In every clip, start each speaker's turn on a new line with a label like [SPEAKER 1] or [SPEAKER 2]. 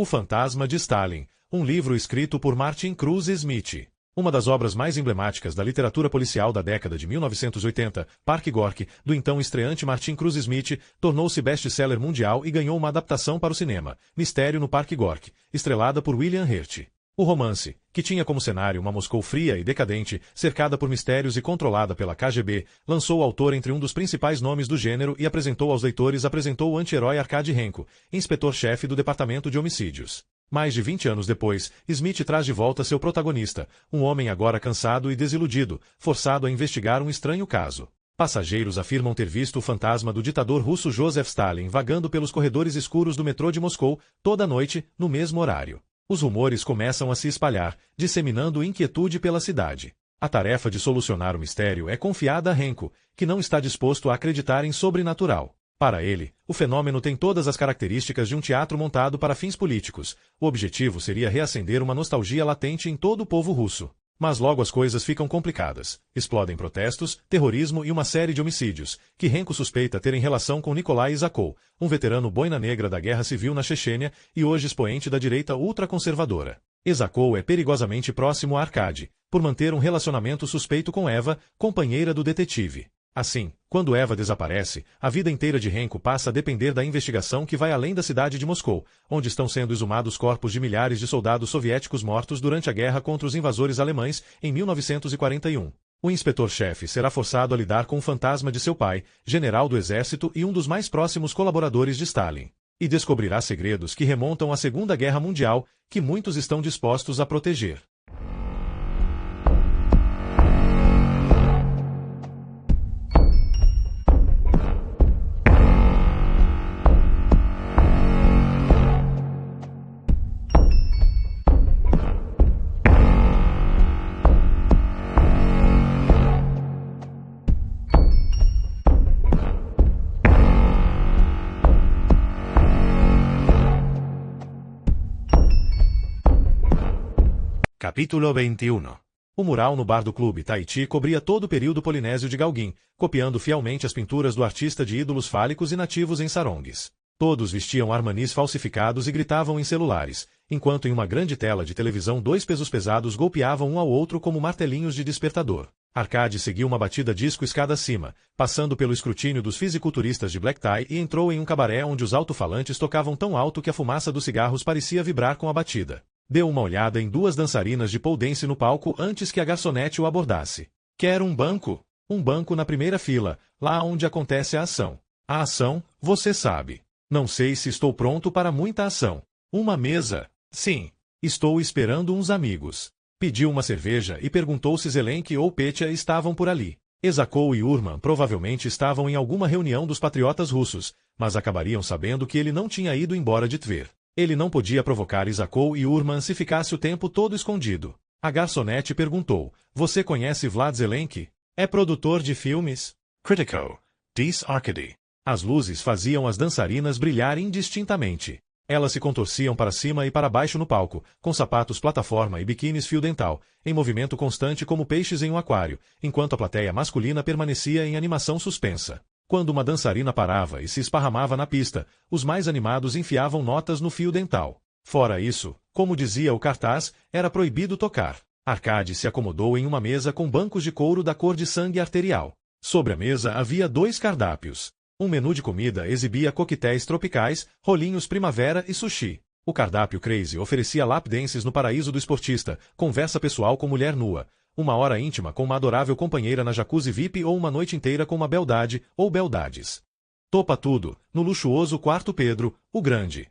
[SPEAKER 1] Fantasma de Stalin, um livro escrito por Martin Cruz Smith. Uma das obras mais emblemáticas da literatura policial da década de 1980, Parque Gorky, do então estreante Martin Cruz Smith, tornou-se best-seller mundial e ganhou uma adaptação para o cinema, Mistério no Parque Gorky, estrelada por William Hurt. O romance, que tinha como cenário uma Moscou fria e decadente, cercada por mistérios e controlada pela KGB, lançou o autor entre um dos principais nomes do gênero e apresentou aos leitores o anti-herói Arkady Renko, inspetor-chefe do Departamento de Homicídios. Mais de 20 anos depois, Smith traz de volta seu protagonista, um homem agora cansado e desiludido, forçado a investigar um estranho caso. Passageiros afirmam ter visto o fantasma do ditador russo Joseph Stalin vagando pelos corredores escuros do metrô de Moscou, toda noite, no mesmo horário. Os rumores começam a se espalhar, disseminando inquietude pela cidade. A tarefa de solucionar o mistério é confiada a Renko, que não está disposto a acreditar em sobrenatural. Para ele, o fenômeno tem todas as características de um teatro montado para fins políticos. O objetivo seria reacender uma nostalgia latente em todo o povo russo. Mas logo as coisas ficam complicadas. Explodem protestos, terrorismo e uma série de homicídios, que Renko suspeita terem relação com Nikolai Isakov, um veterano boina negra da guerra civil na Chechênia e hoje expoente da direita ultraconservadora. Isakov é perigosamente próximo a Arkady, por manter um relacionamento suspeito com Eva, companheira do detetive. Assim, quando Eva desaparece, a vida inteira de Renko passa a depender da investigação que vai além da cidade de Moscou, onde estão sendo exumados corpos de milhares de soldados soviéticos mortos durante a guerra contra os invasores alemães em 1941. O inspetor-chefe será forçado a lidar com o fantasma de seu pai, general do exército e um dos mais próximos colaboradores de Stalin. E descobrirá segredos que remontam à Segunda Guerra Mundial, que muitos estão dispostos a proteger. Capítulo 21. O mural no bar do Clube Tahiti cobria todo o período polinésio de Gauguin, copiando fielmente as pinturas do artista de ídolos fálicos e nativos em sarongues. Todos vestiam armanis falsificados e gritavam em celulares, enquanto em uma grande tela de televisão dois pesos pesados golpeavam um ao outro como martelinhos de despertador. Arkady seguiu uma batida disco escada acima, passando pelo escrutínio dos fisiculturistas de black tie e entrou em um cabaré onde os alto-falantes tocavam tão alto que a fumaça dos cigarros parecia vibrar com a batida. Deu uma olhada em duas dançarinas de pole dance no palco antes que a garçonete o abordasse. Quer um banco? Um banco na primeira fila, lá onde acontece a ação. A ação, você sabe. Não sei se estou pronto para muita ação. Uma mesa? Sim. Estou esperando uns amigos. Pediu uma cerveja e perguntou se Zelensky ou Petya estavam por ali. Isakov e Urman provavelmente estavam em alguma reunião dos patriotas russos, mas acabariam sabendo que ele não tinha ido embora de Tver. Ele não podia provocar Isakov e Urman se ficasse o tempo todo escondido. A garçonete perguntou, você conhece Vlad Zelensky? É produtor de filmes? Critical. Diz Arkady. As luzes faziam as dançarinas brilhar indistintamente. Elas se contorciam para cima e para baixo no palco, com sapatos plataforma e biquínis fio dental, em movimento constante como peixes em um aquário, enquanto a plateia masculina permanecia em animação suspensa. Quando uma dançarina parava e se esparramava na pista, os mais animados enfiavam notas no fio dental. Fora isso, como dizia o cartaz, era proibido tocar. Arkady se acomodou em uma mesa com bancos de couro da cor de sangue arterial. Sobre a mesa havia 2 cardápios. Um menu de comida exibia coquetéis tropicais, rolinhos primavera e sushi. O cardápio Crazy oferecia lap dances no paraíso do esportista, conversa pessoal com mulher nua, uma hora íntima com uma adorável companheira na jacuzzi VIP ou uma noite inteira com uma beldade ou beldades. Topa tudo, no luxuoso quarto Pedro, o Grande.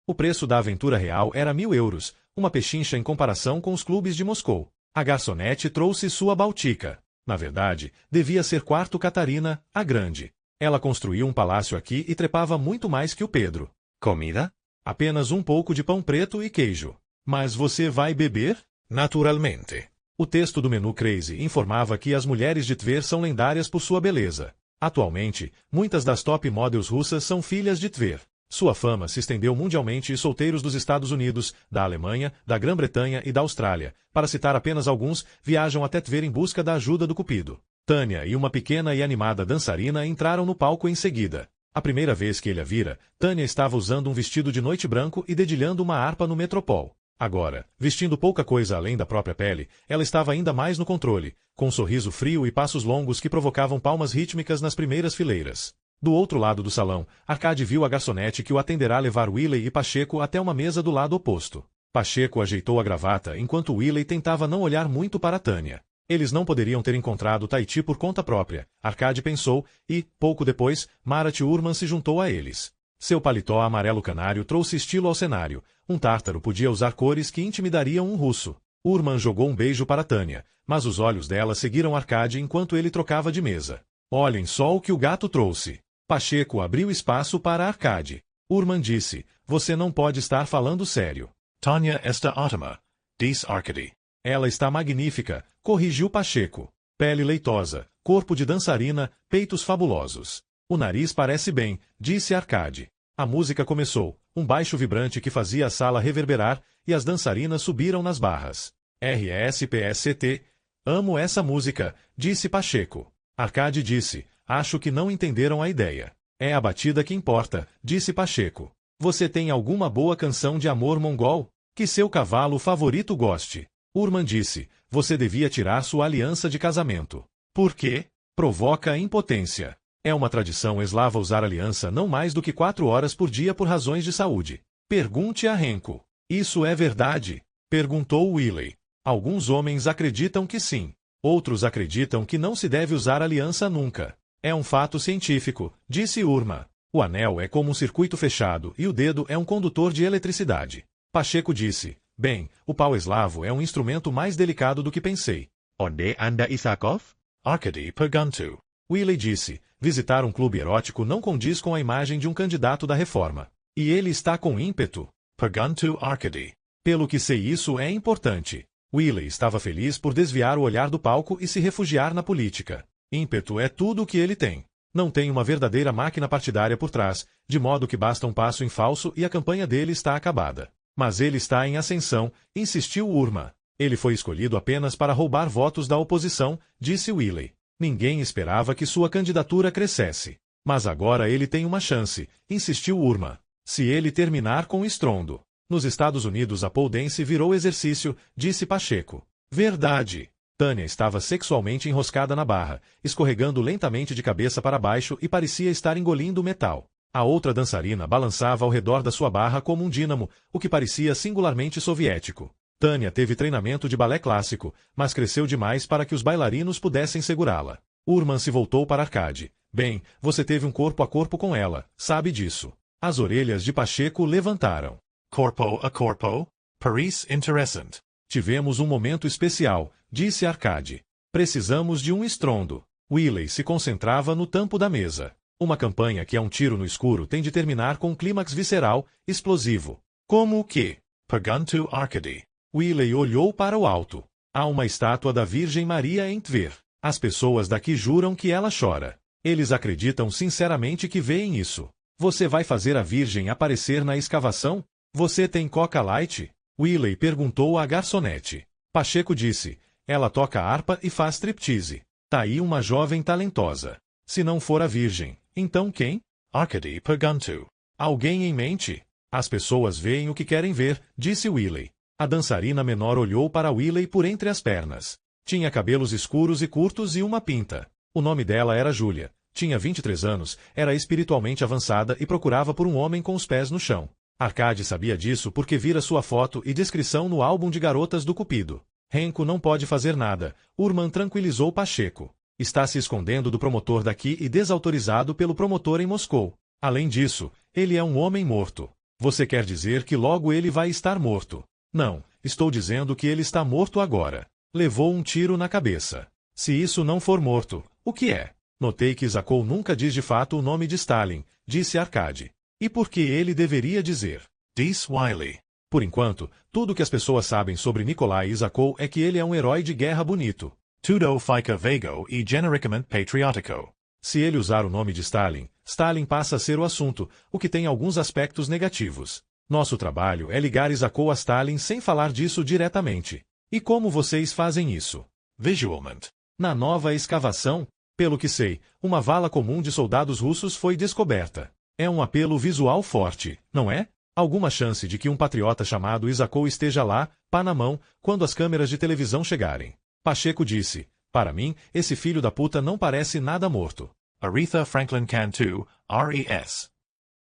[SPEAKER 1] O preço da aventura real era 1.000 euros, uma pechincha em comparação com os clubes de Moscou. A garçonete trouxe sua Baltica. Na verdade, devia ser quarto Catarina, a Grande. Ela construiu um palácio aqui e trepava muito mais que o Pedro. Comida? Apenas um pouco de pão preto e queijo. Mas você vai beber? Naturalmente. O texto do menu Crazy informava que as mulheres de Tver são lendárias por sua beleza. Atualmente, muitas das top models russas são filhas de Tver. Sua fama se estendeu mundialmente e solteiros dos Estados Unidos, da Alemanha, da Grã-Bretanha e da Austrália, para citar apenas alguns, viajam até Tver em busca da ajuda do Cupido. Tânia e uma pequena e animada dançarina entraram no palco em seguida. A primeira vez que ele a vira, Tânia estava usando um vestido de noite branco e dedilhando uma harpa no Metropol. Agora, vestindo pouca coisa além da própria pele, ela estava ainda mais no controle, com um sorriso frio e passos longos que provocavam palmas rítmicas nas primeiras fileiras. Do outro lado do salão, Arcade viu a garçonete que o atenderá levar Wiley e Pacheco até uma mesa do lado oposto. Pacheco ajeitou a gravata enquanto Wiley tentava não olhar muito para Tânia. Eles não poderiam ter encontrado Tahiti por conta própria, Arcade pensou, e, pouco depois, Marat Urman se juntou a eles. Seu paletó amarelo canário trouxe estilo ao cenário. Um tártaro podia usar cores que intimidariam um russo. Urman jogou um beijo para Tânia, mas os olhos dela seguiram Arcade enquanto ele trocava de mesa. Olhem só o que o gato trouxe. Pacheco abriu espaço para Arcade. Urman disse, você não pode estar falando sério.
[SPEAKER 2] Tânia está ótima, disse Arcade.
[SPEAKER 1] Ela está magnífica, corrigiu Pacheco. Pele leitosa, corpo de dançarina, peitos fabulosos. O nariz parece bem, disse Arcade. A música começou, um baixo vibrante que fazia a sala reverberar, e as dançarinas subiram nas barras. RSPST. Amo essa música, disse Pacheco. Arcade disse, acho que não entenderam a ideia. É a batida que importa, disse Pacheco. Você tem alguma boa canção de amor mongol? Que seu cavalo favorito goste. Urman disse, você devia tirar sua aliança de casamento. Por quê? Provoca impotência. É uma tradição eslava usar aliança não mais do que 4 horas por dia por razões de saúde. Pergunte a Renko. Isso é verdade? Perguntou Wiley. Alguns homens acreditam que sim. Outros acreditam que não se deve usar aliança nunca. É um fato científico, disse Urman. O anel é como um circuito fechado e o dedo é um condutor de eletricidade. Pacheco disse, bem, o pau eslavo é um instrumento mais delicado do que pensei.
[SPEAKER 2] Onde anda Isakov? Arcade perguntou.
[SPEAKER 1] Wiley disse, visitar um clube erótico não condiz com a imagem de um candidato da reforma. E ele está com ímpeto?
[SPEAKER 2] Perguntou Arcade.
[SPEAKER 1] Pelo que sei, isso é importante. Wiley estava feliz por desviar o olhar do palco e se refugiar na política. Ímpeto é tudo o que ele tem. Não tem uma verdadeira máquina partidária por trás, de modo que basta um passo em falso e a campanha dele está acabada. Mas ele está em ascensão, insistiu Urman. Ele foi escolhido apenas para roubar votos da oposição, disse Wiley. Ninguém esperava que sua candidatura crescesse. Mas agora ele tem uma chance, insistiu Urman. Se ele terminar com estrondo. Nos Estados Unidos a pole dance virou exercício, disse Pacheco. Verdade. Tânia estava sexualmente enroscada na barra, escorregando lentamente de cabeça para baixo e parecia estar engolindo metal. A outra dançarina balançava ao redor da sua barra como um dínamo, o que parecia singularmente soviético. Tânia teve treinamento de balé clássico, mas cresceu demais para que os bailarinos pudessem segurá-la. Urman se voltou para Arcade. Bem, você teve um corpo a corpo com ela, sabe disso. As orelhas de Pacheco levantaram.
[SPEAKER 2] Corpo a corpo? Parece interessante.
[SPEAKER 1] Tivemos um momento especial, disse Arcade. Precisamos de um estrondo. Wiley se concentrava no tampo da mesa. Uma campanha que é um tiro no escuro tem de terminar com um clímax visceral, explosivo. Como o quê?
[SPEAKER 2] Perguntou Arcade.
[SPEAKER 1] Wiley olhou para o alto. Há uma estátua da Virgem Maria em Tver. As pessoas daqui juram que ela chora. Eles acreditam sinceramente que veem isso. Você vai fazer a Virgem aparecer na escavação? Você tem Coca Light? Wiley perguntou à garçonete. Pacheco disse, ela toca harpa e faz striptease. Tá aí uma jovem talentosa. Se não for a Virgem, então quem?
[SPEAKER 2] Arcade perguntou.
[SPEAKER 1] Alguém em mente? As pessoas veem o que querem ver, disse Wiley. A dançarina menor olhou para Wiley por entre as pernas. Tinha cabelos escuros e curtos e uma pinta. O nome dela era Julia. Tinha 23 anos, era espiritualmente avançada e procurava por um homem com os pés no chão. Arcade sabia disso porque vira sua foto e descrição no álbum de garotas do Cupido. Renko não pode fazer nada, Urman tranquilizou Pacheco. Está se escondendo do promotor daqui e desautorizado pelo promotor em Moscou. Além disso, ele é um homem morto. Você quer dizer que logo ele vai estar morto? Não, estou dizendo que ele está morto agora. Levou um tiro na cabeça. Se isso não for morto, o que é? Notei que Isakov nunca diz de fato o nome de Stalin, disse Arcade. E por que ele deveria dizer?
[SPEAKER 2] Disse Wiley.
[SPEAKER 1] Por enquanto, tudo que as pessoas sabem sobre Nikolai Isakov é que ele é um herói de guerra bonito.
[SPEAKER 2] Tudo fica vago e genericamente patriótico.
[SPEAKER 1] Se ele usar o nome de Stalin, Stalin passa a ser o assunto, o que tem alguns aspectos negativos. Nosso trabalho é ligar Isakov a Stalin sem falar disso diretamente. E como vocês fazem isso?
[SPEAKER 2] Visualmente.
[SPEAKER 1] Na nova escavação, pelo que sei, uma vala comum de soldados russos foi descoberta. É um apelo visual forte, não é? Alguma chance de que um patriota chamado Isacou esteja lá, pá na mão, quando as câmeras de televisão chegarem. Pacheco disse, para mim, esse filho da puta não parece nada morto.
[SPEAKER 2] Aretha Franklin Cantu, R.E.S.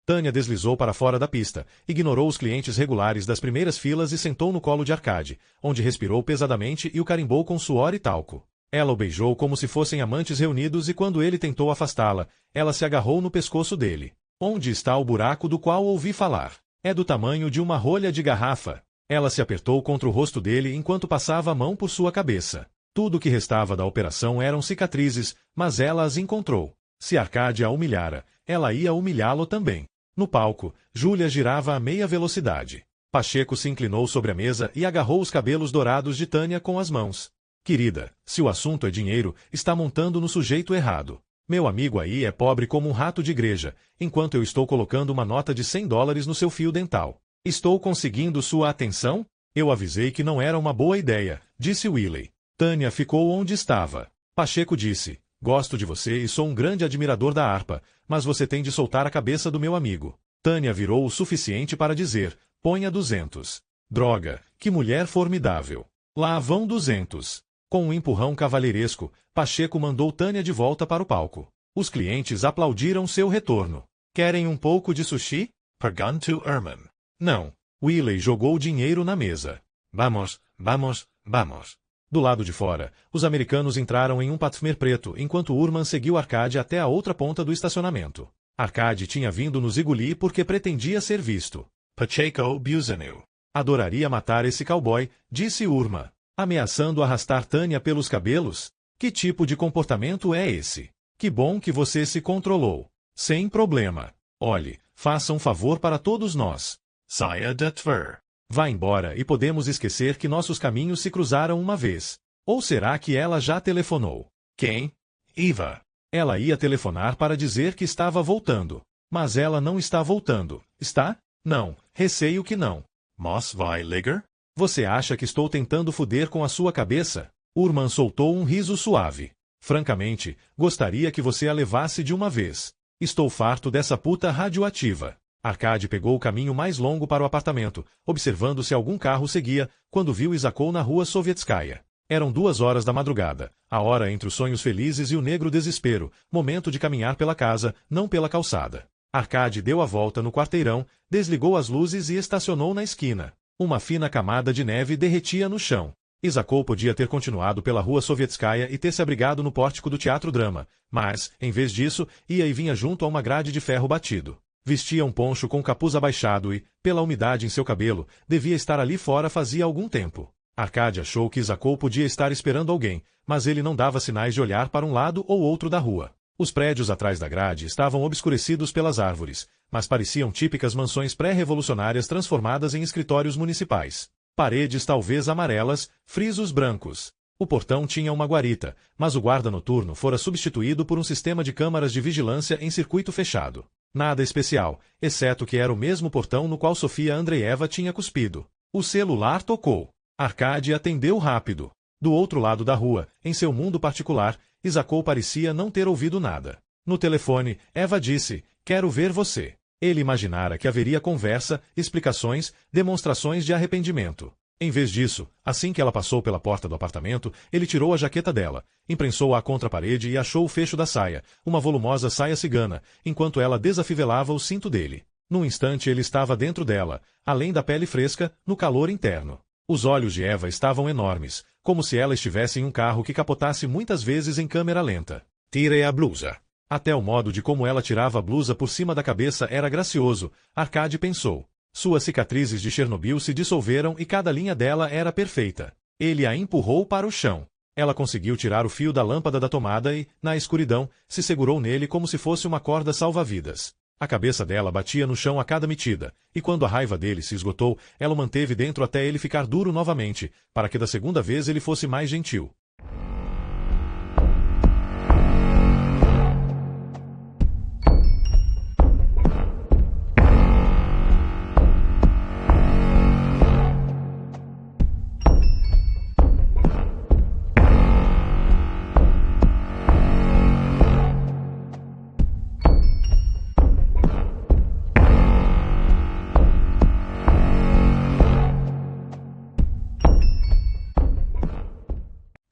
[SPEAKER 1] Tânia deslizou para fora da pista, ignorou os clientes regulares das primeiras filas e sentou no colo de Arcade, onde respirou pesadamente e o carimbou com suor e talco. Ela o beijou como se fossem amantes reunidos e quando ele tentou afastá-la, ela se agarrou no pescoço dele. Onde está o buraco do qual ouvi falar? É do tamanho de uma rolha de garrafa. Ela se apertou contra o rosto dele enquanto passava a mão por sua cabeça. Tudo o que restava da operação eram cicatrizes, mas ela as encontrou. Se Arcade a humilhara, ela ia humilhá-lo também. No palco, Júlia girava a meia velocidade. Pacheco se inclinou sobre a mesa e agarrou os cabelos dourados de Tânia com as mãos. Querida, se o assunto é dinheiro, está montando no sujeito errado. Meu amigo aí é pobre como um rato de igreja, enquanto eu estou colocando uma nota de $100 no seu fio dental. Estou conseguindo sua atenção? Eu avisei que não era uma boa ideia, disse Willie. Tânia ficou onde estava. Pacheco disse, gosto de você e sou um grande admirador da harpa, mas você tem de soltar a cabeça do meu amigo. Tânia virou o suficiente para dizer, ponha 200. Droga, que mulher formidável. Lá vão 200. Com um empurrão cavalheiresco, Pacheco mandou Tânia de volta para o palco. Os clientes aplaudiram seu retorno. Querem um pouco de sushi?
[SPEAKER 2] Perguntou Herman.
[SPEAKER 1] Não. Willie jogou dinheiro na mesa. Vamos, vamos, vamos. Do lado de fora, os americanos entraram em um Patmer preto, enquanto Urman seguiu Arcade até a outra ponta do estacionamento. Arcade tinha vindo nos engolir porque pretendia ser visto.
[SPEAKER 2] Pacheco Buzanu.
[SPEAKER 1] Adoraria matar esse cowboy, disse Urman. Ameaçando arrastar Tânia pelos cabelos? Que tipo de comportamento é esse? Que bom que você se controlou. Sem problema. Olhe, faça um favor para todos nós.
[SPEAKER 2] Saia daqui.
[SPEAKER 1] Vá embora e podemos esquecer que nossos caminhos se cruzaram uma vez. Ou será que ela já telefonou?
[SPEAKER 2] Quem? Eva.
[SPEAKER 1] Ela ia telefonar para dizer que estava voltando. Mas ela não está voltando, está? Não, receio que não.
[SPEAKER 2] Mas vai ligar?
[SPEAKER 1] Você acha que estou tentando foder com a sua cabeça? Urman soltou um riso suave. Francamente, gostaria que você a levasse de uma vez. Estou farto dessa puta radioativa. Arcade pegou o caminho mais longo para o apartamento, observando se algum carro seguia, quando viu Isacou na rua Sovietskaya. Eram 2 horas da madrugada, a hora entre os sonhos felizes e o negro desespero, momento de caminhar pela casa, não pela calçada. Arcade deu a volta no quarteirão, desligou as luzes e estacionou na esquina. Uma fina camada de neve derretia no chão. Isacou podia ter continuado pela rua Sovietskaya e ter se abrigado no pórtico do Teatro Drama, mas, em vez disso, ia e vinha junto a uma grade de ferro batido. Vestia um poncho com capuz abaixado e, pela umidade em seu cabelo, devia estar ali fora fazia algum tempo. Arcade achou que Isacou podia estar esperando alguém, mas ele não dava sinais de olhar para um lado ou outro da rua. Os prédios atrás da grade estavam obscurecidos pelas árvores, mas pareciam típicas mansões pré-revolucionárias transformadas em escritórios municipais. Paredes talvez amarelas, frisos brancos. O portão tinha uma guarita, mas o guarda noturno fora substituído por um sistema de câmaras de vigilância em circuito fechado. Nada especial, exceto que era o mesmo portão no qual Sofia Andreeva tinha cuspido. O celular tocou. Arcade atendeu rápido. Do outro lado da rua, em seu mundo particular, Isacou parecia não ter ouvido nada. No telefone, Eva disse, quero ver você. Ele imaginara que haveria conversa, explicações, demonstrações de arrependimento. Em vez disso, assim que ela passou pela porta do apartamento, ele tirou a jaqueta dela, imprensou-a contra a parede e achou o fecho da saia, uma volumosa saia cigana, enquanto ela desafivelava o cinto dele. Num instante ele estava dentro dela, além da pele fresca, no calor interno. Os olhos de Eva estavam enormes, como se ela estivesse em um carro que capotasse muitas vezes em câmera lenta.
[SPEAKER 2] Tire a blusa.
[SPEAKER 1] Até o modo de como ela tirava a blusa por cima da cabeça era gracioso, Arcade pensou. Suas cicatrizes de Chernobyl se dissolveram e cada linha dela era perfeita. Ele a empurrou para o chão. Ela conseguiu tirar o fio da lâmpada da tomada e, na escuridão, se segurou nele como se fosse uma corda salva-vidas. A cabeça dela batia no chão a cada metida, e quando a raiva dele se esgotou, ela o manteve dentro até ele ficar duro novamente, para que da segunda vez ele fosse mais gentil.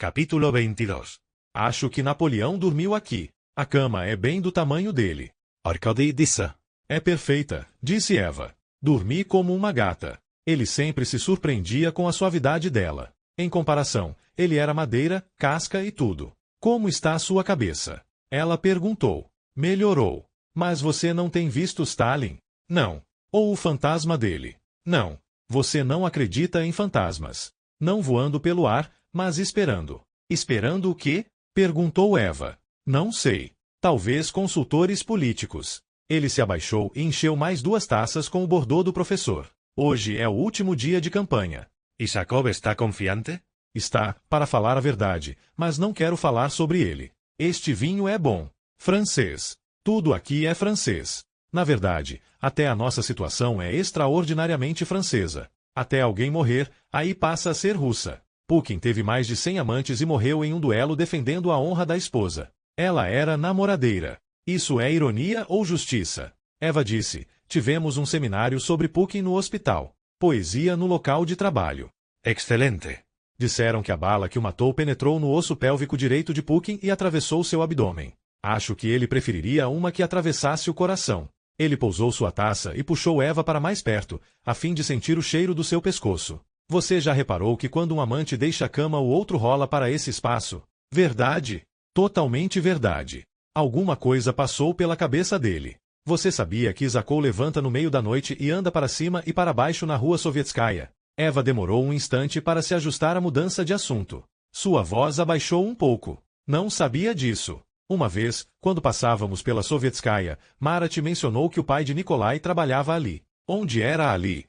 [SPEAKER 2] Capítulo 22.
[SPEAKER 1] Acho que Napoleão dormiu aqui. A cama é bem do tamanho dele.
[SPEAKER 2] Arkady disse.
[SPEAKER 1] É perfeita, disse Eva. Dormi como uma gata. Ele sempre se surpreendia com a suavidade dela. Em comparação, ele era madeira, casca e tudo. Como está a sua cabeça? Ela perguntou. Melhorou. Mas você não tem visto Stalin? Não. Ou o fantasma dele? Não. Você não acredita em fantasmas. Não voando pelo ar, mas esperando. Esperando o quê? Perguntou Eva. Não sei. Talvez consultores políticos. Ele se abaixou e encheu mais 2 taças com o bordô do professor. Hoje é o último dia de campanha.
[SPEAKER 2] E Jacob está confiante?
[SPEAKER 1] Está, para falar a verdade, mas não quero falar sobre ele. Este vinho é bom. Francês. Tudo aqui é francês. Na verdade, até a nossa situação é extraordinariamente francesa. Até alguém morrer, aí passa a ser russa. Pukin teve mais de 100 amantes e morreu em um duelo defendendo a honra da esposa. Ela era namoradeira. Isso é ironia ou justiça? Eva disse, tivemos um seminário sobre Pukin no hospital. Poesia no local de trabalho.
[SPEAKER 2] Excelente.
[SPEAKER 1] Disseram que a bala que o matou penetrou no osso pélvico direito de Pukin e atravessou seu abdômen. Acho que ele preferiria uma que atravessasse o coração. Ele pousou sua taça e puxou Eva para mais perto, a fim de sentir o cheiro do seu pescoço. Você já reparou que quando um amante deixa a cama o outro rola para esse espaço? Verdade? Totalmente verdade. Alguma coisa passou pela cabeça dele. Você sabia que Isakov levanta no meio da noite e anda para cima e para baixo na rua Sovietskaya? Eva demorou um instante para se ajustar à mudança de assunto. Sua voz abaixou um pouco. Não sabia disso. Uma vez, quando passávamos pela Sovietskaya, Marat mencionou que o pai de Nikolai trabalhava ali. Onde era ali?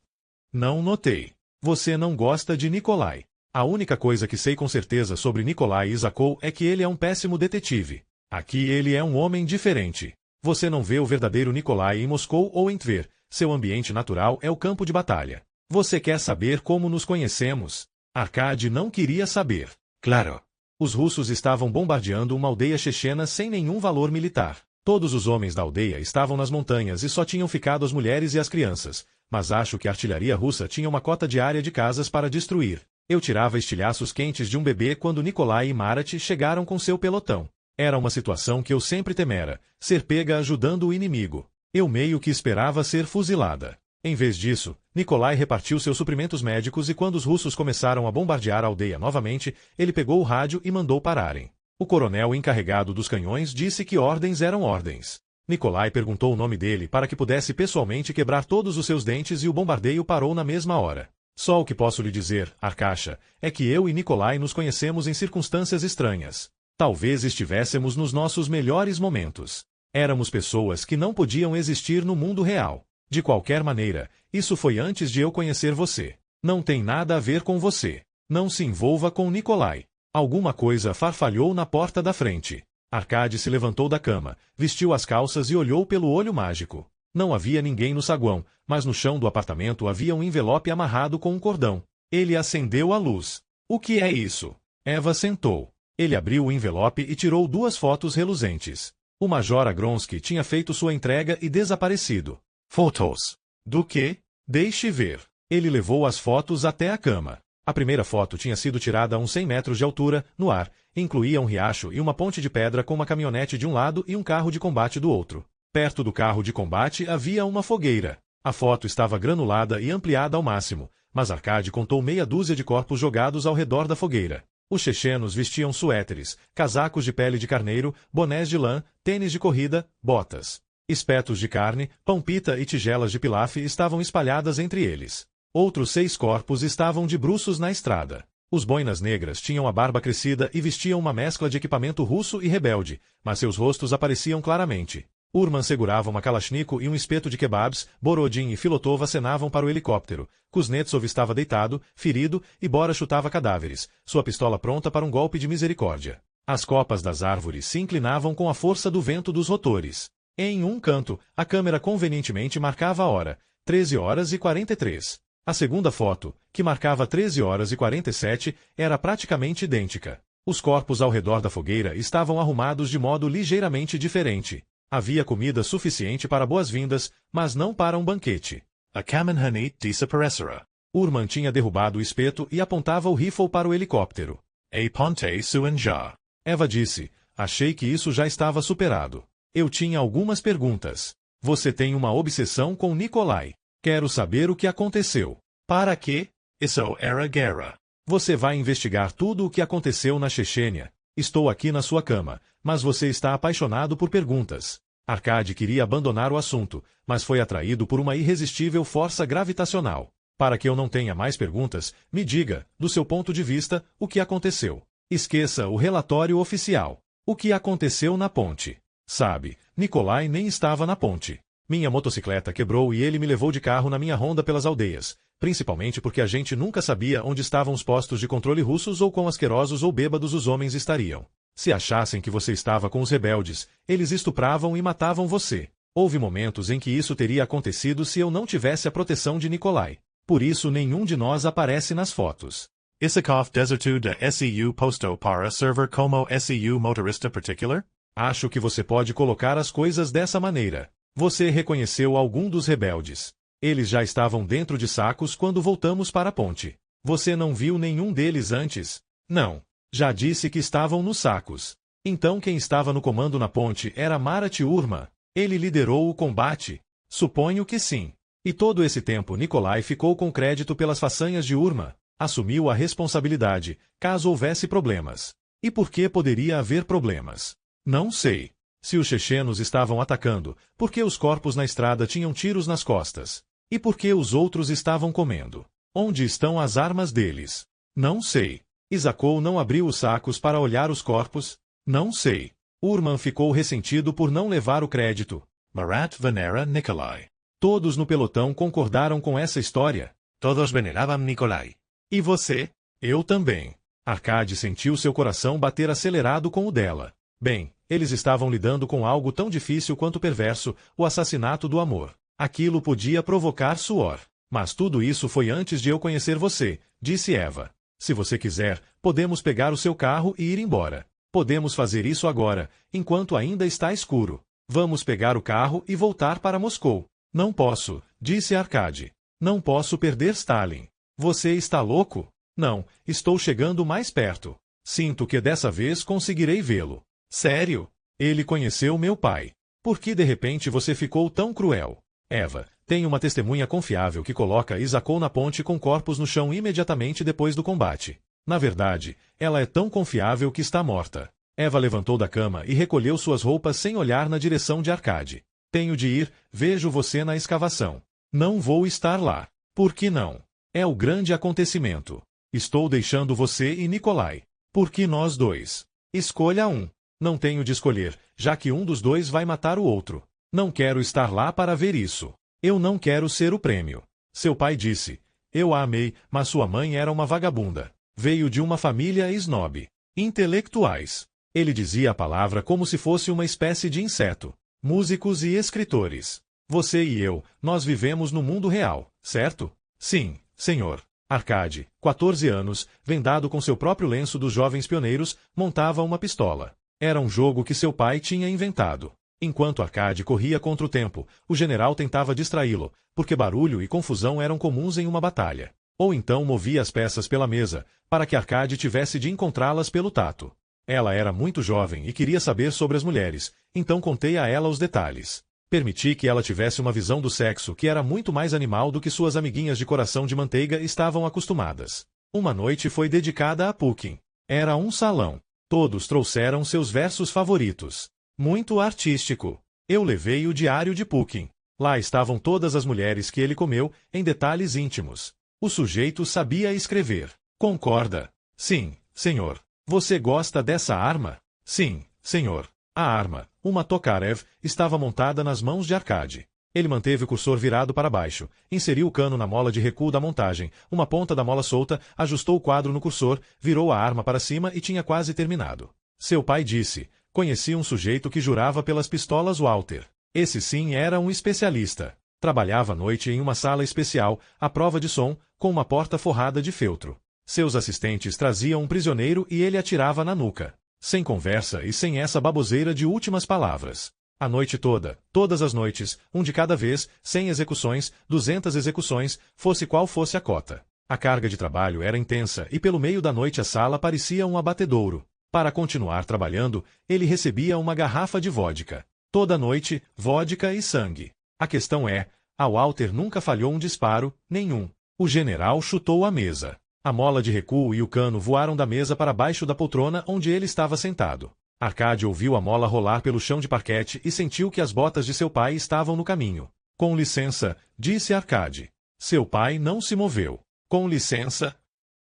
[SPEAKER 1] Não notei. Você não gosta de Nikolai. A única coisa que sei com certeza sobre Nikolai Isakov é que ele é um péssimo detetive. Aqui ele é um homem diferente. Você não vê o verdadeiro Nikolai em Moscou ou em Tver. Seu ambiente natural é o campo de batalha. Você quer saber como nos conhecemos? Arkady não queria saber.
[SPEAKER 2] Claro.
[SPEAKER 1] Os russos estavam bombardeando uma aldeia chechena sem nenhum valor militar. Todos os homens da aldeia estavam nas montanhas e só tinham ficado as mulheres e as crianças. Mas acho que a artilharia russa tinha uma cota diária de casas para destruir. Eu tirava estilhaços quentes de um bebê quando Nikolai e Marat chegaram com seu pelotão. Era uma situação que eu sempre temera, ser pega ajudando o inimigo. Eu meio que esperava ser fuzilada. Em vez disso, Nikolai repartiu seus suprimentos médicos e quando os russos começaram a bombardear a aldeia novamente, ele pegou o rádio e mandou pararem. O coronel encarregado dos canhões disse que ordens eram ordens. Nikolai perguntou o nome dele para que pudesse pessoalmente quebrar todos os seus dentes e o bombardeio parou na mesma hora. Só o que posso lhe dizer, Arkasha, é que eu e Nikolai nos conhecemos em circunstâncias estranhas. Talvez estivéssemos nos nossos melhores momentos. Éramos pessoas que não podiam existir no mundo real. De qualquer maneira, isso foi antes de eu conhecer você. Não tem nada a ver com você. Não se envolva com Nikolai. Alguma coisa farfalhou na porta da frente. Arkady se levantou da cama, vestiu as calças e olhou pelo olho mágico. Não havia ninguém no saguão, mas no chão do apartamento havia um envelope amarrado com um cordão. Ele acendeu a luz. O que é isso? Eva sentou. Ele abriu o envelope e tirou 2 fotos reluzentes. O Major Agronsky tinha feito sua entrega e desaparecido.
[SPEAKER 2] Fotos.
[SPEAKER 1] Do quê? Deixe ver. Ele levou as fotos até a cama. A primeira foto tinha sido tirada a uns 100 metros de altura, no ar, incluía um riacho e uma ponte de pedra com uma caminhonete de um lado e um carro de combate do outro. Perto do carro de combate havia uma fogueira. A foto estava granulada e ampliada ao máximo, mas Arkady contou meia dúzia de corpos jogados ao redor da fogueira. Os chechenos vestiam suéteres, casacos de pele de carneiro, bonés de lã, tênis de corrida, botas. Espetos de carne, pão pita e tigelas de pilaf estavam espalhadas entre eles. Outros 6 corpos estavam de bruços na estrada. Os boinas negras tinham a barba crescida e vestiam uma mescla de equipamento russo e rebelde, mas seus rostos apareciam claramente. Urman segurava uma Kalashnikov e um espeto de kebabs, Borodin e Filotov acenavam para o helicóptero. Kuznetsov estava deitado, ferido, e Bora chutava cadáveres, sua pistola pronta para um golpe de misericórdia. As copas das árvores se inclinavam com a força do vento dos rotores. Em um canto, a câmera convenientemente marcava a hora, 13h43. A segunda foto, que marcava 13h47, era praticamente idêntica. Os corpos ao redor da fogueira estavam arrumados de modo ligeiramente diferente. Havia comida suficiente para boas-vindas, mas não para um banquete.
[SPEAKER 2] A Kamenhanit desaparecera.
[SPEAKER 1] Urman tinha derrubado o espeto e apontava o rifle para o helicóptero.
[SPEAKER 2] A ponte suen já.
[SPEAKER 1] Eva disse. Achei que isso já estava superado. Eu tinha algumas perguntas. Você tem uma obsessão com Nikolai. Quero saber o que aconteceu. Para quê?
[SPEAKER 2] Isso era guerra.
[SPEAKER 1] Você vai investigar tudo o que aconteceu na Chechênia. Estou aqui na sua cama, mas você está apaixonado por perguntas. Arkady queria abandonar o assunto, mas foi atraído por uma irresistível força gravitacional. Para que eu não tenha mais perguntas, me diga, do seu ponto de vista, o que aconteceu. Esqueça o relatório oficial. O que aconteceu na ponte? Sabe, Nikolai nem estava na ponte. Minha motocicleta quebrou e ele me levou de carro na minha ronda pelas aldeias, principalmente porque a gente nunca sabia onde estavam os postos de controle russos ou quão asquerosos ou bêbados os homens estariam. Se achassem que você estava com os rebeldes, eles estupravam e matavam você. Houve momentos em que isso teria acontecido se eu não tivesse a proteção de Nikolai. Por isso nenhum de nós aparece nas fotos.
[SPEAKER 2] Isakov desertu da SEU posto para server como SEU motorista particular?
[SPEAKER 1] Acho que você pode colocar as coisas dessa maneira. Você reconheceu algum dos rebeldes. Eles já estavam dentro de sacos quando voltamos para a ponte. Você não viu nenhum deles antes? Não. Já disse que estavam nos sacos. Então quem estava no comando na ponte era Marat Urma. Ele liderou o combate? Suponho que sim. E todo esse tempo Nikolai ficou com crédito pelas façanhas de Urma. Assumiu a responsabilidade, caso houvesse problemas. E por que poderia haver problemas? Não sei. Se os chechenos estavam atacando, por que os corpos na estrada tinham tiros nas costas? E por que os outros estavam comendo? Onde estão as armas deles? Não sei. Isakov não abriu os sacos para olhar os corpos? Não sei. Urman ficou ressentido por não levar o crédito.
[SPEAKER 2] Marat venera Nikolai.
[SPEAKER 1] Todos no pelotão concordaram com essa história.
[SPEAKER 2] Todos veneravam Nikolai.
[SPEAKER 1] E você? Eu também. Arkady sentiu seu coração bater acelerado com o dela. Bem, eles estavam lidando com algo tão difícil quanto perverso, o assassinato do amor. Aquilo podia provocar suor. Mas tudo isso foi antes de eu conhecer você, disse Eva. Se você quiser, podemos pegar o seu carro e ir embora. Podemos fazer isso agora, enquanto ainda está escuro. Vamos pegar o carro e voltar para Moscou. Não posso, disse Arkady. Não posso perder Stalin. Você está louco? Não, estou chegando mais perto. Sinto que dessa vez conseguirei vê-lo. Sério? Ele conheceu meu pai. Por que de repente você ficou tão cruel? Eva, tem uma testemunha confiável que coloca Isakov na ponte com corpos no chão imediatamente depois do combate. Na verdade, ela é tão confiável que está morta. Eva levantou da cama e recolheu suas roupas sem olhar na direção de Arkady. Tenho de ir, vejo você na escavação. Não vou estar lá. Por que não? É o grande acontecimento. Estou deixando você e Nikolai. Por que nós dois? Escolha um. Não tenho de escolher, já que um dos dois vai matar o outro. Não quero estar lá para ver isso. Eu não quero ser o prêmio. Seu pai disse. Eu a amei, mas sua mãe era uma vagabunda. Veio de uma família snob. Intelectuais. Ele dizia a palavra como se fosse uma espécie de inseto. Músicos e escritores. Você e eu, nós vivemos no mundo real, certo? Sim, senhor. Arkady, 14 anos, vendado com seu próprio lenço dos jovens pioneiros, montava uma pistola. Era um jogo que seu pai tinha inventado. Enquanto Arkady corria contra o tempo, o general tentava distraí-lo, porque barulho e confusão eram comuns em uma batalha. Ou então movia as peças pela mesa, para que Arkady tivesse de encontrá-las pelo tato. Ela era muito jovem e queria saber sobre as mulheres, então contei a ela os detalhes. Permiti que ela tivesse uma visão do sexo que era muito mais animal do que suas amiguinhas de coração de manteiga estavam acostumadas. Uma noite foi dedicada a Pukin. Era um salão. Todos trouxeram seus versos favoritos. Muito artístico. Eu levei o diário de Pukin. Lá estavam todas as mulheres que ele comeu, em detalhes íntimos. O sujeito sabia escrever. Concorda? Sim, senhor. Você gosta dessa arma? Sim, senhor. A arma, uma Tokarev, estava montada nas mãos de Arkady. Ele manteve o cursor virado para baixo, inseriu o cano na mola de recuo da montagem, uma ponta da mola solta, ajustou o quadro no cursor, virou a arma para cima e tinha quase terminado. Seu pai disse, conheci um sujeito que jurava pelas pistolas Walter. Esse sim era um especialista. Trabalhava à noite em uma sala especial, à prova de som, com uma porta forrada de feltro. Seus assistentes traziam um prisioneiro e ele atirava na nuca. Sem conversa e sem essa baboseira de últimas palavras. A noite toda, todas as noites, um de cada vez, 100 execuções, 200 execuções, fosse qual fosse a cota. A carga de trabalho era intensa e pelo meio da noite a sala parecia um abatedouro. Para continuar trabalhando, ele recebia uma garrafa de vodka. Toda noite, vodka e sangue. A questão é, a Walter nunca falhou um disparo, nenhum. O general chutou a mesa. A mola de recuo e o cano voaram da mesa para baixo da poltrona onde ele estava sentado. Arcade ouviu a mola rolar pelo chão de parquete e sentiu que as botas de seu pai estavam no caminho. Com licença, disse Arcade. Seu pai não se moveu. Com licença?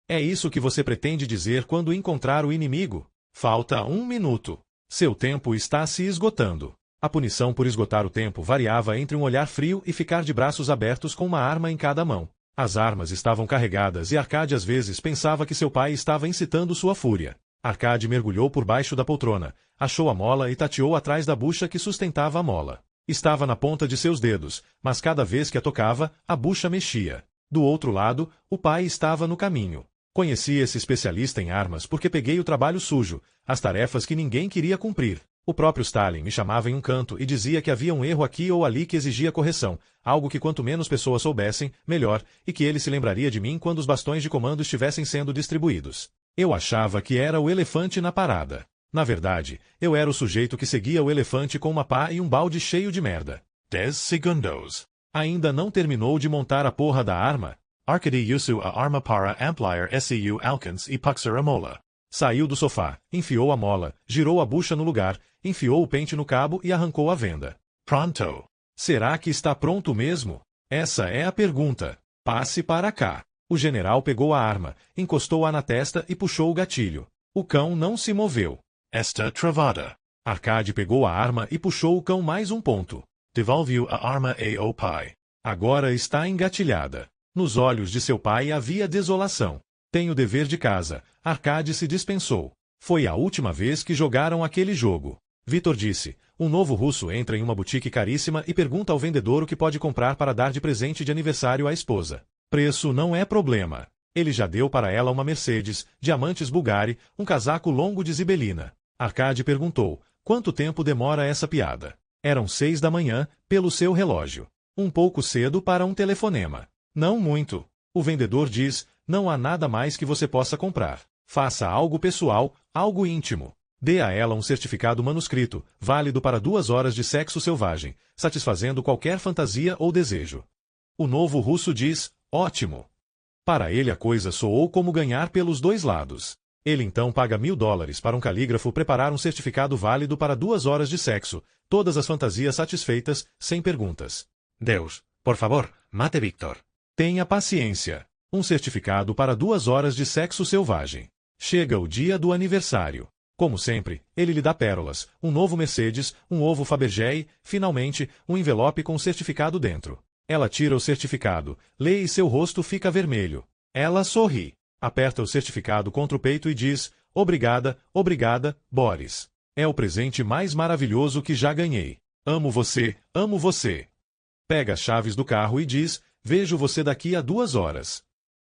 [SPEAKER 1] É isso que você pretende dizer quando encontrar o inimigo? Falta 1 minuto. Seu tempo está se esgotando. A punição por esgotar o tempo variava entre um olhar frio e ficar de braços abertos com uma arma em cada mão. As armas estavam carregadas e Arcade às vezes pensava que seu pai estava incitando sua fúria. Arcade mergulhou por baixo da poltrona, achou a mola e tateou atrás da bucha que sustentava a mola. Estava na ponta de seus dedos, mas cada vez que a tocava, a bucha mexia. Do outro lado, o pai estava no caminho. Conheci esse especialista em armas porque peguei o trabalho sujo, as tarefas que ninguém queria cumprir. O próprio Stalin me chamava em um canto e dizia que havia um erro aqui ou ali que exigia correção, algo que quanto menos pessoas soubessem, melhor, e que ele se lembraria de mim quando os bastões de comando estivessem sendo distribuídos. Eu achava que era o elefante na parada. Na verdade, eu era o sujeito que seguia o elefante com uma pá e um balde cheio de merda.
[SPEAKER 2] 10 segundos.
[SPEAKER 1] Ainda não terminou de montar a porra da arma?
[SPEAKER 2] Arcade usu a arma para ampliar seu alcance e puxar a mola.
[SPEAKER 1] Saiu do sofá, enfiou a mola, girou a bucha no lugar, enfiou o pente no cabo e arrancou a venda.
[SPEAKER 2] Pronto.
[SPEAKER 1] Será que está pronto mesmo? Essa é a pergunta. Passe para cá. O general pegou a arma, encostou-a na testa e puxou o gatilho. O cão não se moveu.
[SPEAKER 2] Está travada.
[SPEAKER 1] Arcade pegou a arma e puxou o cão mais um ponto.
[SPEAKER 2] Devolveu a arma ao pai.
[SPEAKER 1] Agora está engatilhada. Nos olhos de seu pai havia desolação. Tem o dever de casa. Arcade se dispensou. Foi a última vez que jogaram aquele jogo. Vitor disse. Um novo russo entra em uma boutique caríssima e pergunta ao vendedor o que pode comprar para dar de presente de aniversário à esposa. Preço não é problema. Ele já deu para ela uma Mercedes, diamantes Bulgari, um casaco longo de zibelina. Arcade perguntou, quanto tempo demora essa piada? Eram 6 da manhã, pelo seu relógio. Um pouco cedo para um telefonema. Não muito. O vendedor diz, não há nada mais que você possa comprar. Faça algo pessoal, algo íntimo. Dê a ela um certificado manuscrito, válido para 2 horas de sexo selvagem, satisfazendo qualquer fantasia ou desejo. O novo russo diz, ótimo. Para ele a coisa soou como ganhar pelos dois lados. Ele então paga $1000 para um calígrafo preparar um certificado válido para 2 horas de sexo, todas as fantasias satisfeitas, sem perguntas.
[SPEAKER 2] Deus, por favor, mate Victor.
[SPEAKER 1] Tenha paciência. Um certificado para 2 horas de sexo selvagem. Chega o dia do aniversário. Como sempre, ele lhe dá pérolas, um novo Mercedes, um ovo Fabergé e, finalmente, um envelope com o certificado dentro. Ela tira o certificado, lê e seu rosto fica vermelho. Ela sorri, aperta o certificado contra o peito e diz, obrigada, obrigada, Boris. É o presente mais maravilhoso que já ganhei. Amo você, amo você. Pega as chaves do carro e diz, vejo você daqui a 2 horas.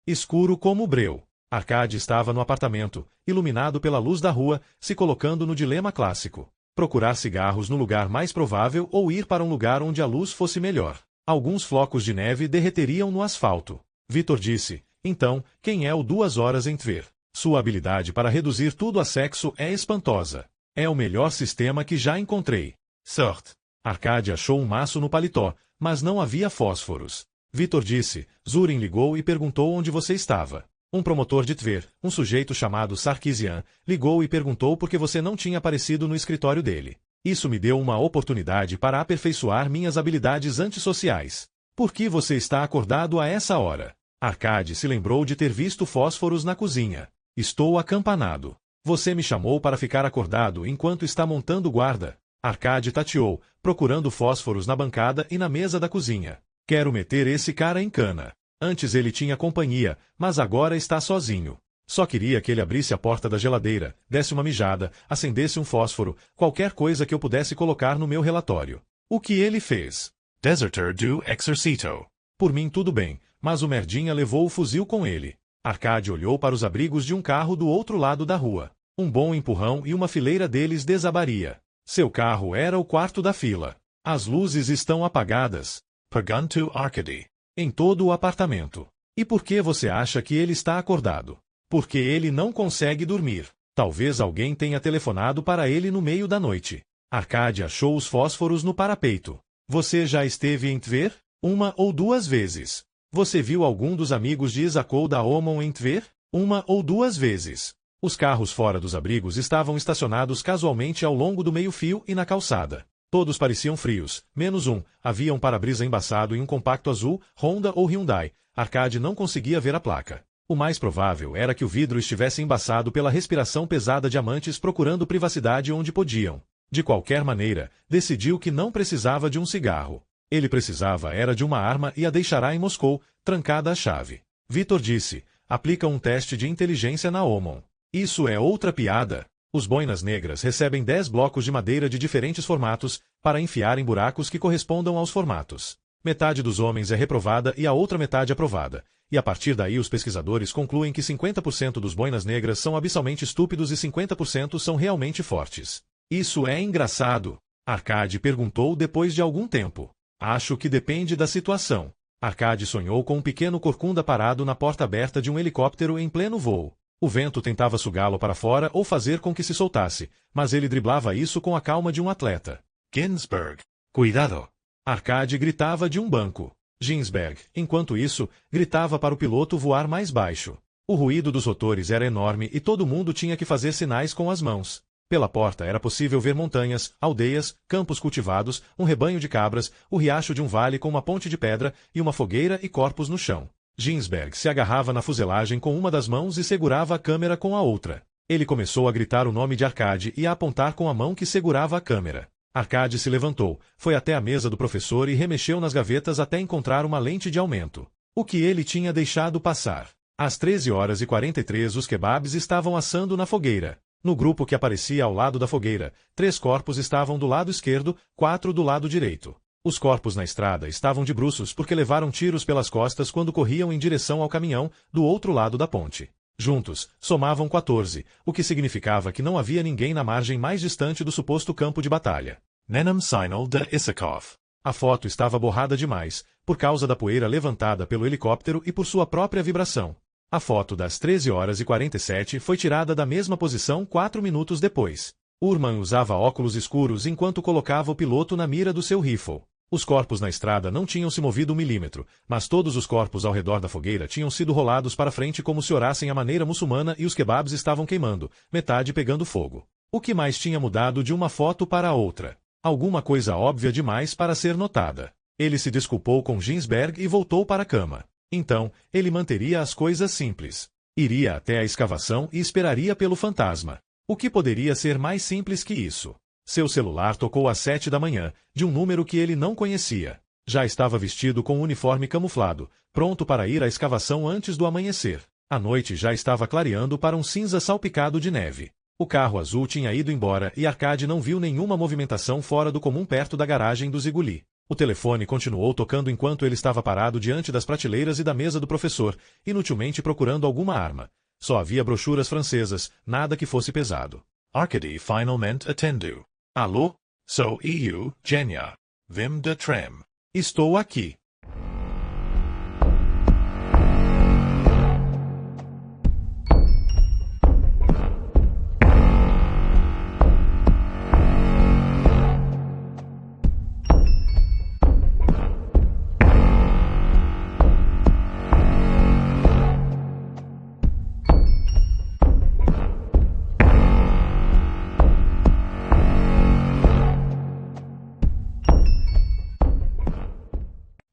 [SPEAKER 1] Escuro como breu. Arcade estava no apartamento, iluminado pela luz da rua, se colocando no dilema clássico. Procurar cigarros no lugar mais provável ou ir para um lugar onde a luz fosse melhor. Alguns flocos de neve derreteriam no asfalto. Vitor disse, então, quem é o 2 horas em Tver? Sua habilidade para reduzir tudo a sexo é espantosa. É o melhor sistema que já encontrei.
[SPEAKER 2] Sorte.
[SPEAKER 1] Arcade achou um maço no paletó, mas não havia fósforos. Vitor disse, Zurin ligou e perguntou onde você estava. Um promotor de Tver, um sujeito chamado Sarkisian, ligou e perguntou por que você não tinha aparecido no escritório dele. Isso me deu uma oportunidade para aperfeiçoar minhas habilidades antissociais. Por que você está acordado a essa hora? Arcade se lembrou de ter visto fósforos na cozinha. Estou acampanado. Você me chamou para ficar acordado enquanto está montando guarda. Arcade tateou, procurando fósforos na bancada e na mesa da cozinha. Quero meter esse cara em cana. Antes ele tinha companhia, mas agora está sozinho. Só queria que ele abrisse a porta da geladeira, desse uma mijada, acendesse um fósforo, qualquer coisa que eu pudesse colocar no meu relatório. O que ele fez?
[SPEAKER 2] Deserter do exercito.
[SPEAKER 1] Por mim tudo bem, mas o merdinha levou o fuzil com ele. Arcade olhou para os abrigos de um carro do outro lado da rua. Um bom empurrão e uma fileira deles desabaria. Seu carro era o quarto da fila. As luzes estão apagadas.
[SPEAKER 2] Pergunto Arcade.
[SPEAKER 1] Em todo o apartamento. E por que você acha que ele está acordado? Porque ele não consegue dormir. Talvez alguém tenha telefonado para ele no meio da noite. Arcade achou os fósforos no parapeito. Você já esteve em Tver? 1 ou 2 vezes. Você viu algum dos amigos de Isacou da Omon em Tver? 1 ou 2 vezes. Os carros fora dos abrigos estavam estacionados casualmente ao longo do meio-fio e na calçada. Todos pareciam frios, menos um. Havia um para-brisa embaçado em um compacto azul, Honda ou Hyundai. Arcade não conseguia ver a placa. O mais provável era que o vidro estivesse embaçado pela respiração pesada de amantes procurando privacidade onde podiam. De qualquer maneira, decidiu que não precisava de um cigarro. Ele precisava era de uma arma e a deixará em Moscou, trancada à chave. Vitor disse, aplica um teste de inteligência na Omon. Isso é outra piada. Os boinas negras recebem 10 blocos de madeira de diferentes formatos, para enfiar em buracos que correspondam aos formatos. Metade dos homens é reprovada e a outra metade aprovada. E a partir daí os pesquisadores concluem que 50% dos boinas negras são abissalmente estúpidos e 50% são realmente fortes. Isso é engraçado? Arcade perguntou depois de algum tempo. Acho que depende da situação. Arcade sonhou com um pequeno corcunda parado na porta aberta de um helicóptero em pleno voo. O vento tentava sugá-lo para fora ou fazer com que se soltasse, mas ele driblava isso com a calma de um atleta.
[SPEAKER 2] Ginsberg, cuidado!
[SPEAKER 1] Arcade gritava de um banco. Ginsberg, enquanto isso, gritava para o piloto voar mais baixo. O ruído dos rotores era enorme e todo mundo tinha que fazer sinais com as mãos. Pela porta era possível ver montanhas, aldeias, campos cultivados, um rebanho de cabras, o riacho de um vale com uma ponte de pedra e uma fogueira e corpos no chão. Ginsberg se agarrava na fuselagem com uma das mãos e segurava a câmera com a outra. Ele começou a gritar o nome de Arcade e a apontar com a mão que segurava a câmera. Arcade se levantou, foi até a mesa do professor e remexeu nas gavetas até encontrar uma lente de aumento. O que ele tinha deixado passar. Às 13h43 os kebabs estavam assando na fogueira. No grupo que aparecia ao lado da fogueira, 3 corpos estavam do lado esquerdo, 4 do lado direito. Os corpos na estrada estavam de bruços porque levaram tiros pelas costas quando corriam em direção ao caminhão, do outro lado da ponte. Juntos, somavam 14, o que significava que não havia ninguém na margem mais distante do suposto campo de batalha.
[SPEAKER 2] Nenem Sinal de Isakov.
[SPEAKER 1] A foto estava borrada demais, por causa da poeira levantada pelo helicóptero e por sua própria vibração. A foto das 13h47 foi tirada da mesma posição 4 minutos depois. Urman usava óculos escuros enquanto colocava o piloto na mira do seu rifle. Os corpos na estrada não tinham se movido 1 milímetro, mas todos os corpos ao redor da fogueira tinham sido rolados para frente como se orassem à maneira muçulmana e os kebabs estavam queimando, metade pegando fogo. O que mais tinha mudado de uma foto para a outra? Alguma coisa óbvia demais para ser notada. Ele se desculpou com Ginsberg e voltou para a cama. Então, ele manteria as coisas simples. Iria até a escavação e esperaria pelo fantasma. O que poderia ser mais simples que isso? Seu celular tocou às 7 da manhã, de um número que ele não conhecia. Já estava vestido com um uniforme camuflado, pronto para ir à escavação antes do amanhecer. A noite já estava clareando para um cinza salpicado de neve. O carro azul tinha ido embora e Arcade não viu nenhuma movimentação fora do comum perto da garagem do Ziguli. O telefone continuou tocando enquanto ele estava parado diante das prateleiras e da mesa do professor, inutilmente procurando alguma arma. Só havia brochuras francesas, nada que fosse pesado.
[SPEAKER 2] Arcade finalmente atendeu.
[SPEAKER 1] Alô?
[SPEAKER 2] Sou eu, Genia. Vim de trem.
[SPEAKER 1] Estou aqui.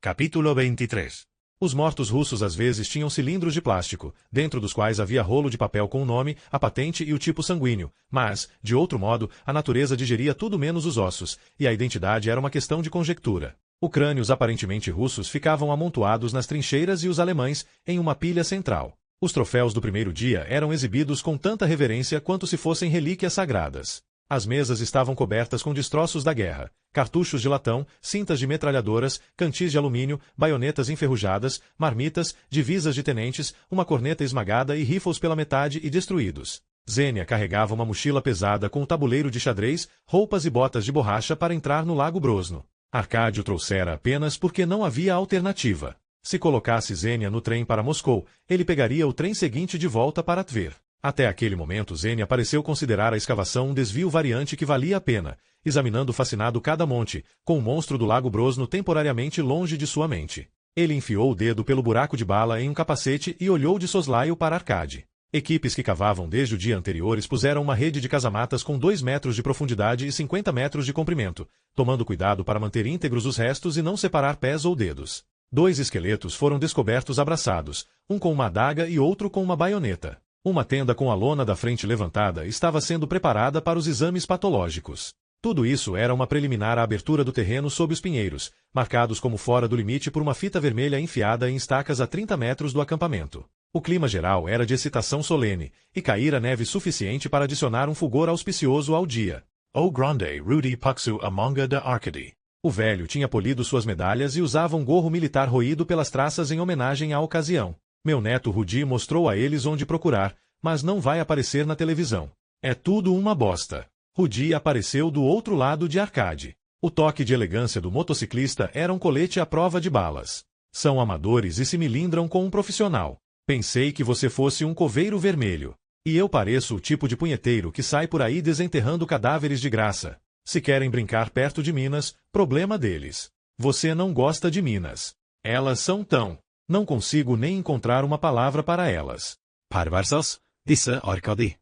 [SPEAKER 2] Capítulo 23.
[SPEAKER 1] Os mortos russos às vezes tinham cilindros de plástico, dentro dos quais havia rolo de papel com o nome, a patente e o tipo sanguíneo, mas, de outro modo, a natureza digeria tudo menos os ossos, e a identidade era uma questão de conjectura. Os crânios aparentemente russos ficavam amontoados nas trincheiras e os alemães, em uma pilha central. Os troféus do primeiro dia eram exibidos com tanta reverência quanto se fossem relíquias sagradas. As mesas estavam cobertas com destroços da guerra, cartuchos de latão, cintas de metralhadoras, cantis de alumínio, baionetas enferrujadas, marmitas, divisas de tenentes, uma corneta esmagada e rifles pela metade e destruídos. Zênia carregava uma mochila pesada com um tabuleiro de xadrez, roupas e botas de borracha para entrar no Lago Brosno. Arcade o trouxera apenas porque não havia alternativa. Se colocasse Zênia no trem para Moscou, ele pegaria o trem seguinte de volta para Tver. Até aquele momento Zênia pareceu considerar a escavação um desvio variante que valia a pena, examinando fascinado cada monte, com o monstro do Lago Brosno temporariamente longe de sua mente. Ele enfiou o dedo pelo buraco de bala em um capacete e olhou de soslaio para Arkady. Equipes que cavavam desde o dia anterior expuseram uma rede de casamatas com 2 metros de profundidade e 50 metros de comprimento, tomando cuidado para manter íntegros os restos e não separar pés ou dedos. 2 esqueletos foram descobertos abraçados, um com uma adaga e outro com uma baioneta. Uma tenda com a lona da frente levantada estava sendo preparada para os exames patológicos. Tudo isso era uma preliminar à abertura do terreno sob os pinheiros, marcados como fora do limite por uma fita vermelha enfiada em estacas a 30 metros do acampamento. O clima geral era de excitação solene, e caíra neve suficiente para adicionar um fulgor auspicioso ao dia.
[SPEAKER 2] O grande Rudy Puxu Amonga de Arkady.
[SPEAKER 1] O velho tinha polido suas medalhas e usava um gorro militar roído pelas traças em homenagem à ocasião. Meu neto Rudy mostrou a eles onde procurar, mas não vai aparecer na televisão. É tudo uma bosta. Rudy apareceu do outro lado de Arkady. O toque de elegância do motociclista era um colete à prova de balas. São amadores e se milindram com um profissional. Pensei que você fosse um coveiro vermelho. E eu pareço o tipo de punheteiro que sai por aí desenterrando cadáveres de graça. Se querem brincar perto de minas, problema deles. Você não gosta de minas. Elas são tão... Não consigo nem encontrar uma palavra para elas.
[SPEAKER 3] Perversos, disse Arkady.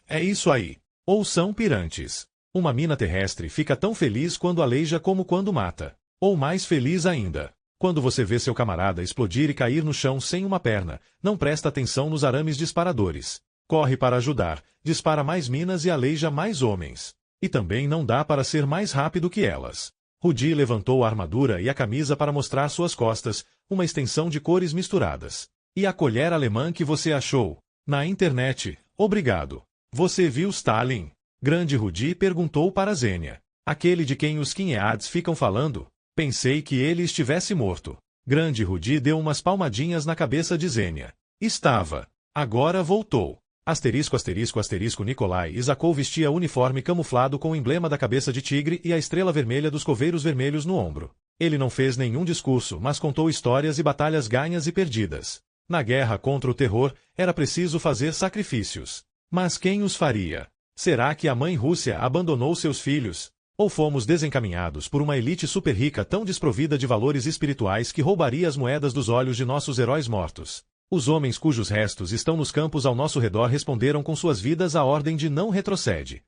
[SPEAKER 1] É isso aí. Ou são pirantes. Uma mina terrestre fica tão feliz quando aleija como quando mata. Ou mais feliz ainda. Quando você vê seu camarada explodir e cair no chão sem uma perna, não presta atenção nos arames disparadores. Corre para ajudar, dispara mais minas e aleija mais homens. E também não dá para ser mais rápido que elas. Rudy levantou a armadura e a camisa para mostrar suas costas, uma extensão de cores misturadas. E a colher alemã que você achou? Na internet, obrigado. Você viu Stalin? Grande Rudy perguntou para Zênia. Aquele de quem os Kinheads ficam falando? Pensei que ele estivesse morto. Grande Rudy deu umas palmadinhas na cabeça de Zênia. Estava. Agora voltou. Asterisco asterisco asterisco Nikolai Isakov vestia uniforme camuflado com o emblema da cabeça de tigre e a estrela vermelha dos coveiros vermelhos no ombro. Ele não fez nenhum discurso, mas contou histórias e batalhas ganhas e perdidas. Na guerra contra o terror, era preciso fazer sacrifícios. Mas quem os faria? Será que a mãe Rússia abandonou seus filhos? Ou fomos desencaminhados por uma elite super rica tão desprovida de valores espirituais que roubaria as moedas dos olhos de nossos heróis mortos? Os homens cujos restos estão nos campos ao nosso redor responderam com suas vidas à ordem de não retrocede.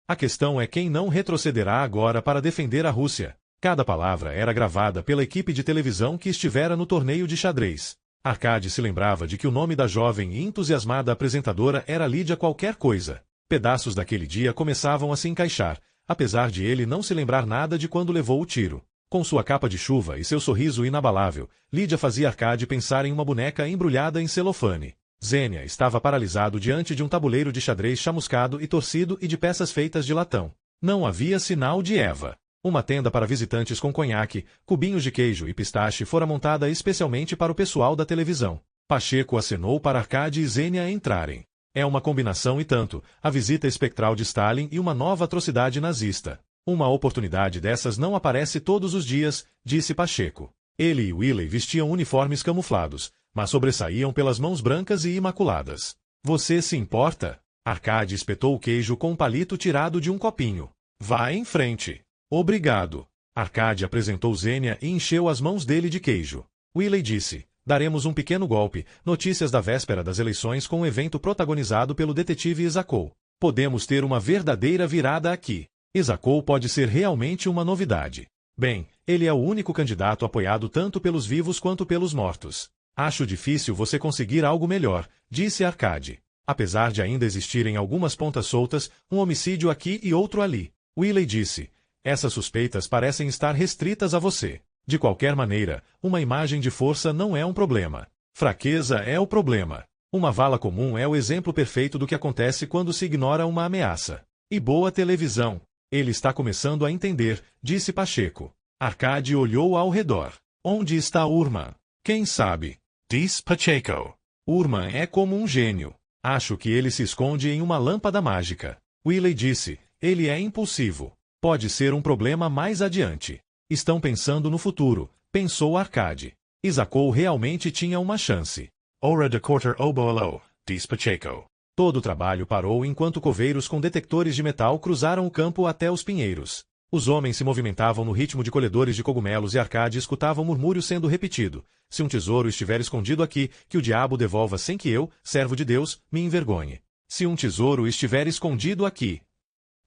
[SPEAKER 1] A questão é quem não retrocederá agora para defender a Rússia. Cada palavra era gravada pela equipe de televisão que estivera no torneio de xadrez. Arkady se lembrava de que o nome da jovem e entusiasmada apresentadora era Lídia qualquer coisa. Pedaços daquele dia começavam a se encaixar, apesar de ele não se lembrar nada de quando levou o tiro. Com sua capa de chuva e seu sorriso inabalável, Lídia fazia Arkady pensar em uma boneca embrulhada em celofane. Zênia estava paralisado diante de um tabuleiro de xadrez chamuscado e torcido e de peças feitas de latão. Não havia sinal de Eva. Uma tenda para visitantes com conhaque, cubinhos de queijo e pistache fora montada especialmente para o pessoal da televisão. Pacheco acenou para Arkady e Zênia entrarem. É uma combinação e tanto, a visita espectral de Stalin e uma nova atrocidade nazista. Uma oportunidade dessas não aparece todos os dias, disse Pacheco. Ele e Willey vestiam uniformes camuflados, mas sobressaíam pelas mãos brancas e imaculadas. Você se importa? Arkady espetou o queijo com um palito tirado de um copinho. Vá em frente. Obrigado. Arkady apresentou Zênia e encheu as mãos dele de queijo. Willey disse, daremos um pequeno golpe, notícias da véspera das eleições com um evento protagonizado pelo detetive Isakov. Podemos ter uma verdadeira virada aqui. Isakov pode ser realmente uma novidade. Bem, ele é o único candidato apoiado tanto pelos vivos quanto pelos mortos. Acho difícil você conseguir algo melhor, disse Arkady. Apesar de ainda existirem algumas pontas soltas, um homicídio aqui e outro ali. Willey disse, essas suspeitas parecem estar restritas a você. De qualquer maneira, uma imagem de força não é um problema. Fraqueza é o problema. Uma vala comum é o exemplo perfeito do que acontece quando se ignora uma ameaça. E boa televisão. Ele está começando a entender, disse Pacheco. Arkady olhou ao redor. Onde está Urman? Quem sabe?
[SPEAKER 2] Diz Pacheco.
[SPEAKER 1] Urman é como um gênio. Acho que ele se esconde em uma lâmpada mágica. Willey disse, ele é impulsivo. Pode ser um problema mais adiante. Estão pensando no futuro, pensou Arkady. Isacou realmente tinha uma chance.
[SPEAKER 2] Hora de cortar o bolo, diz Pacheco.
[SPEAKER 1] Todo o trabalho parou enquanto coveiros com detectores de metal cruzaram o campo até os pinheiros. Os homens se movimentavam no ritmo de colhedores de cogumelos e Arcade escutava o murmúrio sendo repetido. Se um tesouro estiver escondido aqui, que o diabo devolva sem que eu, servo de Deus, me envergonhe. Se um tesouro estiver escondido aqui.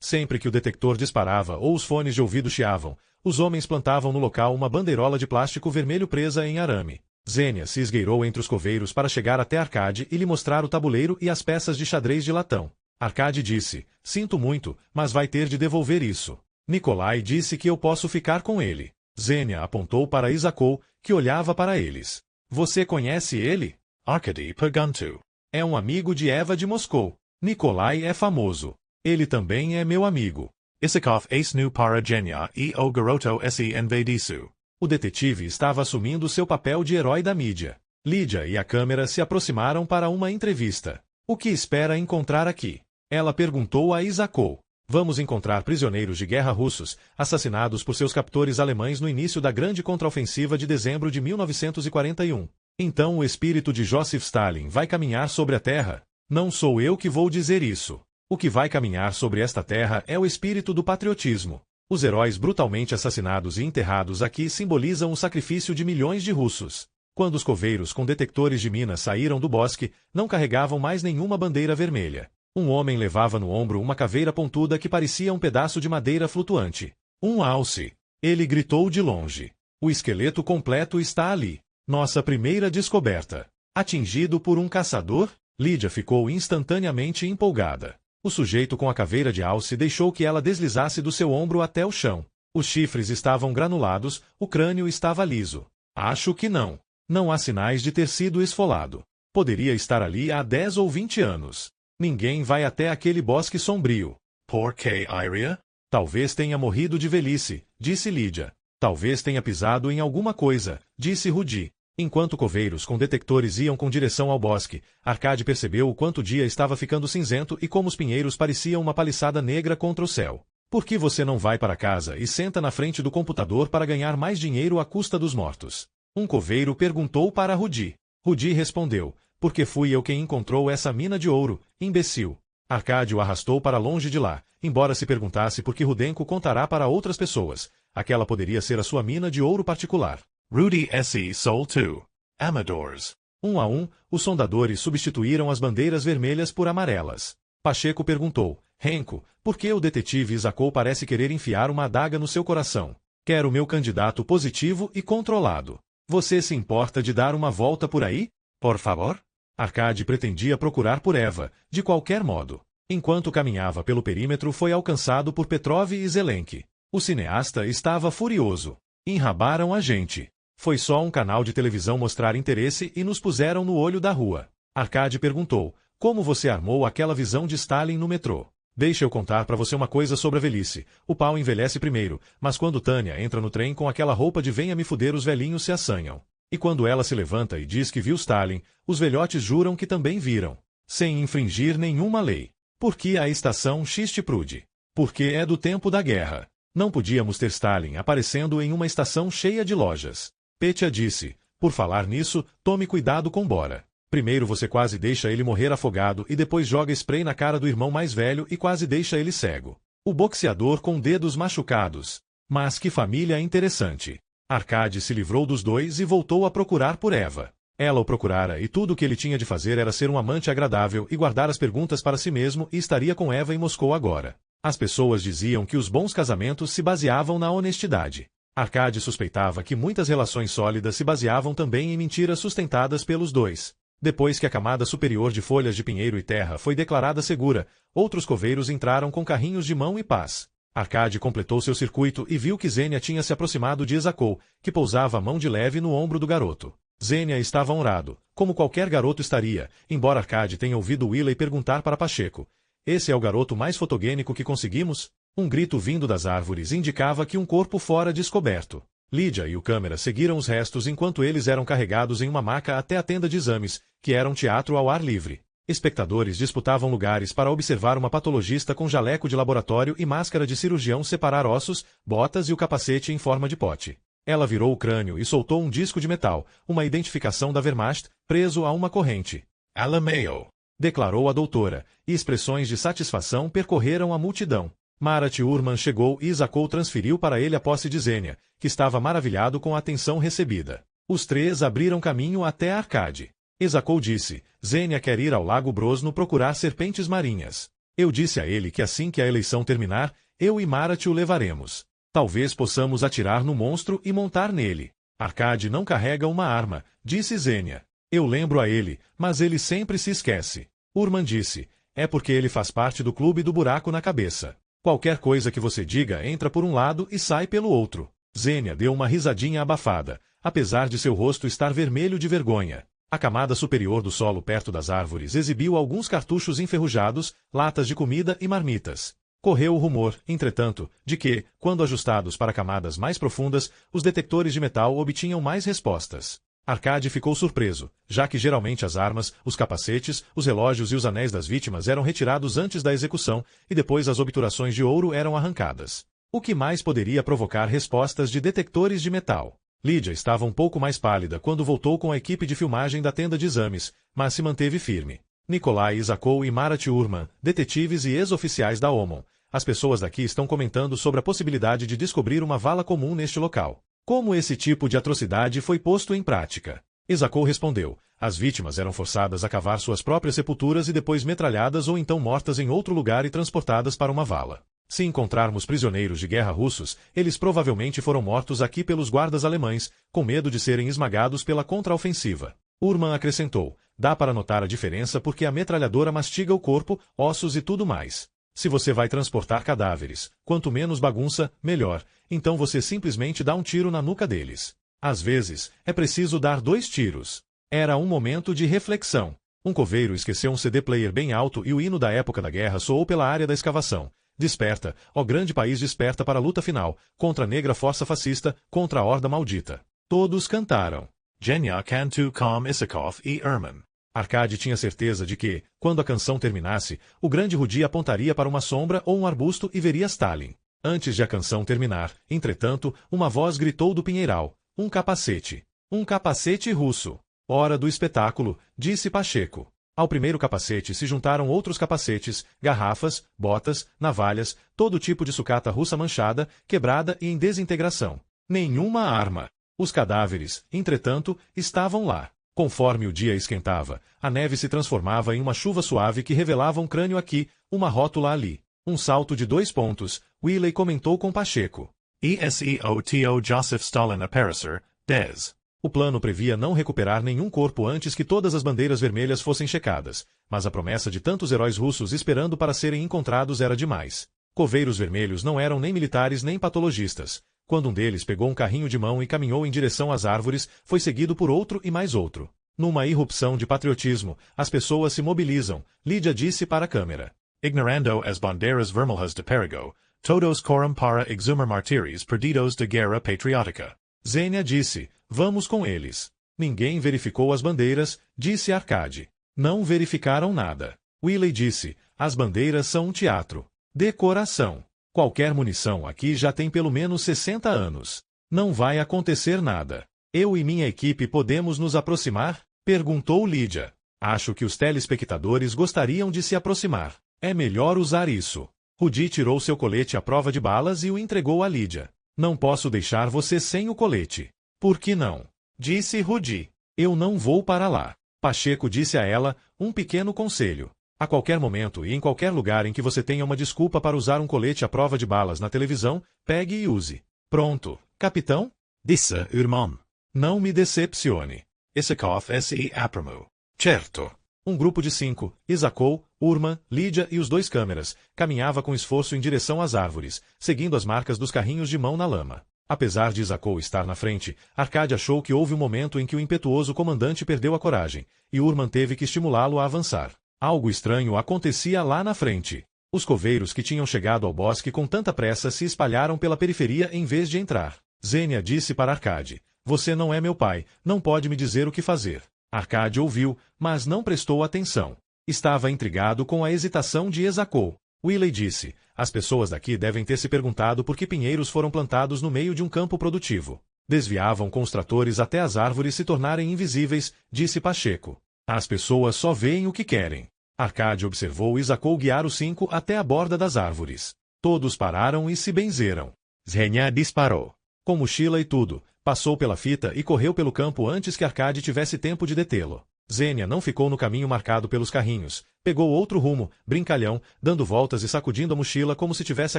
[SPEAKER 1] Sempre que o detector disparava ou os fones de ouvido chiavam, os homens plantavam no local uma bandeirola de plástico vermelho presa em arame. Zênia se esgueirou entre os coveiros para chegar até Arcade e lhe mostrar o tabuleiro e as peças de xadrez de latão. Arcade disse, sinto muito, mas vai ter de devolver isso. Nikolai disse que eu posso ficar com ele. Zênia apontou para Isacou, que olhava para eles. Você conhece ele?
[SPEAKER 2] Arkady perguntou.
[SPEAKER 1] É um amigo de Eva de Moscou. Nikolai é famoso. Ele também é meu amigo.
[SPEAKER 2] Isakov ace nu para genia e o garoto se envediço.
[SPEAKER 1] O detetive estava assumindo seu papel de herói da mídia. Lídia e a câmera se aproximaram para uma entrevista. O que espera encontrar aqui? Ela perguntou a Isacou. Vamos encontrar prisioneiros de guerra russos, assassinados por seus captores alemães no início da grande contraofensiva de dezembro de 1941. Então o espírito de Joseph Stalin vai caminhar sobre a terra? Não sou eu que vou dizer isso. O que vai caminhar sobre esta terra é o espírito do patriotismo. Os heróis brutalmente assassinados e enterrados aqui simbolizam o sacrifício de milhões de russos. Quando os coveiros com detectores de minas saíram do bosque, não carregavam mais nenhuma bandeira vermelha. Um homem levava no ombro uma caveira pontuda que parecia um pedaço de madeira flutuante. Um alce. Ele gritou de longe. O esqueleto completo está ali. Nossa primeira descoberta. Atingido por um caçador? Lídia ficou instantaneamente empolgada. O sujeito com a caveira de alce deixou que ela deslizasse do seu ombro até o chão. Os chifres estavam granulados, o crânio estava liso. Acho que não. Não há sinais de ter sido esfolado. Poderia estar ali há 10 ou 20 anos. Ninguém vai até aquele bosque sombrio.
[SPEAKER 2] Por que iria?
[SPEAKER 1] Talvez tenha morrido de velhice, disse Lídia. Talvez tenha pisado em alguma coisa, disse Rudi. Enquanto coveiros com detectores iam com direção ao bosque, Arcade percebeu o quanto o dia estava ficando cinzento e como os pinheiros pareciam uma paliçada negra contra o céu. Por que você não vai para casa e senta na frente do computador para ganhar mais dinheiro à custa dos mortos? Um coveiro perguntou para Rudi. Rudi respondeu, porque fui eu quem encontrou essa mina de ouro, imbecil. Arcade o arrastou para longe de lá, embora se perguntasse por que Rudenko contará para outras pessoas. Aquela poderia ser a sua mina de ouro particular.
[SPEAKER 2] Rudy se Sol 2. Amadores.
[SPEAKER 1] Um a um, os sondadores substituíram as bandeiras vermelhas por amarelas. Pacheco perguntou, Renko, por que o detetive Isacou parece querer enfiar uma adaga no seu coração? Quero meu candidato positivo e controlado. Você se importa de dar uma volta por aí?
[SPEAKER 2] Por favor?
[SPEAKER 1] Arcade pretendia procurar por Eva, de qualquer modo. Enquanto caminhava pelo perímetro foi alcançado por Petrov e Zelenki. O cineasta estava furioso. Enrabaram a gente. Foi só um canal de televisão mostrar interesse e nos puseram no olho da rua. Arcade perguntou, como você armou aquela visão de Stalin no metrô? Deixa eu contar para você uma coisa sobre a velhice. O pau envelhece primeiro, mas quando Tânia entra no trem com aquela roupa de venha me fuder os velhinhos se assanham. E quando ela se levanta e diz que viu Stalin, os velhotes juram que também viram. Sem infringir nenhuma lei. Por que a estação Chistiprude? Porque é do tempo da guerra. Não podíamos ter Stalin aparecendo em uma estação cheia de lojas. Petya disse, por falar nisso, tome cuidado com Bora. Primeiro você quase deixa ele morrer afogado e depois joga spray na cara do irmão mais velho e quase deixa ele cego. O boxeador com dedos machucados. Mas que família interessante. Arcade se livrou dos dois e voltou a procurar por Eva. Ela o procurara e tudo o que ele tinha de fazer era ser um amante agradável e guardar as perguntas para si mesmo e estaria com Eva em Moscou agora. As pessoas diziam que os bons casamentos se baseavam na honestidade. Arcade suspeitava que muitas relações sólidas se baseavam também em mentiras sustentadas pelos dois. Depois que a camada superior de folhas de pinheiro e terra foi declarada segura, outros coveiros entraram com carrinhos de mão e pás. Arcade completou seu circuito e viu que Zênia tinha se aproximado de Isacou, que pousava a mão de leve no ombro do garoto. Zênia estava honrado, como qualquer garoto estaria, embora Arcade tenha ouvido Willey perguntar para Pacheco. Esse é o garoto mais fotogênico que conseguimos? Um grito vindo das árvores indicava que um corpo fora descoberto. Lídia e o câmera seguiram os restos enquanto eles eram carregados em uma maca até a tenda de exames, que era um teatro ao ar livre. Espectadores disputavam lugares para observar uma patologista com jaleco de laboratório e máscara de cirurgião separar ossos, botas e o capacete em forma de pote. Ela virou o crânio e soltou um disco de metal, uma identificação da Wehrmacht, preso a uma corrente.
[SPEAKER 2] Alameo.
[SPEAKER 1] Declarou a doutora, e expressões de satisfação percorreram a multidão. Marat Urman chegou e Isakov transferiu para ele a posse de Zenia, que estava maravilhado com a atenção recebida. Os três abriram caminho até a Arcade. Isakov disse, Zenia quer ir ao Lago Brosno procurar serpentes marinhas. Eu disse a ele que assim que a eleição terminar, eu e Marat o levaremos. Talvez possamos atirar no monstro e montar nele. Arcade não carrega uma arma, disse Zenia. Eu lembro a ele, mas ele sempre se esquece. Urman disse, é porque ele faz parte do clube do buraco na cabeça. Qualquer coisa que você diga entra por um lado e sai pelo outro. Zenia deu uma risadinha abafada, apesar de seu rosto estar vermelho de vergonha. A camada superior do solo perto das árvores exibiu alguns cartuchos enferrujados, latas de comida e marmitas. Correu o rumor, entretanto, de que, quando ajustados para camadas mais profundas, os detectores de metal obtinham mais respostas. Arcade ficou surpreso, já que geralmente as armas, os capacetes, os relógios e os anéis das vítimas eram retirados antes da execução e depois as obturações de ouro eram arrancadas. O que mais poderia provocar respostas de detectores de metal? Lídia estava um pouco mais pálida quando voltou com a equipe de filmagem da tenda de exames, mas se manteve firme. Nikolai Isakov e Marat Urman, detetives e ex-oficiais da OMON. As pessoas daqui estão comentando sobre a possibilidade de descobrir uma vala comum neste local. Como esse tipo de atrocidade foi posto em prática? Isakov respondeu, as vítimas eram forçadas a cavar suas próprias sepulturas e depois metralhadas ou então mortas em outro lugar e transportadas para uma vala. Se encontrarmos prisioneiros de guerra russos, eles provavelmente foram mortos aqui pelos guardas alemães, com medo de serem esmagados pela contraofensiva. Urman acrescentou, dá para notar a diferença porque a metralhadora mastiga o corpo, ossos e tudo mais. Se você vai transportar cadáveres, quanto menos bagunça, melhor, então você simplesmente dá um tiro na nuca deles. Às vezes, é preciso dar 2 tiros. Era um momento de reflexão. Um coveiro esqueceu um CD player bem alto e o hino da época da guerra soou pela área da escavação. Desperta, ó grande país desperta para a luta final, contra a negra força fascista, contra a horda maldita. Todos cantaram.
[SPEAKER 2] Genya Cantu Com Isakov e Urman.
[SPEAKER 1] Arcade tinha certeza de que, quando a canção terminasse, o grande Rudi apontaria para uma sombra ou um arbusto e veria Stalin. Antes de a canção terminar, entretanto, uma voz gritou do pinheiral, um capacete. Um capacete russo. Hora do espetáculo, disse Pacheco. Ao primeiro capacete se juntaram outros capacetes, garrafas, botas, navalhas, todo tipo de sucata russa manchada, quebrada e em desintegração. Nenhuma arma. Os cadáveres, entretanto, estavam lá. Conforme o dia esquentava, a neve se transformava em uma chuva suave que revelava um crânio aqui, uma rótula ali. Um salto de 2 pontos, Willey comentou com Pacheco.
[SPEAKER 2] ESEOTO Joseph Stalin Apparacer, DES.
[SPEAKER 1] O plano previa não recuperar nenhum corpo antes que todas as bandeiras vermelhas fossem checadas, mas a promessa de tantos heróis russos esperando para serem encontrados era demais. Coveiros vermelhos não eram nem militares nem patologistas. Quando um deles pegou um carrinho de mão e caminhou em direção às árvores, foi seguido por outro e mais outro. Numa irrupção de patriotismo, as pessoas se mobilizam, Lídia disse para a câmera.
[SPEAKER 2] Ignorando as bandeiras vermelhas de perigo, todos coram para exumar martírios perdidos de guerra patriótica.
[SPEAKER 1] Zenia disse, vamos com eles. Ninguém verificou as bandeiras, disse Arcade. Não verificaram nada. Willey disse, as bandeiras são um teatro. Decoração. Qualquer munição aqui já tem pelo menos 60 anos. Não vai acontecer nada. Eu e minha equipe podemos nos aproximar? Perguntou Lídia. Acho que os telespectadores gostariam de se aproximar. É melhor usar isso. Rudi tirou seu colete à prova de balas e o entregou a Lídia. Não posso deixar você sem o colete. Por que não? Disse Rudi. Eu não vou para lá. Pacheco disse a ela, um pequeno conselho. A qualquer momento e em qualquer lugar em que você tenha uma desculpa para usar um colete à prova de balas na televisão, pegue e use. Pronto, capitão?
[SPEAKER 3] Disse Urman.
[SPEAKER 1] Não me decepcione.
[SPEAKER 2] Isakov se aprimo.
[SPEAKER 1] Certo. Um grupo de 5, Isakov, Urman, Lídia e os 2 câmeras, caminhava com esforço em direção às árvores, seguindo as marcas dos carrinhos de mão na lama. Apesar de Isakov estar na frente, Arcade achou que houve um momento em que o impetuoso comandante perdeu a coragem, e Urman teve que estimulá-lo a avançar. Algo estranho acontecia lá na frente. Os coveiros que tinham chegado ao bosque com tanta pressa se espalharam pela periferia em vez de entrar. Zenia disse para Arcade, você não é meu pai, não pode me dizer o que fazer. Arcade ouviu, mas não prestou atenção. Estava intrigado com a hesitação de Isakov. Willey disse, as pessoas daqui devem ter se perguntado por que pinheiros foram plantados no meio de um campo produtivo. Desviavam com os tratores até as árvores se tornarem invisíveis, disse Pacheco. As pessoas só veem o que querem. Arcade observou e Zacou guiar os 5 até a borda das árvores. Todos pararam e se benzeram.
[SPEAKER 3] Zenia disparou.
[SPEAKER 1] Com mochila e tudo, passou pela fita e correu pelo campo antes que Arcade tivesse tempo de detê-lo. Zênia não ficou no caminho marcado pelos carrinhos. Pegou outro rumo, brincalhão, dando voltas e sacudindo a mochila como se tivesse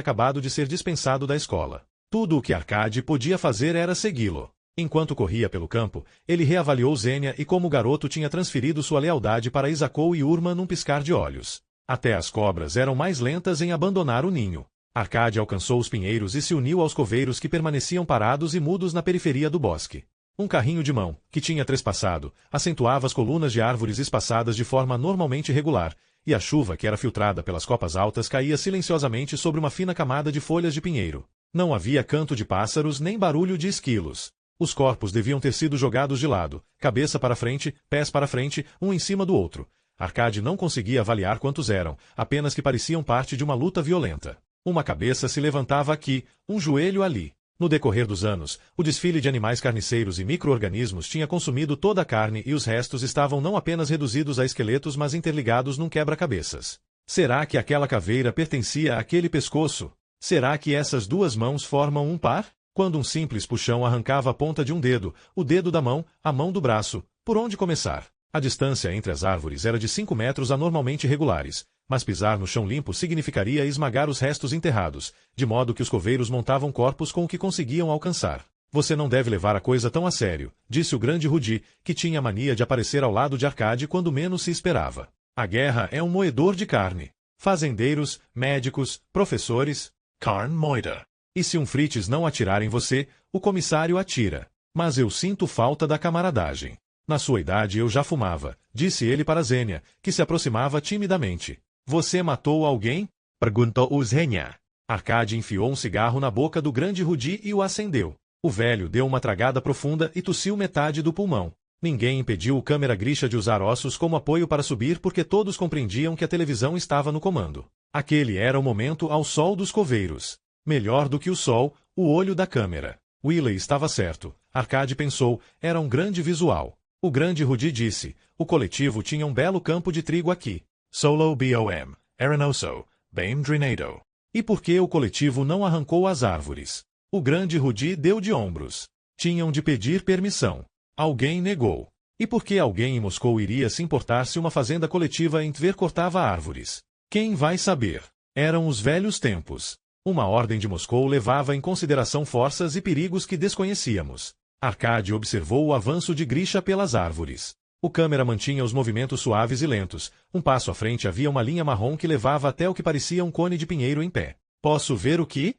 [SPEAKER 1] acabado de ser dispensado da escola. Tudo o que Arcade podia fazer era segui-lo. Enquanto corria pelo campo, ele reavaliou Zênia e como o garoto tinha transferido sua lealdade para Isacou e Urma num piscar de olhos. Até as cobras eram mais lentas em abandonar o ninho. Arcade alcançou os pinheiros e se uniu aos coveiros que permaneciam parados e mudos na periferia do bosque. Um carrinho de mão, que tinha trespassado, acentuava as colunas de árvores espaçadas de forma normalmente regular, e a chuva que era filtrada pelas copas altas caía silenciosamente sobre uma fina camada de folhas de pinheiro. Não havia canto de pássaros nem barulho de esquilos. Os corpos deviam ter sido jogados de lado, cabeça para frente, pés para frente, um em cima do outro. Arcade não conseguia avaliar quantos eram, apenas que pareciam parte de uma luta violenta. Uma cabeça se levantava aqui, um joelho ali. No decorrer dos anos, o desfile de animais carniceiros e micro-organismos tinha consumido toda a carne e os restos estavam não apenas reduzidos a esqueletos mas interligados num quebra-cabeças. Será que aquela caveira pertencia àquele pescoço? Será que essas duas mãos formam um par? Quando um simples puxão arrancava a ponta de um dedo, o dedo da mão, a mão do braço, por onde começar? A distância entre as árvores era de 5 metros anormalmente regulares, mas pisar no chão limpo significaria esmagar os restos enterrados, de modo que os coveiros montavam corpos com o que conseguiam alcançar. Você não deve levar a coisa tão a sério, disse o grande Rudi, que tinha a mania de aparecer ao lado de Arcade quando menos se esperava. A guerra é um moedor de carne. Fazendeiros, médicos, professores...
[SPEAKER 2] Carne moída.
[SPEAKER 1] E se um frites não atirar em você, o comissário atira. Mas eu sinto falta da camaradagem. Na sua idade eu já fumava, disse ele para Zênia, que se aproximava timidamente. Você matou alguém?
[SPEAKER 3] Perguntou Zenia.
[SPEAKER 1] Arcade enfiou um cigarro na boca do grande Rudi e o acendeu. O velho deu uma tragada profunda e tossiu metade do pulmão. Ninguém impediu o câmera Grisha de usar ossos como apoio para subir porque todos compreendiam que a televisão estava no comando. Aquele era o momento ao sol dos coveiros. Melhor do que o sol, o olho da câmera. Willey estava certo. Arcade pensou, era um grande visual. O grande Rudi disse, o coletivo tinha um belo campo de trigo aqui.
[SPEAKER 2] Solo bom, arenoso, bem drenado.
[SPEAKER 1] E por que o coletivo não arrancou as árvores? O grande Rudi deu de ombros. Tinham de pedir permissão. Alguém negou. E por que alguém em Moscou iria se importar se uma fazenda coletiva em Tver cortava árvores? Quem vai saber? Eram os velhos tempos. Uma ordem de Moscou levava em consideração forças e perigos que desconhecíamos. Arcade observou o avanço de Grisha pelas árvores. O câmera mantinha os movimentos suaves e lentos. Um passo à frente havia uma linha marrom que levava até o que parecia um cone de pinheiro em pé. Posso ver o que?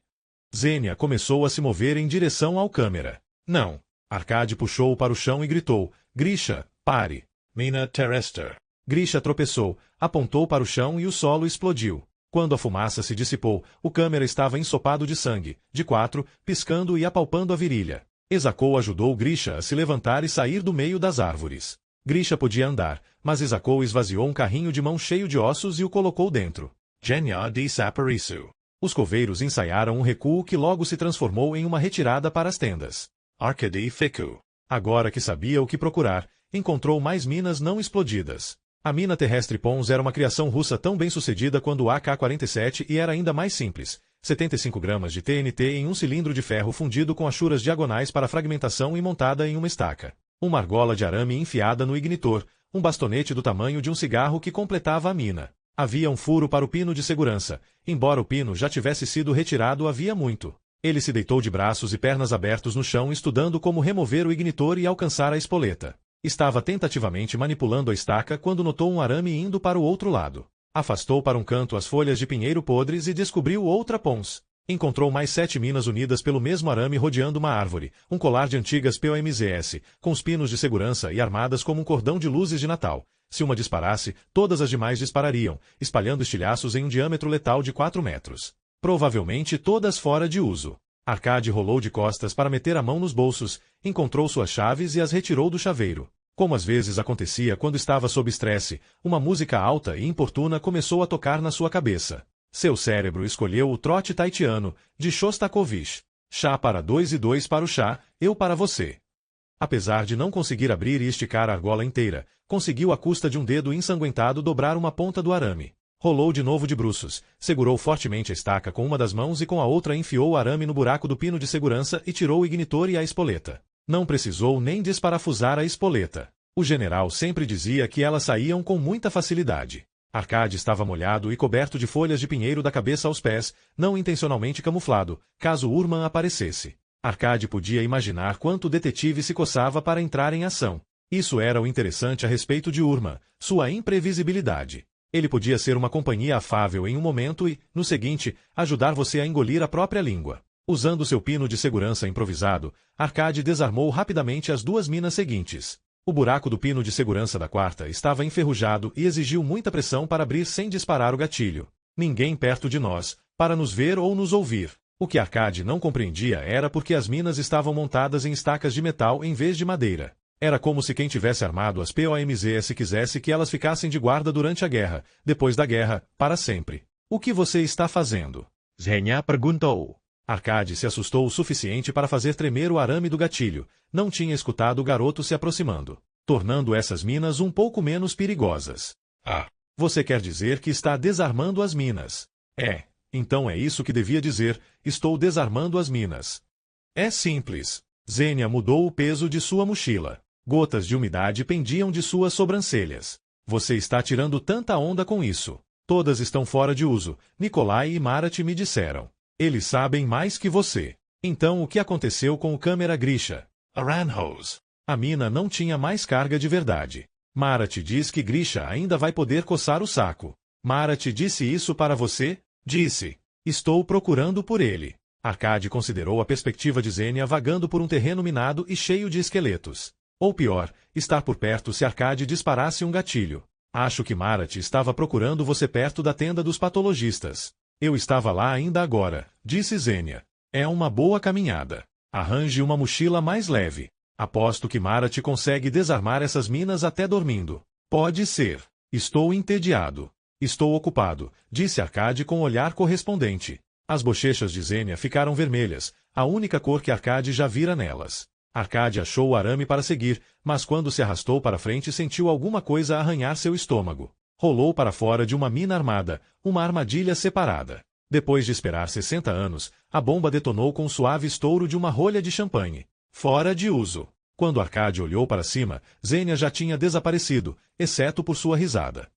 [SPEAKER 1] Zênia começou a se mover em direção ao câmera. Não. Arcade puxou-o para o chão e gritou, Grisha, pare.
[SPEAKER 2] Mina terrestre.
[SPEAKER 1] Grisha tropeçou, apontou para o chão e o solo explodiu. Quando a fumaça se dissipou, o câmera estava ensopado de sangue, de 4, piscando e apalpando a virilha. Isacou ajudou Grisha a se levantar e sair do meio das árvores. Grisha podia andar, mas Isacou esvaziou um carrinho de mão cheio de ossos e o colocou dentro.
[SPEAKER 2] Genia desapareceu.
[SPEAKER 1] Os coveiros ensaiaram um recuo que logo se transformou em uma retirada para as tendas.
[SPEAKER 2] Arcade ficou.
[SPEAKER 1] Agora que sabia o que procurar, encontrou mais minas não explodidas. A mina terrestre Pons era uma criação russa tão bem sucedida quanto o AK-47 e era ainda mais simples. 75 gramas de TNT em um cilindro de ferro fundido com achuras diagonais para fragmentação e montada em uma estaca. Uma argola de arame enfiada no ignitor, um bastonete do tamanho de um cigarro que completava a mina. Havia um furo para o pino de segurança. Embora o pino já tivesse sido retirado havia muito. Ele se deitou de braços e pernas abertos no chão estudando como remover o ignitor e alcançar a espoleta. Estava tentativamente manipulando a estaca quando notou um arame indo para o outro lado. Afastou para um canto as folhas de pinheiro podres e descobriu outra Pons. Encontrou mais 7 minas unidas pelo mesmo arame rodeando uma árvore, um colar de antigas POMZS, com os pinos de segurança e armadas como um cordão de luzes de Natal. Se uma disparasse, todas as demais disparariam, espalhando estilhaços em um diâmetro letal de 4 metros. Provavelmente todas fora de uso. Arcade rolou de costas para meter a mão nos bolsos, encontrou suas chaves e as retirou do chaveiro. Como às vezes acontecia quando estava sob estresse, uma música alta e importuna começou a tocar na sua cabeça. Seu cérebro escolheu o trote taitiano, de Shostakovich. Chá para 2 e 2 para o chá, eu para você. Apesar de não conseguir abrir e esticar a argola inteira, conseguiu à custa de um dedo ensanguentado dobrar uma ponta do arame. Rolou de novo de bruços, segurou fortemente a estaca com uma das mãos e com a outra enfiou o arame no buraco do pino de segurança e tirou o ignitor e a espoleta. Não precisou nem desparafusar a espoleta. O general sempre dizia que elas saíam com muita facilidade. Arcade estava molhado e coberto de folhas de pinheiro da cabeça aos pés, não intencionalmente camuflado, caso Urman aparecesse. Arcade podia imaginar quanto o detetive se coçava para entrar em ação. Isso era o interessante a respeito de Urman, sua imprevisibilidade. Ele podia ser uma companhia afável em um momento e, no seguinte, ajudar você a engolir a própria língua. Usando seu pino de segurança improvisado, Arcade desarmou rapidamente as 2 minas seguintes. O buraco do pino de segurança da quarta estava enferrujado e exigiu muita pressão para abrir sem disparar o gatilho. Ninguém perto de nós, para nos ver ou nos ouvir. O que Arcade não compreendia era porque as minas estavam montadas em estacas de metal em vez de madeira. Era como se quem tivesse armado as POMZs quisesse que elas ficassem de guarda durante a guerra, depois da guerra, para sempre. O que você está fazendo?
[SPEAKER 3] Zhenya perguntou.
[SPEAKER 1] Arcade se assustou o suficiente para fazer tremer o arame do gatilho. Não tinha escutado o garoto se aproximando, tornando essas minas um pouco menos perigosas.
[SPEAKER 2] Ah,
[SPEAKER 1] Você quer dizer que está desarmando as minas? Então é isso que devia dizer, estou desarmando as minas. É simples. Zhenya mudou o peso de sua mochila. Gotas de umidade pendiam de suas sobrancelhas. Você está tirando tanta onda com isso. Todas estão fora de uso, Nikolai e Marat me disseram. Eles sabem mais que você. Então o que aconteceu com o câmera Grisha?
[SPEAKER 2] a Ranhose.
[SPEAKER 1] A mina não tinha mais carga de verdade. Marat diz que Grisha ainda vai poder coçar o saco. Marat disse isso para você? Disse. Estou procurando por ele. Arcade considerou a perspectiva de Zhenya vagando por um terreno minado e cheio de esqueletos. Ou pior, estar por perto se Arcade disparasse um gatilho. Acho que Marat estava procurando você perto da tenda dos patologistas. Eu estava lá ainda agora, disse Zhenya. É uma boa caminhada. Arranje uma mochila mais leve. Aposto que Marat consegue desarmar essas minas até dormindo. Pode ser. Estou entediado. Estou ocupado, disse Arcade com o olhar correspondente. As bochechas de Zhenya ficaram vermelhas, a única cor que Arcade já vira nelas. Arcade achou o arame para seguir, mas quando se arrastou para frente sentiu alguma coisa arranhar seu estômago. Rolou para fora de uma mina armada, uma armadilha separada. Depois de esperar 60 anos, a bomba detonou com o suave estouro de uma rolha de champanhe. Fora de uso. Quando Arcade olhou para cima, Zhenya já tinha desaparecido, exceto por sua risada.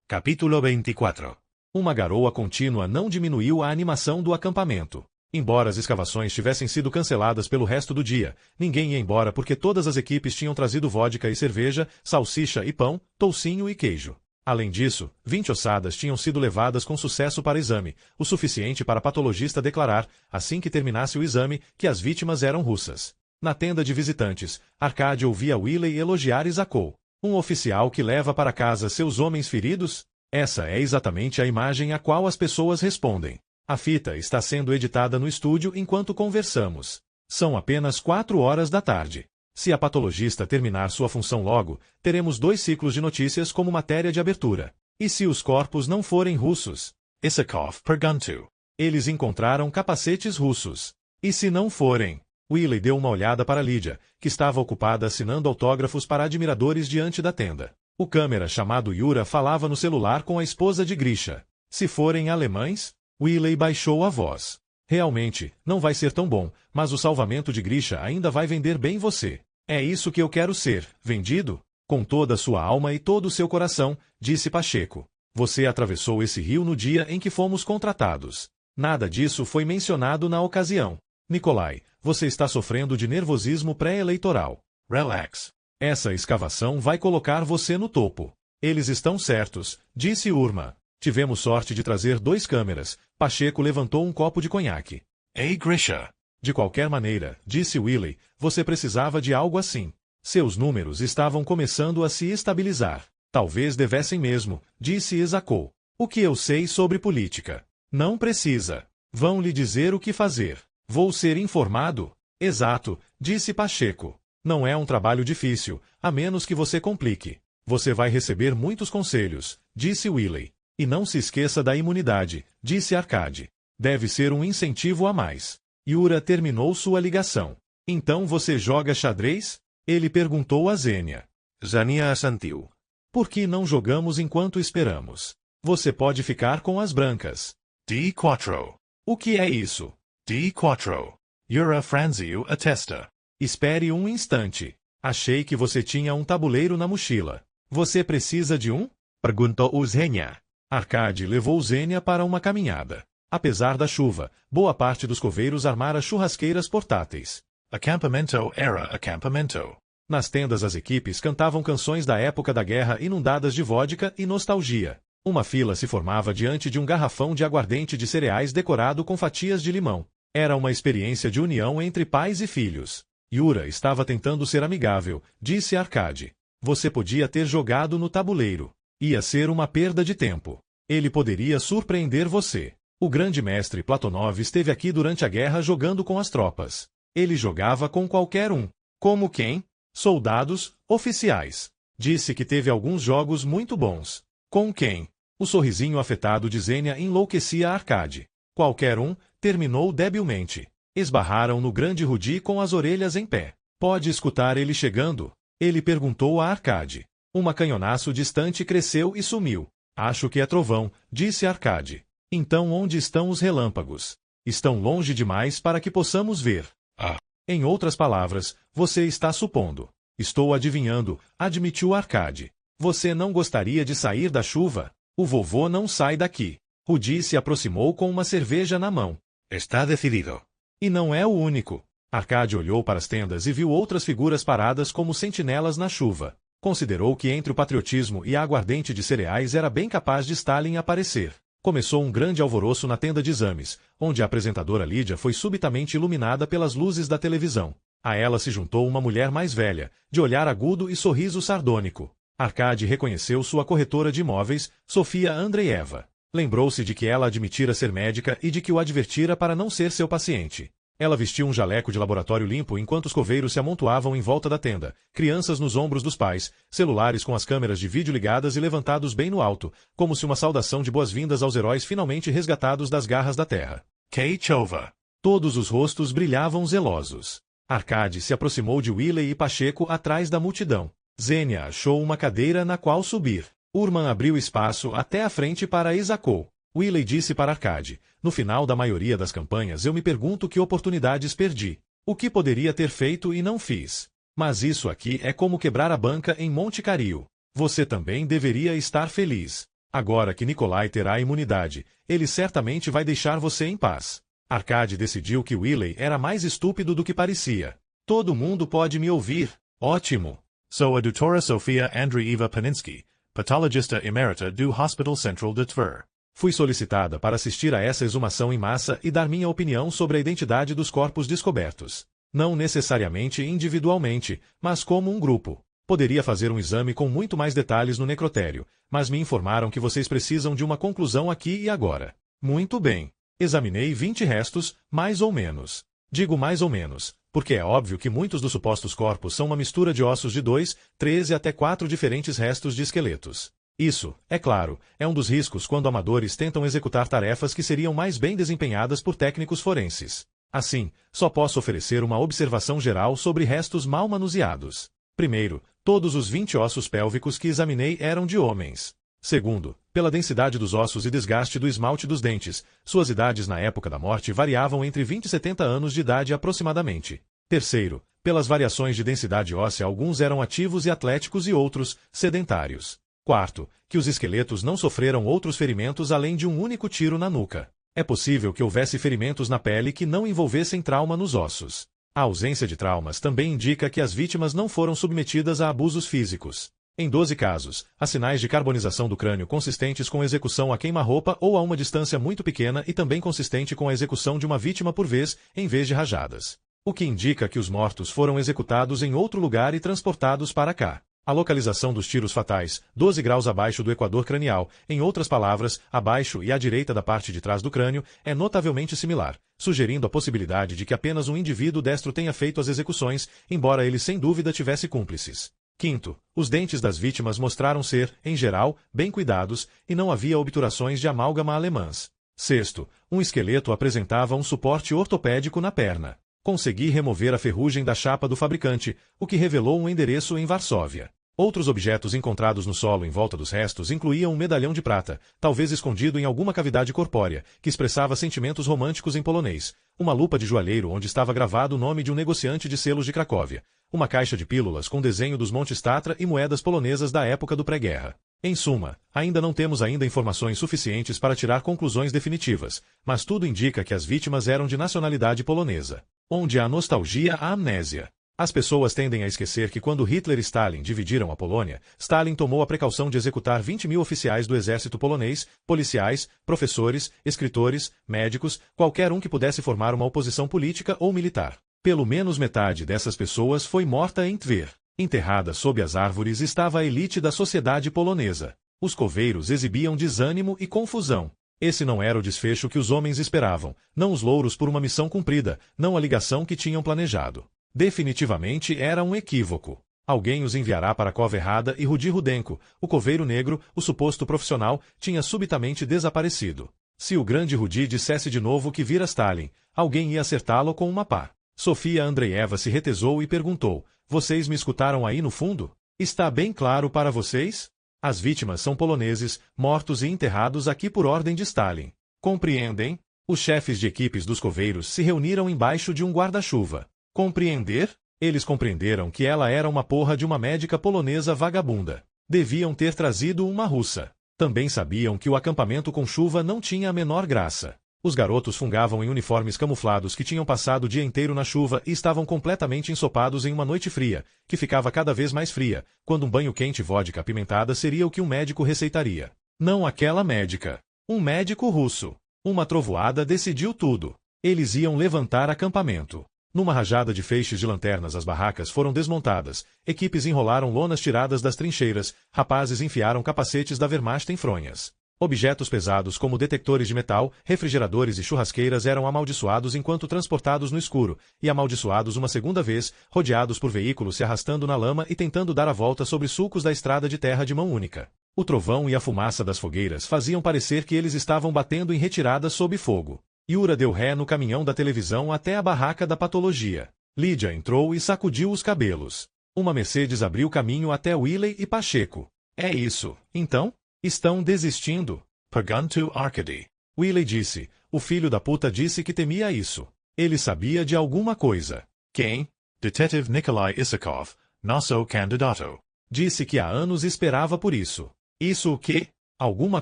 [SPEAKER 3] Capítulo 24.
[SPEAKER 1] Uma garoa contínua não diminuiu a animação do acampamento. Embora as escavações tivessem sido canceladas pelo resto do dia, ninguém ia embora porque todas as equipes tinham trazido vodka e cerveja, salsicha e pão, toucinho e queijo. Além disso, 20 ossadas tinham sido levadas com sucesso para exame, o suficiente para a patologista declarar, assim que terminasse o exame, que as vítimas eram russas. Na tenda de visitantes, Arcade ouvia Willey elogiar Isakov. Um oficial que leva para casa seus homens feridos? Essa é exatamente a imagem a qual as pessoas respondem. A fita está sendo editada no estúdio enquanto conversamos. São apenas 4 horas da tarde. Se a patologista terminar sua função logo, teremos 2 ciclos de notícias como matéria de abertura. E se os corpos não forem russos?
[SPEAKER 2] Isakov perguntou.
[SPEAKER 1] Eles encontraram capacetes russos. E se não forem? Willey deu uma olhada para Lydia, que estava ocupada assinando autógrafos para admiradores diante da tenda. O câmera chamado Yura falava no celular com a esposa de Grisha. Se forem alemães? Willey baixou a voz. Realmente, não vai ser tão bom, mas o salvamento de Grisha ainda vai vender bem você. É isso que eu quero ser, vendido? Com toda a sua alma e todo o seu coração, disse Pacheco. Você atravessou esse rio no dia em que fomos contratados. Nada disso foi mencionado na ocasião. Nikolai, você está sofrendo de nervosismo pré-eleitoral.
[SPEAKER 2] Relax.
[SPEAKER 1] Essa escavação vai colocar você no topo. Eles estão certos, disse Urman. Tivemos sorte de trazer 2 câmeras. Pacheco levantou um copo de conhaque.
[SPEAKER 2] Ei, Grisha.
[SPEAKER 1] De qualquer maneira, disse Willie, você precisava de algo assim. Seus números estavam começando a se estabilizar. Talvez devessem mesmo, disse Isacou. O que eu sei sobre política? Não precisa. Vão lhe dizer o que fazer. Vou ser informado? Exato, disse Pacheco. Não é um trabalho difícil, a menos que você complique. Você vai receber muitos conselhos, disse Willie. E não se esqueça da imunidade, disse Arcade. Deve ser um incentivo a mais. Yura terminou sua ligação. Então você joga xadrez? Ele perguntou a Zênia.
[SPEAKER 3] Zania assentiu.
[SPEAKER 1] Por que não jogamos enquanto esperamos? Você pode ficar com as brancas.
[SPEAKER 2] D4.
[SPEAKER 1] O que é isso?
[SPEAKER 2] D4. Yura franziu a testa.
[SPEAKER 1] Espere um instante. Achei que você tinha um tabuleiro na mochila. Você precisa de um?
[SPEAKER 3] Perguntou Zenia.
[SPEAKER 1] Arcade levou Zênia para uma caminhada. Apesar da chuva, boa parte dos coveiros armara churrasqueiras portáteis.
[SPEAKER 2] Acampamento era acampamento.
[SPEAKER 1] Nas tendas as equipes cantavam canções da época da guerra inundadas de vodka e nostalgia. Uma fila se formava diante de um garrafão de aguardente de cereais decorado com fatias de limão. Era uma experiência de união entre pais e filhos. Yura estava tentando ser amigável, disse Arcade. Você podia ter jogado no tabuleiro. Ia ser uma perda de tempo. Ele poderia surpreender você. O grande mestre Platonov esteve aqui durante a guerra jogando com as tropas. Ele jogava com qualquer um. Como quem? Soldados, oficiais. Disse que teve alguns jogos muito bons. Com quem? O sorrisinho afetado de Zênia enlouquecia Arcade. Qualquer um, terminou debilmente. Esbarraram no grande Rudi com as orelhas em pé. Pode escutar ele chegando? Ele perguntou a Arcade. Um canhonaço distante cresceu e sumiu. Acho que é trovão, disse Arcade. Então onde estão os relâmpagos? Estão longe demais para que possamos ver.
[SPEAKER 2] Ah.
[SPEAKER 1] Em outras palavras, você está supondo. Estou adivinhando, admitiu Arcade. Você não gostaria de sair da chuva? O vovô não sai daqui. Rudi se aproximou com uma cerveja na mão.
[SPEAKER 3] Está decidido.
[SPEAKER 1] E não é o único. Arcade olhou para as tendas e viu outras figuras paradas como sentinelas na chuva. Considerou que entre o patriotismo e a aguardente de cereais era bem capaz de Stalin aparecer. Começou um grande alvoroço na tenda de exames, onde a apresentadora Lídia foi subitamente iluminada pelas luzes da televisão. A ela se juntou uma mulher mais velha, de olhar agudo e sorriso sardônico. Arcade reconheceu sua corretora de imóveis, Sofia Andreeva. Lembrou-se de que ela admitira ser médica e de que o advertira para não ser seu paciente. Ela vestia um jaleco de laboratório limpo enquanto os coveiros se amontoavam em volta da tenda, crianças nos ombros dos pais, celulares com as câmeras de vídeo ligadas e levantados bem no alto, como se uma saudação de boas-vindas aos heróis finalmente resgatados das garras da terra.
[SPEAKER 2] Keichova.
[SPEAKER 1] Todos os rostos brilhavam zelosos. Arcade se aproximou de Willie e Pacheco atrás da multidão. Zênia achou uma cadeira na qual subir. Urman abriu espaço até a frente para Isacou. Willie disse para Arcade, no final da maioria das campanhas eu me pergunto que oportunidades perdi. O que poderia ter feito e não fiz. Mas isso aqui é como quebrar a banca em Monte Cario. Você também deveria estar feliz. Agora que Nikolai terá imunidade, ele certamente vai deixar você em paz. Arcade decidiu que Willie era mais estúpido do que parecia. Todo mundo pode me ouvir. Ótimo.
[SPEAKER 2] So a doutora Sofia Andreeva Paninsky, patologista emerita do Hospital Central de Tver.
[SPEAKER 1] Fui solicitada para assistir a essa exumação em massa e dar minha opinião sobre a identidade dos corpos descobertos. Não necessariamente individualmente, mas como um grupo. Poderia fazer um exame com muito mais detalhes no necrotério, mas me informaram que vocês precisam de uma conclusão aqui e agora. Muito bem. Examinei 20 restos, mais ou menos. Digo mais ou menos, porque é óbvio que muitos dos supostos corpos são uma mistura de ossos de 2, 13 até 4 diferentes restos de esqueletos. Isso, é claro, é um dos riscos quando amadores tentam executar tarefas que seriam mais bem desempenhadas por técnicos forenses. Assim, só posso oferecer uma observação geral sobre restos mal manuseados. Primeiro, todos os 20 ossos pélvicos que examinei eram de homens. Segundo, pela densidade dos ossos e desgaste do esmalte dos dentes, suas idades na época da morte variavam entre 20 e 70 anos de idade aproximadamente. Terceiro, pelas variações de densidade óssea, alguns eram ativos e atléticos e outros, sedentários. Quarto, que os esqueletos não sofreram outros ferimentos além de um único tiro na nuca. É possível que houvesse ferimentos na pele que não envolvessem trauma nos ossos. A ausência de traumas também indica que as vítimas não foram submetidas a abusos físicos. Em 12 casos, há sinais de carbonização do crânio consistentes com execução a queima-roupa ou a uma distância muito pequena e também consistente com a execução de uma vítima por vez, em vez de rajadas. O que indica que os mortos foram executados em outro lugar e transportados para cá. A localização dos tiros fatais, 12 graus abaixo do equador cranial, em outras palavras, abaixo e à direita da parte de trás do crânio, é notavelmente similar, sugerindo a possibilidade de que apenas um indivíduo destro tenha feito as execuções, embora ele sem dúvida tivesse cúmplices. Quinto, os dentes das vítimas mostraram ser, em geral, bem cuidados, e não havia obturações de amálgama alemãs. Sexto, um esqueleto apresentava um suporte ortopédico na perna. Consegui remover a ferrugem da chapa do fabricante, o que revelou um endereço em Varsóvia. Outros objetos encontrados no solo em volta dos restos incluíam um medalhão de prata, talvez escondido em alguma cavidade corpórea, que expressava sentimentos românticos em polonês, uma lupa de joalheiro onde estava gravado o nome de um negociante de selos de Cracóvia, uma caixa de pílulas com desenho dos Montes Tatra e moedas polonesas da época do pré-guerra. Em suma, ainda não temos informações suficientes para tirar conclusões definitivas, mas tudo indica que as vítimas eram de nacionalidade polonesa. Onde há nostalgia, há amnésia. As pessoas tendem a esquecer que quando Hitler e Stalin dividiram a Polônia, Stalin tomou a precaução de executar 20.000 oficiais do exército polonês, policiais, professores, escritores, médicos, qualquer um que pudesse formar uma oposição política ou militar. Pelo menos metade dessas pessoas foi morta em Tver. Enterrada sob as árvores estava a elite da sociedade polonesa. Os coveiros exibiam desânimo e confusão. Esse não era o desfecho que os homens esperavam, não os louros por uma missão cumprida, não a ligação que tinham planejado. Definitivamente era um equívoco. Alguém os enviará para a cova errada e Rudi Rudenko, o coveiro negro, o suposto profissional, tinha subitamente desaparecido. Se o grande Rudi dissesse de novo que vira Stalin, alguém ia acertá-lo com uma pá. Sofia Andreeva se retesou e perguntou, vocês me escutaram aí no fundo? Está bem claro para vocês? As vítimas são poloneses, mortos e enterrados aqui por ordem de Stalin. Compreendem? Os chefes de equipes dos coveiros se reuniram embaixo de um guarda-chuva. Compreender? Eles compreenderam que ela era uma porra de uma médica polonesa vagabunda. Deviam ter trazido uma russa. Também sabiam que o acampamento com chuva não tinha a menor graça. Os garotos fungavam em uniformes camuflados que tinham passado o dia inteiro na chuva e estavam completamente ensopados em uma noite fria, que ficava cada vez mais fria, quando um banho quente e vodka apimentada seria o que um médico receitaria. Não aquela médica. Um médico russo. Uma trovoada decidiu tudo. Eles iam levantar acampamento. Numa rajada de feixes de lanternas as barracas foram desmontadas, equipes enrolaram lonas tiradas das trincheiras, rapazes enfiaram capacetes da Wehrmacht em fronhas. Objetos pesados como detectores de metal, refrigeradores e churrasqueiras eram amaldiçoados enquanto transportados no escuro, e amaldiçoados uma segunda vez, rodeados por veículos se arrastando na lama e tentando dar a volta sobre sulcos da estrada de terra de mão única. O trovão e a fumaça das fogueiras faziam parecer que eles estavam batendo em retirada sob fogo. Yura deu ré no caminhão da televisão até a barraca da patologia. Lídia entrou e sacudiu os cabelos. Uma Mercedes abriu caminho até Willey e Pacheco. É isso, então? Estão desistindo?
[SPEAKER 2] Perguntou Arkady.
[SPEAKER 1] Willey disse. O filho da puta disse que temia isso. Ele sabia de alguma coisa. Quem?
[SPEAKER 2] Detetive Nikolai Isakov, nosso candidato.
[SPEAKER 1] Disse que há anos esperava por isso. Isso o quê? Alguma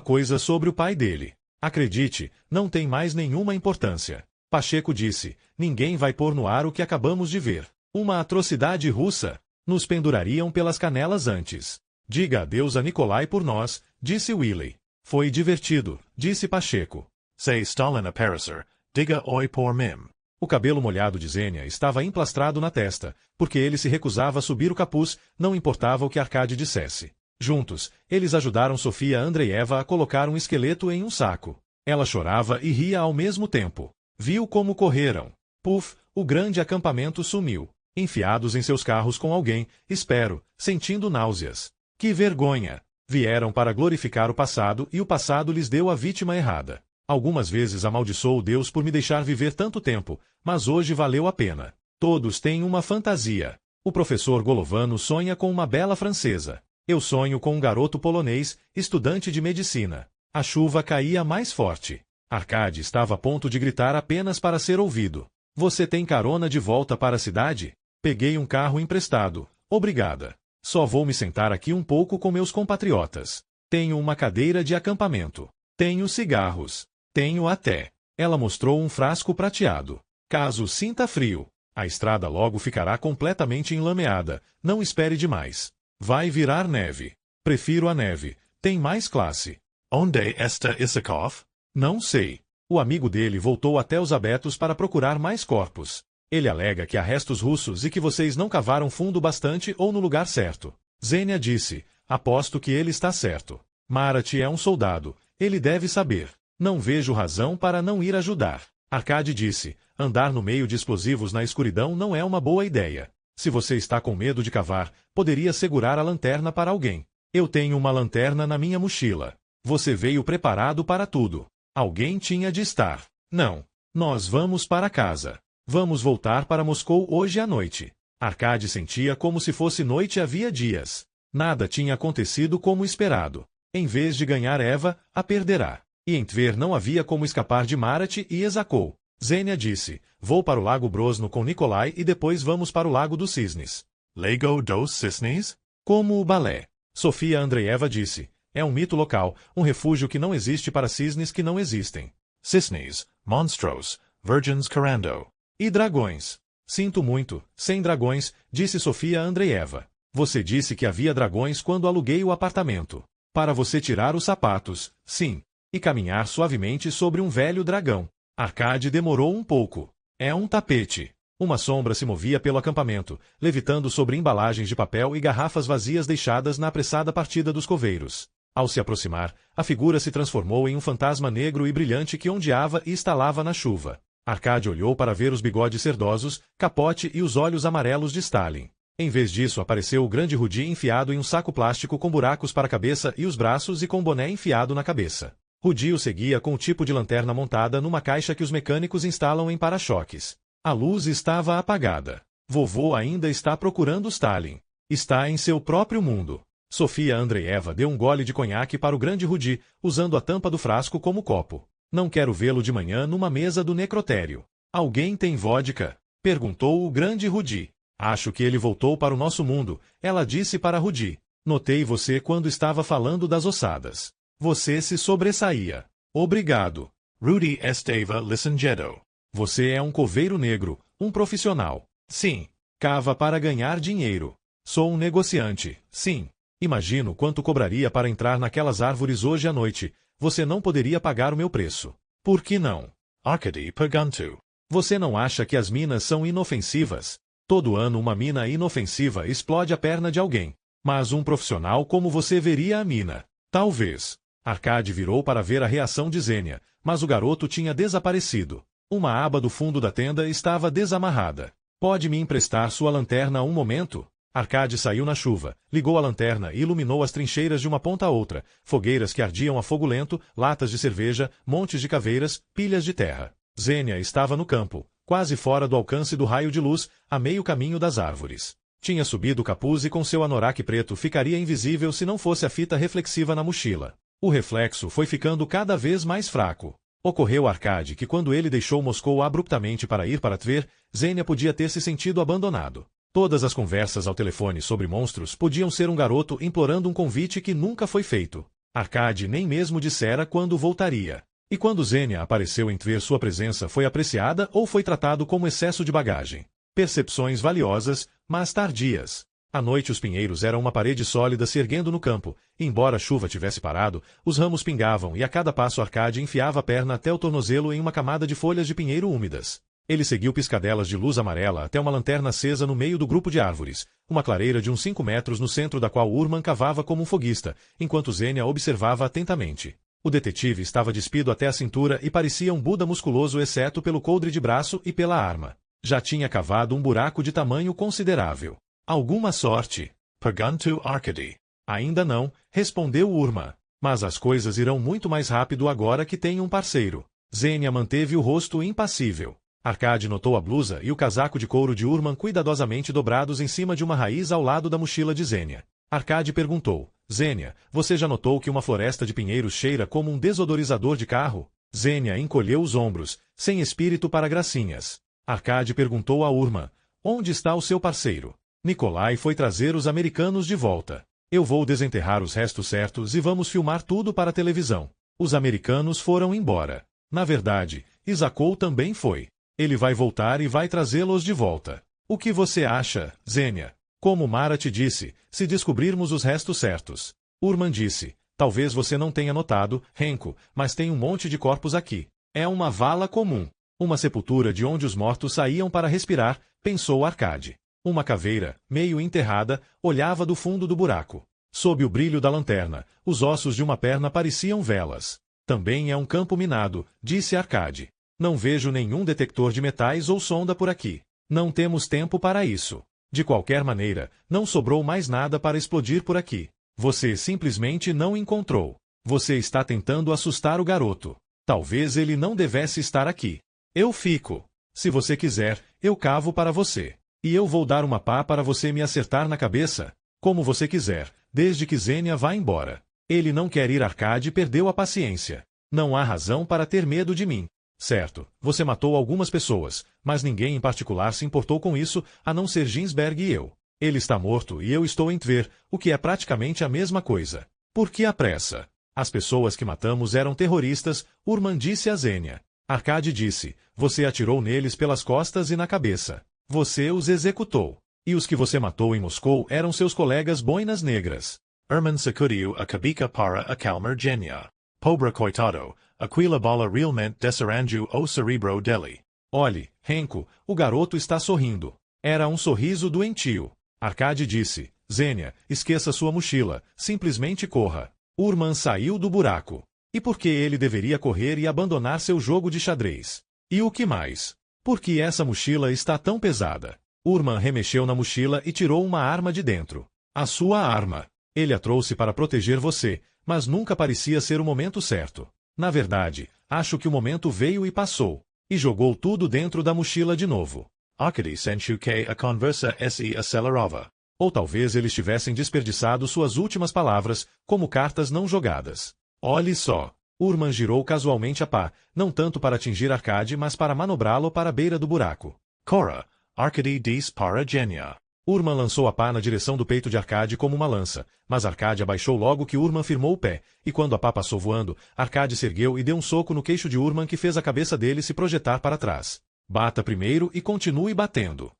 [SPEAKER 1] coisa sobre o pai dele. Acredite, não tem mais nenhuma importância. Pacheco disse, ninguém vai pôr no ar o que acabamos de ver. Uma atrocidade russa. Nos pendurariam pelas canelas antes. Diga adeus a Nikolai por nós, disse Willey. Foi divertido, disse Pacheco.
[SPEAKER 2] Se Stalin aparecer, diga oi por mim.
[SPEAKER 1] O cabelo molhado de Zenia estava emplastrado na testa, porque ele se recusava a subir o capuz, não importava o que Arkady dissesse. Juntos, eles ajudaram Sofia Andreeva a colocar um esqueleto em um saco. Ela chorava e ria ao mesmo tempo. Viu como correram. Puf, o grande acampamento sumiu. Enfiados em seus carros com alguém, espero, sentindo náuseas. Que vergonha! Vieram para glorificar o passado e o passado lhes deu a vítima errada. Algumas vezes amaldiçoou Deus por me deixar viver tanto tempo, mas hoje valeu a pena. Todos têm uma fantasia. O professor Golovano sonha com uma bela francesa. Eu sonho com um garoto polonês, estudante de medicina. A chuva caía mais forte. Arkady estava a ponto de gritar apenas para ser ouvido. Você tem carona de volta para a cidade? Peguei um carro emprestado. Obrigada. Só vou me sentar aqui um pouco com meus compatriotas. Tenho uma cadeira de acampamento. Tenho cigarros. Tenho até. Ela mostrou um frasco prateado. Caso sinta frio, a estrada logo ficará completamente enlameada. Não espere demais. Vai virar neve. Prefiro a neve. Tem mais classe.
[SPEAKER 2] Onde está Isakov?
[SPEAKER 1] Não sei. O amigo dele voltou até os abetos para procurar mais corpos. Ele alega que há restos russos e que vocês não cavaram fundo bastante ou no lugar certo. Zenia disse, aposto que ele está certo. Marat é um soldado. Ele deve saber. Não vejo razão para não ir ajudar. Arkady disse, andar no meio de explosivos na escuridão não é uma boa ideia. Se você está com medo de cavar, poderia segurar a lanterna para alguém. Eu tenho uma lanterna na minha mochila. Você veio preparado para tudo. Alguém tinha de estar. Não. Nós vamos para casa. Vamos voltar para Moscou hoje à noite. Arkady sentia como se fosse noite havia dias. Nada tinha acontecido como esperado. Em vez de ganhar Eva, a perderá. E em Tver não havia como escapar de Marat e Isakov. Zenia disse, vou para o Lago Brosno com Nikolai e depois vamos para o Lago dos Cisnes.
[SPEAKER 2] Lago dos Cisnes?
[SPEAKER 1] Como o balé. Sofia Andreeva disse, é um mito local, um refúgio que não existe para cisnes que não existem.
[SPEAKER 2] Cisnes, monstros, virgins carando.
[SPEAKER 1] E dragões. Sinto muito, sem dragões, disse Sofia Andreeva. Você disse que havia dragões quando aluguei o apartamento. Para você tirar os sapatos, sim, e caminhar suavemente sobre um velho dragão. Arkady demorou um pouco. É um tapete. Uma sombra se movia pelo acampamento, levitando sobre embalagens de papel e garrafas vazias deixadas na apressada partida dos coveiros. Ao se aproximar, a figura se transformou em um fantasma negro e brilhante que ondeava e estalava na chuva. Arkady olhou para ver os bigodes cerdosos, capote e os olhos amarelos de Stalin. Em vez disso apareceu o grande Rudi enfiado em um saco plástico com buracos para a cabeça e os braços e com um boné enfiado na cabeça. Rudi o seguia com o tipo de lanterna montada numa caixa que os mecânicos instalam em para-choques. A luz estava apagada. Vovô ainda está procurando Stalin. Está em seu próprio mundo. Sofia Andreeva deu um gole de conhaque para o grande Rudi, usando a tampa do frasco como copo. Não quero vê-lo de manhã numa mesa do necrotério. Alguém tem vodka? Perguntou o grande Rudi. Acho que ele voltou para o nosso mundo, ela disse para Rudi. Notei você quando estava falando das ossadas. Você se sobressaía. Obrigado.
[SPEAKER 2] Rudi estava licenciado.
[SPEAKER 1] Você é um coveiro negro, um profissional. Sim. Cava para ganhar dinheiro. Sou um negociante. Sim. Imagino quanto cobraria para entrar naquelas árvores hoje à noite. Você não poderia pagar o meu preço. Por que não?
[SPEAKER 2] Arkady perguntou.
[SPEAKER 1] Você não acha que as minas são inofensivas? Todo ano uma mina inofensiva explode a perna de alguém. Mas um profissional como você veria a mina. Talvez. Arkady virou para ver a reação de Zenia, mas o garoto tinha desaparecido. Uma aba do fundo da tenda estava desamarrada. Pode me emprestar sua lanterna um momento? Arkady saiu na chuva, ligou a lanterna e iluminou as trincheiras de uma ponta a outra, fogueiras que ardiam a fogo lento, latas de cerveja, montes de caveiras, pilhas de terra. Zenia estava no campo, quase fora do alcance do raio de luz, a meio caminho das árvores. Tinha subido o capuz e com seu anorak preto ficaria invisível se não fosse a fita reflexiva na mochila. O reflexo foi ficando cada vez mais fraco. Ocorreu a Arkady que quando ele deixou Moscou abruptamente para ir para Tver, Zenia podia ter se sentido abandonado. Todas as conversas ao telefone sobre monstros podiam ser um garoto implorando um convite que nunca foi feito. Arkady nem mesmo dissera quando voltaria. E quando Zenia apareceu em Tver, sua presença foi apreciada ou foi tratado como excesso de bagagem. Percepções valiosas, mas tardias. À noite os pinheiros eram uma parede sólida se erguendo no campo, e embora a chuva tivesse parado, os ramos pingavam e a cada passo Arkady enfiava a perna até o tornozelo em uma camada de folhas de pinheiro úmidas. Ele seguiu piscadelas de luz amarela até uma lanterna acesa no meio do grupo de árvores, uma clareira de uns 5 metros no centro da qual Urman cavava como um foguista, enquanto Zenia observava atentamente. O detetive estava despido até a cintura e parecia um Buda musculoso exceto pelo coldre de braço e pela arma. Já tinha cavado um buraco de tamanho considerável. Alguma sorte?
[SPEAKER 2] Perguntou Arkady.
[SPEAKER 1] Ainda não, respondeu Urman. Mas as coisas irão muito mais rápido agora que tem um parceiro. Zenia manteve o rosto impassível. Arkady notou a blusa e o casaco de couro de Urman cuidadosamente dobrados em cima de uma raiz ao lado da mochila de Zenia. Arkady perguntou, Zenia, você já notou que uma floresta de pinheiros cheira como um desodorizador de carro? Zenia encolheu os ombros, sem espírito para gracinhas. Arkady perguntou a Urman, onde está o seu parceiro? Nikolai foi trazer os americanos de volta. Eu vou desenterrar os restos certos e vamos filmar tudo para a televisão. Os americanos foram embora. Na verdade, Isakov também foi. Ele vai voltar e vai trazê-los de volta. O que você acha, Zenia? Como Mara te disse, se descobrirmos os restos certos. Urman disse, talvez você não tenha notado, Renko, mas tem um monte de corpos aqui. É uma vala comum. Uma sepultura de onde os mortos saíam para respirar, pensou Arkady. Uma caveira, meio enterrada, olhava do fundo do buraco. Sob o brilho da lanterna, os ossos de uma perna pareciam velas. Também é um campo minado, disse Arkady. Não vejo nenhum detector de metais ou sonda por aqui. Não temos tempo para isso. De qualquer maneira, não sobrou mais nada para explodir por aqui. Você simplesmente não encontrou. Você está tentando assustar o garoto. Talvez ele não devesse estar aqui. Eu fico. Se você quiser, eu cavo para você. E eu vou dar uma pá para você me acertar na cabeça. Como você quiser, desde que Xenia vá embora. Ele não quer ir. Arkady perdeu a paciência. Não há razão para ter medo de mim. Certo, você matou algumas pessoas, mas ninguém em particular se importou com isso, a não ser Ginsberg e eu. Ele está morto e eu estou em Tver, o que é praticamente a mesma coisa. Por que a pressa? As pessoas que matamos eram terroristas, Urman disse a Xenia. Arkady disse, você atirou neles pelas costas e na cabeça. Você os executou. E os que você matou em Moscou eram seus colegas boinas negras.
[SPEAKER 2] Urman sacudiu a cabeça para acalmar Genya. Pobre coitado, aquela bala realmente desarranjou o cerebro dele.
[SPEAKER 1] Olhe, Renko, o garoto está sorrindo. Era um sorriso doentio. Arkady disse, Xenia, esqueça sua mochila, simplesmente corra. Urman saiu do buraco. E por que ele deveria correr e abandonar seu jogo de xadrez? E o que mais? Por que essa mochila está tão pesada? Urman remexeu na mochila e tirou uma arma de dentro. A sua arma. Ele a trouxe para proteger você, mas nunca parecia ser o momento certo. Na verdade, acho que o momento veio e passou. E jogou tudo dentro da mochila de novo.
[SPEAKER 2] Arkady sentiu que a conversa se acelerava.
[SPEAKER 1] Ou talvez eles tivessem desperdiçado suas últimas palavras, como cartas não jogadas. Olhe só. Urman girou casualmente a pá, não tanto para atingir Arkady, mas para manobrá-lo para a beira do buraco.
[SPEAKER 2] Cora, Arkady disse para Genya.
[SPEAKER 1] Urman lançou a pá na direção do peito de Arkady como uma lança, mas Arkady abaixou logo que Urman firmou o pé, e quando a pá passou voando, Arkady se ergueu e deu um soco no queixo de Urman que fez a cabeça dele se projetar para trás. Bata primeiro e continue batendo.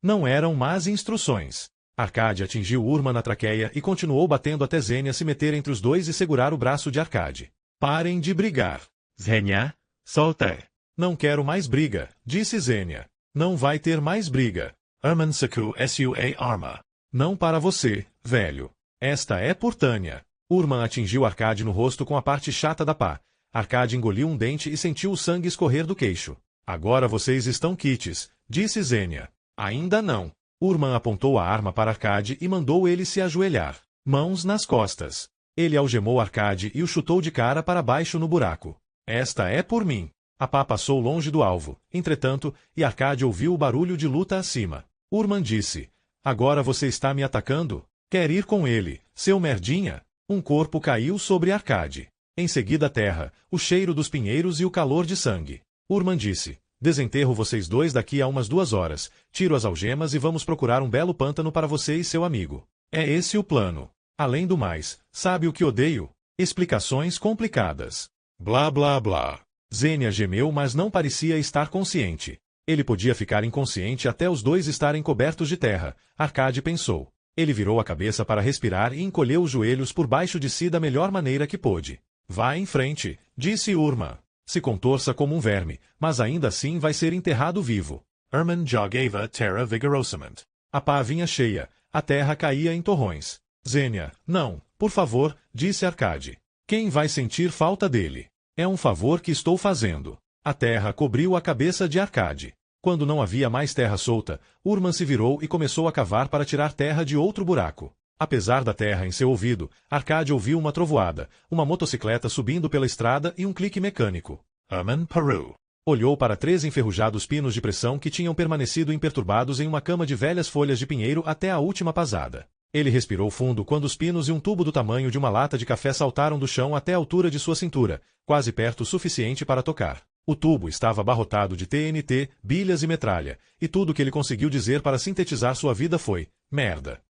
[SPEAKER 1] Não eram más instruções. Arkady atingiu Urman na traqueia e continuou batendo até Xenia se meter entre os dois e segurar o braço de Arkady. Parem de brigar.
[SPEAKER 3] Xenia, solta.
[SPEAKER 1] Não quero mais briga, disse Xenia. Não vai ter mais briga.
[SPEAKER 2] Urman sacou sua arma.
[SPEAKER 1] Não para você, velho. Esta é por Tânia. Urman atingiu Arkady no rosto com a parte chata da pá. Arkady engoliu um dente e sentiu o sangue escorrer do queixo. Agora vocês estão quites, disse Xenia. Ainda não. Urman apontou a arma para Arkady e mandou ele se ajoelhar. Mãos nas costas. Ele algemou Arkady e o chutou de cara para baixo no buraco. Esta é por mim. A pá passou longe do alvo, entretanto, e Arkady ouviu o barulho de luta acima. Urman disse, agora você está me atacando? Quer ir com ele, seu merdinha? Um corpo caiu sobre Arkady. Em seguida a terra, o cheiro dos pinheiros e o calor de sangue. Urman disse, desenterro vocês dois daqui a umas 2 horas, tiro as algemas e vamos procurar um belo pântano para você e seu amigo. É esse o plano. Além do mais, sabe o que odeio? Explicações complicadas. Blá blá blá. Xenia gemeu, mas não parecia estar consciente. Ele podia ficar inconsciente até os dois estarem cobertos de terra, Arkady pensou. Ele virou a cabeça para respirar e encolheu os joelhos por baixo de si da melhor maneira que pôde. Vá em frente, disse Urman. Se contorça como um verme, mas ainda assim vai ser enterrado vivo.
[SPEAKER 2] Urman jogava terra vigorosamente.
[SPEAKER 1] A pá vinha cheia, a terra caía em torrões. Xenia, não, por favor, disse Arkady. Quem vai sentir falta dele? É um favor que estou fazendo. A terra cobriu a cabeça de Arkady. Quando não havia mais terra solta, Urman se virou e começou a cavar para tirar terra de outro buraco. Apesar da terra em seu ouvido, Arkady ouviu uma trovoada, uma motocicleta subindo pela estrada e um clique mecânico.
[SPEAKER 2] Urman parou.
[SPEAKER 1] Olhou para 3 enferrujados pinos de pressão que tinham permanecido imperturbados em uma cama de velhas folhas de pinheiro até a última pasada. Ele respirou fundo quando os pinos e um tubo do tamanho de uma lata de café saltaram do chão até a altura de sua cintura, quase perto o suficiente para tocar. O tubo estava abarrotado de TNT, bilhas e metralha, e tudo o que ele conseguiu dizer para sintetizar sua vida foi: merda.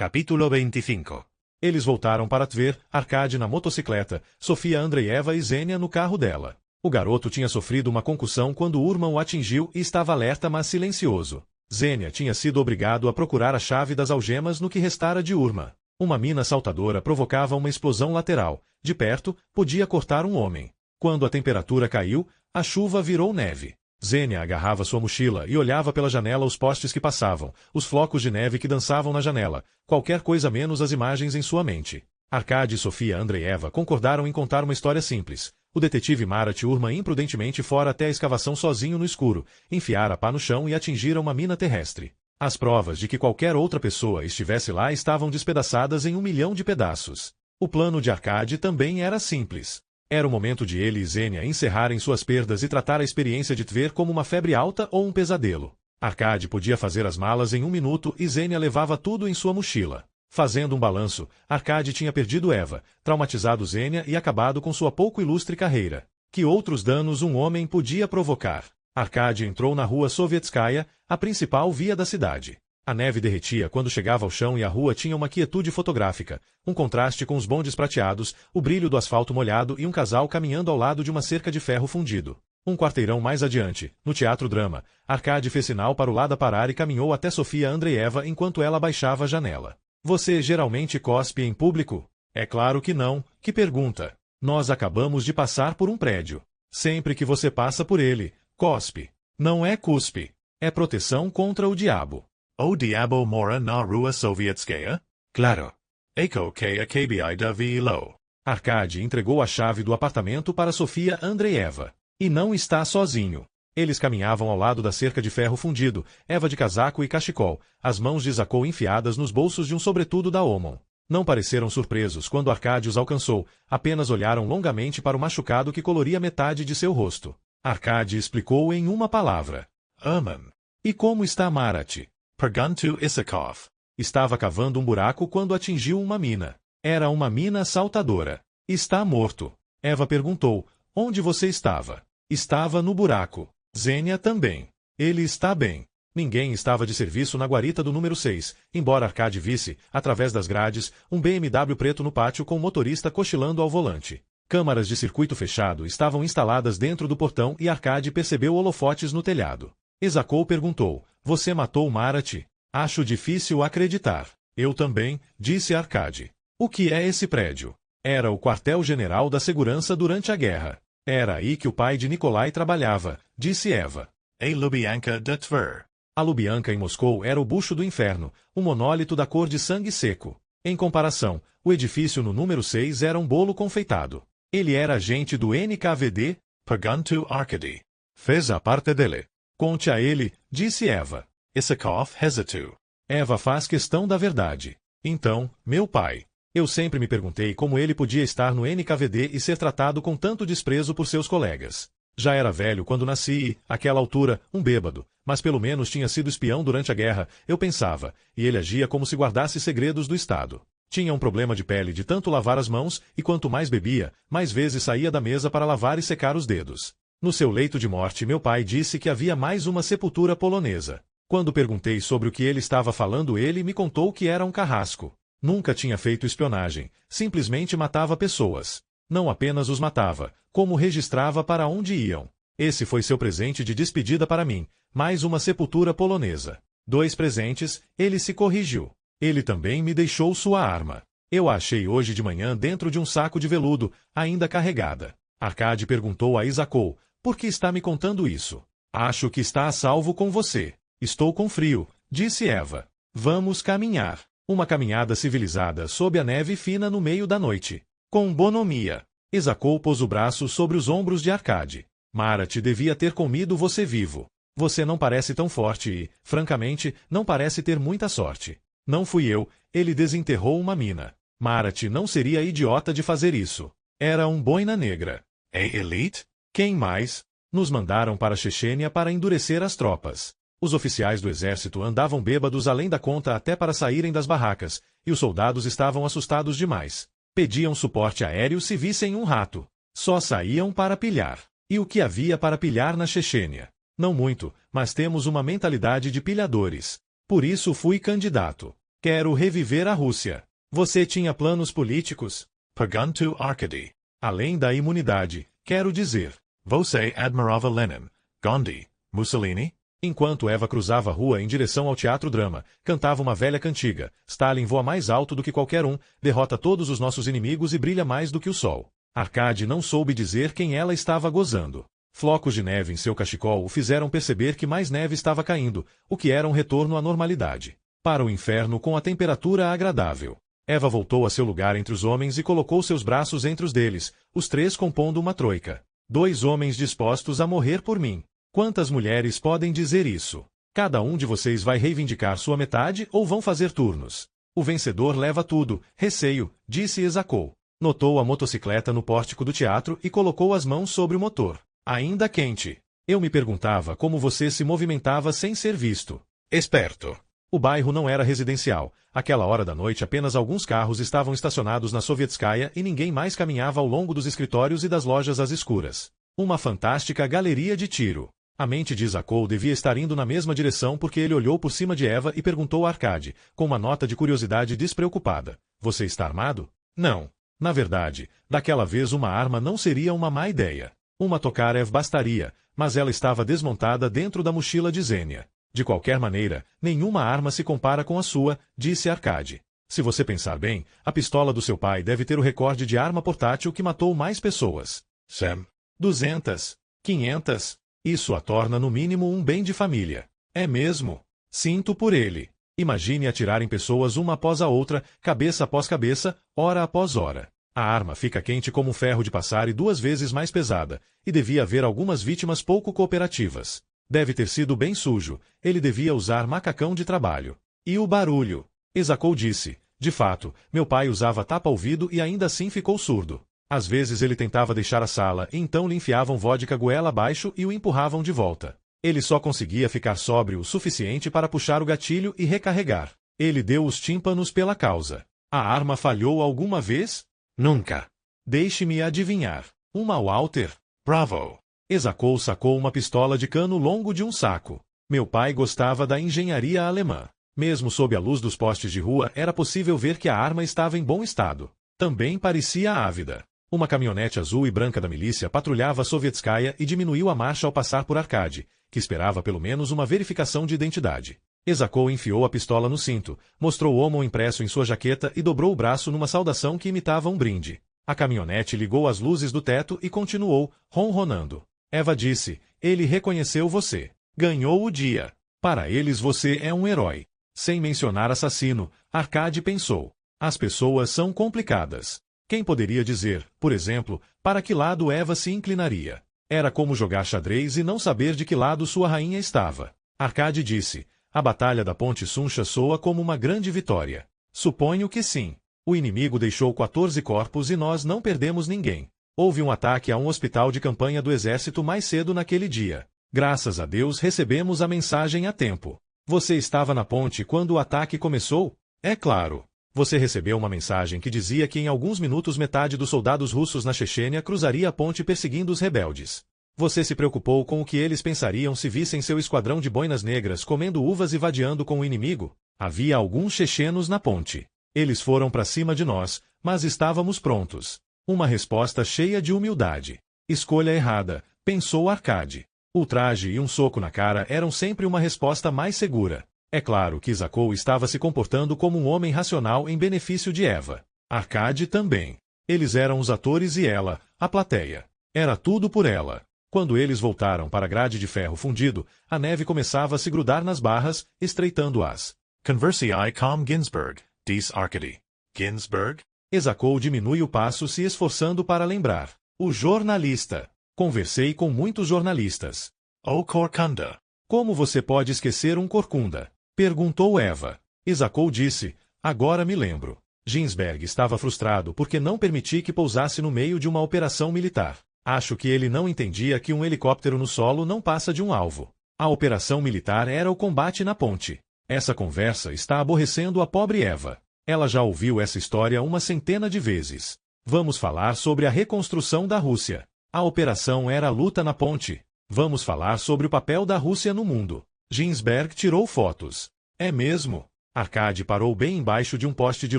[SPEAKER 2] Capítulo 25.
[SPEAKER 1] Eles voltaram para Tver, Arkady na motocicleta, Sofia Andreeva e Zenia no carro dela. O garoto tinha sofrido uma concussão quando Urman o atingiu e estava alerta mas silencioso. Zenia tinha sido obrigado a procurar a chave das algemas no que restara de Urman. Uma mina saltadora provocava uma explosão lateral. De perto, podia cortar um homem. Quando a temperatura caiu, a chuva virou neve. Zenia agarrava sua mochila e olhava pela janela os postes que passavam, os flocos de neve que dançavam na janela, qualquer coisa menos as imagens em sua mente. Arkady e Sofia Andreeva concordaram em contar uma história simples. O detetive Marat Urman imprudentemente fora até a escavação sozinho no escuro, enfiara a pá no chão e atingira uma mina terrestre. As provas de que qualquer outra pessoa estivesse lá estavam despedaçadas em 1 milhão de pedaços. O plano de Arkady também era simples. Era o momento de ele e Zenia encerrarem suas perdas e tratar a experiência de Tver como uma febre alta ou um pesadelo. Arkady podia fazer as malas em 1 minuto e Zenia levava tudo em sua mochila. Fazendo um balanço, Arkady tinha perdido Eva, traumatizado Zenia e acabado com sua pouco ilustre carreira. Que outros danos um homem podia provocar? Arkady entrou na rua Sovietskaya, a principal via da cidade. A neve derretia quando chegava ao chão e a rua tinha uma quietude fotográfica, um contraste com os bondes prateados, o brilho do asfalto molhado e um casal caminhando ao lado de uma cerca de ferro fundido. Um quarteirão mais adiante, no Teatro Drama, Arkady fez sinal para o Lada parar e caminhou até Sofia Andreeva enquanto ela baixava a janela. Você geralmente cospe em público? É claro que não. Que pergunta. Nós acabamos de passar por um prédio. Sempre que você passa por ele, cospe. Não é cuspe. É proteção contra o diabo.
[SPEAKER 2] O diabo mora na rua Sovietskaya?
[SPEAKER 3] Claro.
[SPEAKER 2] Eco que acabei de vê-lo.
[SPEAKER 1] Arkady entregou a chave do apartamento para Sofia Andreeva. E não está sozinho. Eles caminhavam ao lado da cerca de ferro fundido, Eva de casaco e cachecol, as mãos de Zakov enfiadas nos bolsos de um sobretudo da Omon. Não pareceram surpresos quando Arkady os alcançou, apenas olharam longamente para o machucado que coloria metade de seu rosto. Arkady explicou em uma palavra.
[SPEAKER 2] Urman.
[SPEAKER 1] E como está Marat?
[SPEAKER 2] Pergunto Isakov.
[SPEAKER 1] Estava cavando um buraco quando atingiu uma mina. Era uma mina saltadora. Está morto. Eva perguntou, onde você estava? Estava no buraco. Zenia também. Ele está bem. Ninguém estava de serviço na guarita do número 6, embora Arkady visse, através das grades, um BMW preto no pátio com o motorista cochilando ao volante. Câmaras de circuito fechado estavam instaladas dentro do portão e Arkady percebeu holofotes no telhado. Zakov perguntou, você matou Marat? Acho difícil acreditar. Eu também, disse Arkady. O que é esse prédio? Era o quartel-general da segurança durante a guerra. Era aí que o pai de Nikolai trabalhava, disse Eva.
[SPEAKER 2] A Lubyanka de Tver.
[SPEAKER 1] A Lubyanka em Moscou era o bucho do inferno, um monólito da cor de sangue seco. Em comparação, o edifício no número 6 era um bolo confeitado. Ele era agente do NKVD?
[SPEAKER 2] Pergunto Arkady.
[SPEAKER 1] Fez a parte dele. Conte a ele, disse Eva.
[SPEAKER 2] Isakov hesitou.
[SPEAKER 1] Eva faz questão da verdade. Então, meu pai. Eu sempre me perguntei como ele podia estar no NKVD e ser tratado com tanto desprezo por seus colegas. Já era velho quando nasci e, àquela altura, um bêbado, mas pelo menos tinha sido espião durante a guerra, eu pensava, e ele agia como se guardasse segredos do Estado. Tinha um problema de pele de tanto lavar as mãos, e quanto mais bebia, mais vezes saía da mesa para lavar e secar os dedos. No seu leito de morte, meu pai disse que havia mais uma sepultura polonesa. Quando perguntei sobre o que ele estava falando, ele me contou que era um carrasco. Nunca tinha feito espionagem, simplesmente matava pessoas. Não apenas os matava, como registrava para onde iam. Esse foi seu presente de despedida para mim, mais uma sepultura polonesa. 2 presentes, ele se corrigiu. Ele também me deixou sua arma. Eu a achei hoje de manhã dentro de um saco de veludo, ainda carregada. Arkady perguntou a Zakov, por que está me contando isso? Acho que está a salvo com você. Estou com frio, disse Eva. Vamos caminhar. Uma caminhada civilizada sob a neve fina no meio da noite. Com bonomia. Zakov pôs o braço sobre os ombros de Arkady. Marat devia ter comido você vivo. Você não parece tão forte e, francamente, não parece ter muita sorte. Não fui eu, ele desenterrou uma mina. Marat não seria idiota de fazer isso. Era um boina negra.
[SPEAKER 2] A elite?
[SPEAKER 1] Quem mais? Nos mandaram para a Chechênia para endurecer as tropas. Os oficiais do exército andavam bêbados além da conta até para saírem das barracas, e os soldados estavam assustados demais. Pediam suporte aéreo se vissem um rato. Só saíam para pilhar. E o que havia para pilhar na Chechênia? Não muito, mas temos uma mentalidade de pilhadores. Por isso fui candidato. Quero reviver a Rússia. Você tinha planos políticos?
[SPEAKER 2] Pergunto Arkady.
[SPEAKER 1] Além da imunidade, quero dizer.
[SPEAKER 2] Você admirava Lenin, Gandhi, Mussolini?
[SPEAKER 1] Enquanto Eva cruzava a rua em direção ao teatro-drama, cantava uma velha cantiga. Stalin voa mais alto do que qualquer um, derrota todos os nossos inimigos e brilha mais do que o sol. Arkady não soube dizer quem ela estava gozando. Flocos de neve em seu cachecol o fizeram perceber que mais neve estava caindo, o que era um retorno à normalidade. Para o inferno com a temperatura agradável. Eva voltou a seu lugar entre os homens e colocou seus braços entre os deles, os três compondo uma troika. 2 homens dispostos a morrer por mim. Quantas mulheres podem dizer isso? Cada um de vocês vai reivindicar sua metade ou vão fazer turnos? O vencedor leva tudo, receio, disse Exacou. Notou a motocicleta no pórtico do teatro e colocou as mãos sobre o motor. Ainda quente. Eu me perguntava como você se movimentava sem ser visto.
[SPEAKER 2] Esperto.
[SPEAKER 1] O bairro não era residencial. Àquela hora da noite apenas alguns carros estavam estacionados na Sovietskaya e ninguém mais caminhava ao longo dos escritórios e das lojas às escuras. Uma fantástica galeria de tiro. A mente de Exacou devia estar indo na mesma direção porque ele olhou por cima de Eva e perguntou a Arkady, com uma nota de curiosidade despreocupada. Você está armado? Não. Na verdade, daquela vez uma arma não seria uma má ideia. Uma Tokarev bastaria, mas ela estava desmontada dentro da mochila de Zenia. De qualquer maneira, nenhuma arma se compara com a sua, disse Arkady. Se você pensar bem, a pistola do seu pai deve ter o recorde de arma portátil que matou mais pessoas.
[SPEAKER 2] Sam.
[SPEAKER 1] 200. 500. Isso a torna no mínimo um bem de família. É mesmo? Sinto por ele. Imagine atirar em pessoas uma após a outra, cabeça após cabeça, hora após hora. A arma fica quente como um ferro de passar e 2 vezes mais pesada, e devia haver algumas vítimas pouco cooperativas. Deve ter sido bem sujo, ele devia usar macacão de trabalho. E o barulho? Exacou disse. De fato, meu pai usava tapa-ouvido e ainda assim ficou surdo. Às vezes ele tentava deixar a sala e então lhe enfiavam vodka goela abaixo e o empurravam de volta. Ele só conseguia ficar sóbrio o suficiente para puxar o gatilho e recarregar. Ele deu os tímpanos pela causa. A arma falhou alguma vez?
[SPEAKER 2] Nunca.
[SPEAKER 1] Deixe-me adivinhar. Uma Walter?
[SPEAKER 2] Bravo.
[SPEAKER 1] Exacou sacou uma pistola de cano longo de um saco. Meu pai gostava da engenharia alemã. Mesmo sob a luz dos postes de rua era possível ver que a arma estava em bom estado. Também parecia ávida. Uma caminhonete azul e branca da milícia patrulhava a Sovietskaya e diminuiu a marcha ao passar por Arkady, que esperava pelo menos uma verificação de identidade. Exacou enfiou a pistola no cinto, mostrou o homo impresso em sua jaqueta e dobrou o braço numa saudação que imitava um brinde. A caminhonete ligou as luzes do teto e continuou, ronronando. Eva disse, ele reconheceu você. Ganhou o dia. Para eles você é um herói. Sem mencionar assassino, Arkady pensou. As pessoas são complicadas. Quem poderia dizer, por exemplo, para que lado Eva se inclinaria? Era como jogar xadrez e não saber de que lado sua rainha estava. Arkady disse, a batalha da Ponte Suncha soa como uma grande vitória. Suponho que sim. O inimigo deixou 14 corpos e nós não perdemos ninguém. Houve um ataque a um hospital de campanha do exército mais cedo naquele dia. Graças a Deus recebemos a mensagem a tempo. Você estava na ponte quando o ataque começou? É claro. Você recebeu uma mensagem que dizia que em alguns minutos metade dos soldados russos na Chechênia cruzaria a ponte perseguindo os rebeldes. Você se preocupou com o que eles pensariam se vissem seu esquadrão de boinas negras comendo uvas e vadiando com o inimigo? Havia alguns chechenos na ponte. Eles foram para cima de nós, mas estávamos prontos. Uma resposta cheia de humildade. Escolha errada, pensou Arkady. Ultraje e um soco na cara eram sempre uma resposta mais segura. É claro que Exacou estava se comportando como um homem racional em benefício de Eva. Arkady também. Eles eram os atores e ela, a plateia. Era tudo por ela. Quando eles voltaram para a grade de ferro fundido, a neve começava a se grudar nas barras, estreitando-as.
[SPEAKER 2] Conversei com Ginsburg, diz Arkady. Ginsburg?
[SPEAKER 1] Exacou diminui o passo se esforçando para lembrar. O jornalista. Conversei com muitos jornalistas.
[SPEAKER 2] O Corcunda.
[SPEAKER 1] Como você pode esquecer um corcunda? Perguntou Eva. Exacou disse, agora me lembro. Ginsberg estava frustrado porque não permiti que pousasse no meio de uma operação militar. Acho que ele não entendia que um helicóptero no solo não passa de um alvo. A operação militar era o combate na ponte. Essa conversa está aborrecendo a pobre Eva. Ela já ouviu essa história uma centena de vezes. Vamos falar sobre a reconstrução da Rússia. A operação era a luta na ponte. Vamos falar sobre o papel da Rússia no mundo. Ginsberg tirou fotos. É mesmo? Arkady parou bem embaixo de um poste de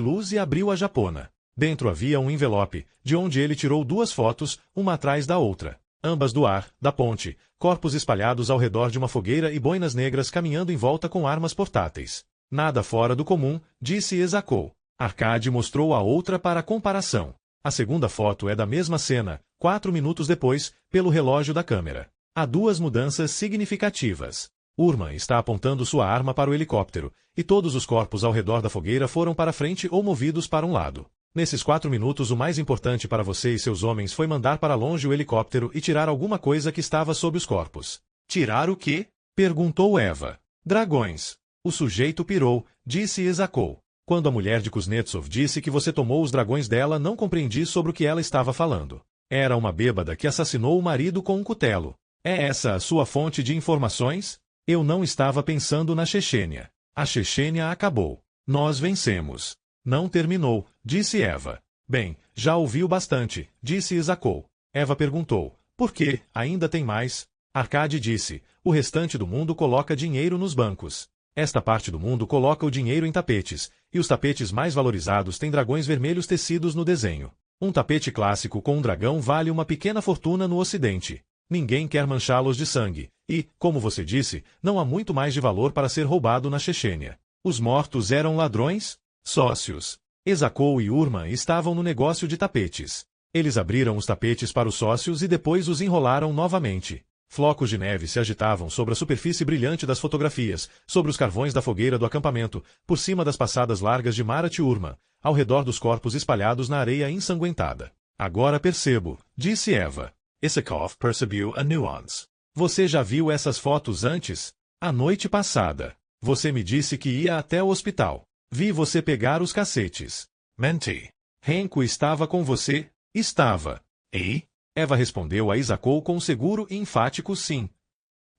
[SPEAKER 1] luz e abriu a japona. Dentro havia um envelope, de onde ele tirou 2 fotos, uma atrás da outra. Ambas do ar, da ponte, corpos espalhados ao redor de uma fogueira e boinas negras caminhando em volta com armas portáteis. Nada fora do comum, disse Esakov. Arkady mostrou a outra para comparação. A segunda foto é da mesma cena, 4 minutos depois, pelo relógio da câmera. Há 2 mudanças significativas. Urman está apontando sua arma para o helicóptero, e todos os corpos ao redor da fogueira foram para frente ou movidos para um lado. Nesses 4 minutos o mais importante para você e seus homens foi mandar para longe o helicóptero e tirar alguma coisa que estava sob os corpos. Tirar o quê? Perguntou Eva. Dragões. O sujeito pirou, disse Esakov. Quando a mulher de Kuznetsov disse que você tomou os dragões dela, não compreendi sobre o que ela estava falando. Era uma bêbada que assassinou o marido com um cutelo. É essa a sua fonte de informações? Eu não estava pensando na Chechênia. A Chechênia acabou. Nós vencemos. Não terminou, disse Eva. Bem, já ouviu bastante, disse Esakov. Eva perguntou, por quê? Ainda tem mais? Arkady disse, o restante do mundo coloca dinheiro nos bancos. Esta parte do mundo coloca o dinheiro em tapetes, e os tapetes mais valorizados têm dragões vermelhos tecidos no desenho. Um tapete clássico com um dragão vale uma pequena fortuna no Ocidente. Ninguém quer manchá-los de sangue, e, como você disse, não há muito mais de valor para ser roubado na Chechênia. Os mortos eram ladrões? Sócios. Esakov e Urman estavam no negócio de tapetes. Eles abriram os tapetes para os sócios e depois os enrolaram novamente. Flocos de neve se agitavam sobre a superfície brilhante das fotografias, sobre os carvões da fogueira do acampamento, por cima das passadas largas de Marat e Urman, ao redor dos corpos espalhados na areia ensanguentada. Agora percebo, disse Eva.
[SPEAKER 2] Isakov percebeu a nuance.
[SPEAKER 1] Você já viu essas fotos antes? A noite passada. Você me disse que ia até o hospital. Vi você pegar os cacetes.
[SPEAKER 2] Menti.
[SPEAKER 1] Renko estava com você? Estava.
[SPEAKER 2] E?
[SPEAKER 1] Eva respondeu a Isakov com um seguro e enfático sim.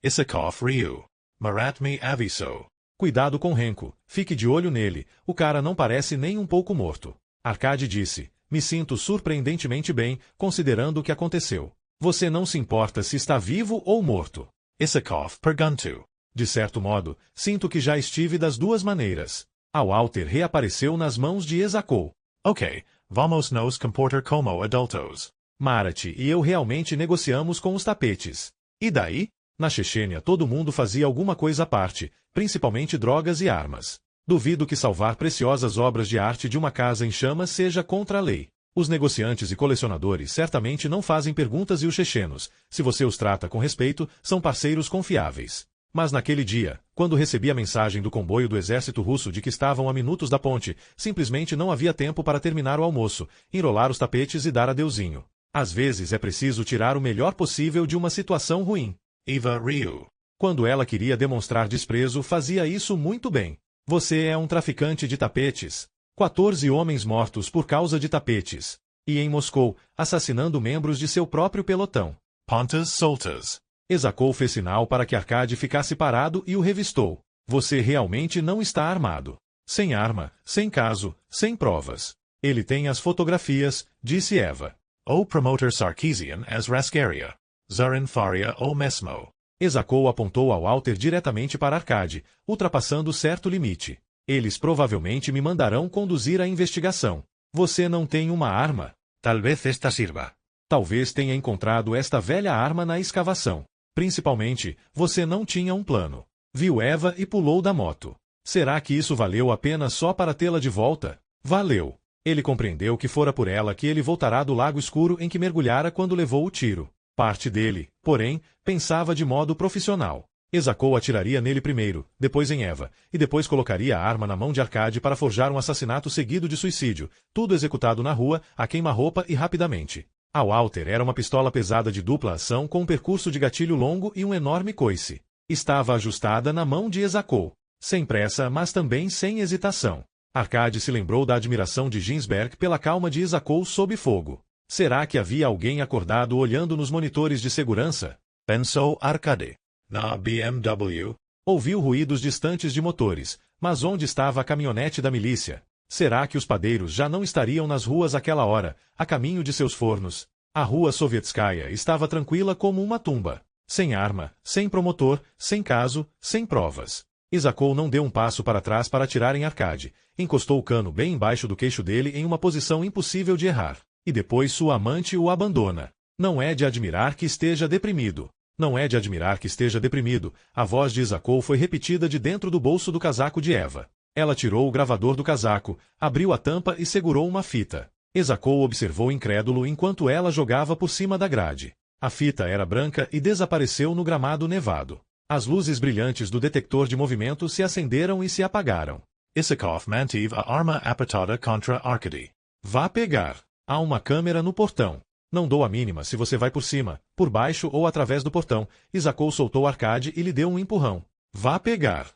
[SPEAKER 2] Isakov riu. Marat me avisou.
[SPEAKER 1] Cuidado com Renko. Fique de olho nele. O cara não parece nem um pouco morto. Arkady disse. Me sinto surpreendentemente bem, considerando o que aconteceu. Você não se importa se está vivo ou morto.
[SPEAKER 2] Isakov perguntou.
[SPEAKER 1] De certo modo, sinto que já estive das 2 maneiras. A Walter reapareceu nas mãos de Esakov.
[SPEAKER 2] Ok, vamos nos comportar como adultos.
[SPEAKER 1] Marat e eu realmente negociamos com os tapetes. E daí? Na Chechênia todo mundo fazia alguma coisa à parte, principalmente drogas e armas. Duvido que salvar preciosas obras de arte de uma casa em chamas seja contra a lei. Os negociantes e colecionadores certamente não fazem perguntas e os chechenos, se você os trata com respeito, são parceiros confiáveis. Mas naquele dia, quando recebi a mensagem do comboio do exército russo de que estavam a minutos da ponte, simplesmente não havia tempo para terminar o almoço, enrolar os tapetes e dar adeuzinho. Às vezes é preciso tirar o melhor possível de uma situação ruim.
[SPEAKER 2] Eva riu.
[SPEAKER 1] Quando ela queria demonstrar desprezo, fazia isso muito bem. Você é um traficante de tapetes. 14 homens mortos por causa de tapetes. E em Moscou, assassinando membros de seu próprio pelotão.
[SPEAKER 2] Pontas soltas.
[SPEAKER 1] Esakov fez sinal para que Arkady ficasse parado e o revistou. Você realmente não está armado. Sem arma, sem caso, sem provas. Ele tem as fotografias, disse Eva.
[SPEAKER 2] O promotor Sarkeesian as Rascaria. Zarin Faria o mesmo.
[SPEAKER 1] Esakov apontou ao Walter diretamente para Arkady, ultrapassando certo limite. Eles provavelmente me mandarão conduzir a investigação. Você não tem uma arma?
[SPEAKER 2] Talvez esta sirva.
[SPEAKER 1] Talvez tenha encontrado esta velha arma na escavação. Principalmente, você não tinha um plano. Viu Eva e pulou da moto. Será que isso valeu a pena só para tê-la de volta? Valeu. Ele compreendeu que fora por ela que ele voltará do lago escuro em que mergulhara quando levou o tiro. Parte dele, porém, pensava de modo profissional. Esakov atiraria nele primeiro, depois em Eva, e depois colocaria a arma na mão de Arkady para forjar um assassinato seguido de suicídio, tudo executado na rua, a queima-roupa e rapidamente. A Walter era uma pistola pesada de dupla ação com um percurso de gatilho longo e um enorme coice. Estava ajustada na mão de Esakov. Sem pressa, mas também sem hesitação. Arkady se lembrou da admiração de Ginsberg pela calma de Esakov sob fogo. Será que havia alguém acordado olhando nos monitores de segurança?
[SPEAKER 2] Pensou Arkady. Na BMW.
[SPEAKER 1] Ouviu ruídos distantes de motores, mas onde estava a caminhonete da milícia? Será que os padeiros já não estariam nas ruas àquela hora, a caminho de seus fornos? A rua Sovietskaya estava tranquila como uma tumba. Sem arma, sem promotor, sem caso, sem provas. Isacou não deu um passo para trás para atirar em Arcade, encostou o cano bem embaixo do queixo dele em uma posição impossível de errar. E depois sua amante o abandona. Não é de admirar que esteja deprimido. Não é de admirar que esteja deprimido. A voz de Isacou foi repetida de dentro do bolso do casaco de Eva. Ela tirou o gravador do casaco, abriu a tampa e segurou uma fita. Isacou observou incrédulo enquanto ela jogava por cima da grade. A fita era branca e desapareceu no gramado nevado. As luzes brilhantes do detector de movimento se acenderam e se apagaram.
[SPEAKER 2] Isakov mantive a arma apertada contra Arkady.
[SPEAKER 1] Vá pegar. Há uma câmera no portão. Não dou a mínima se você vai por cima, por baixo ou através do portão. Isacou soltou Arcade e lhe deu um empurrão. Vá pegar.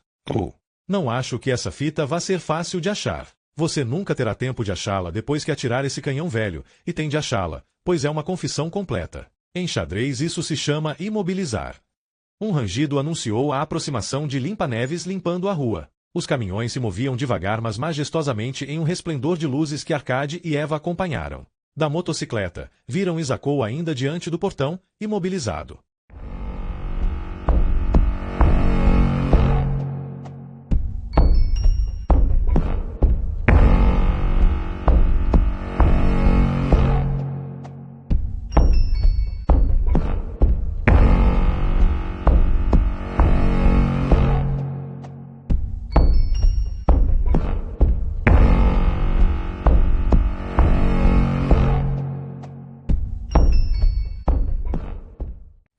[SPEAKER 1] Não acho que essa fita vá ser fácil de achar. Você nunca terá tempo de achá-la depois que atirar esse canhão velho, e tem de achá-la, pois é uma confissão completa. Em xadrez isso se chama imobilizar. Um rangido anunciou a aproximação de limpa-neves limpando a rua. Os caminhões se moviam devagar mas majestosamente em um resplendor de luzes que Arcade e Eva acompanharam. Da motocicleta, viram Isacou ainda diante do portão, imobilizado.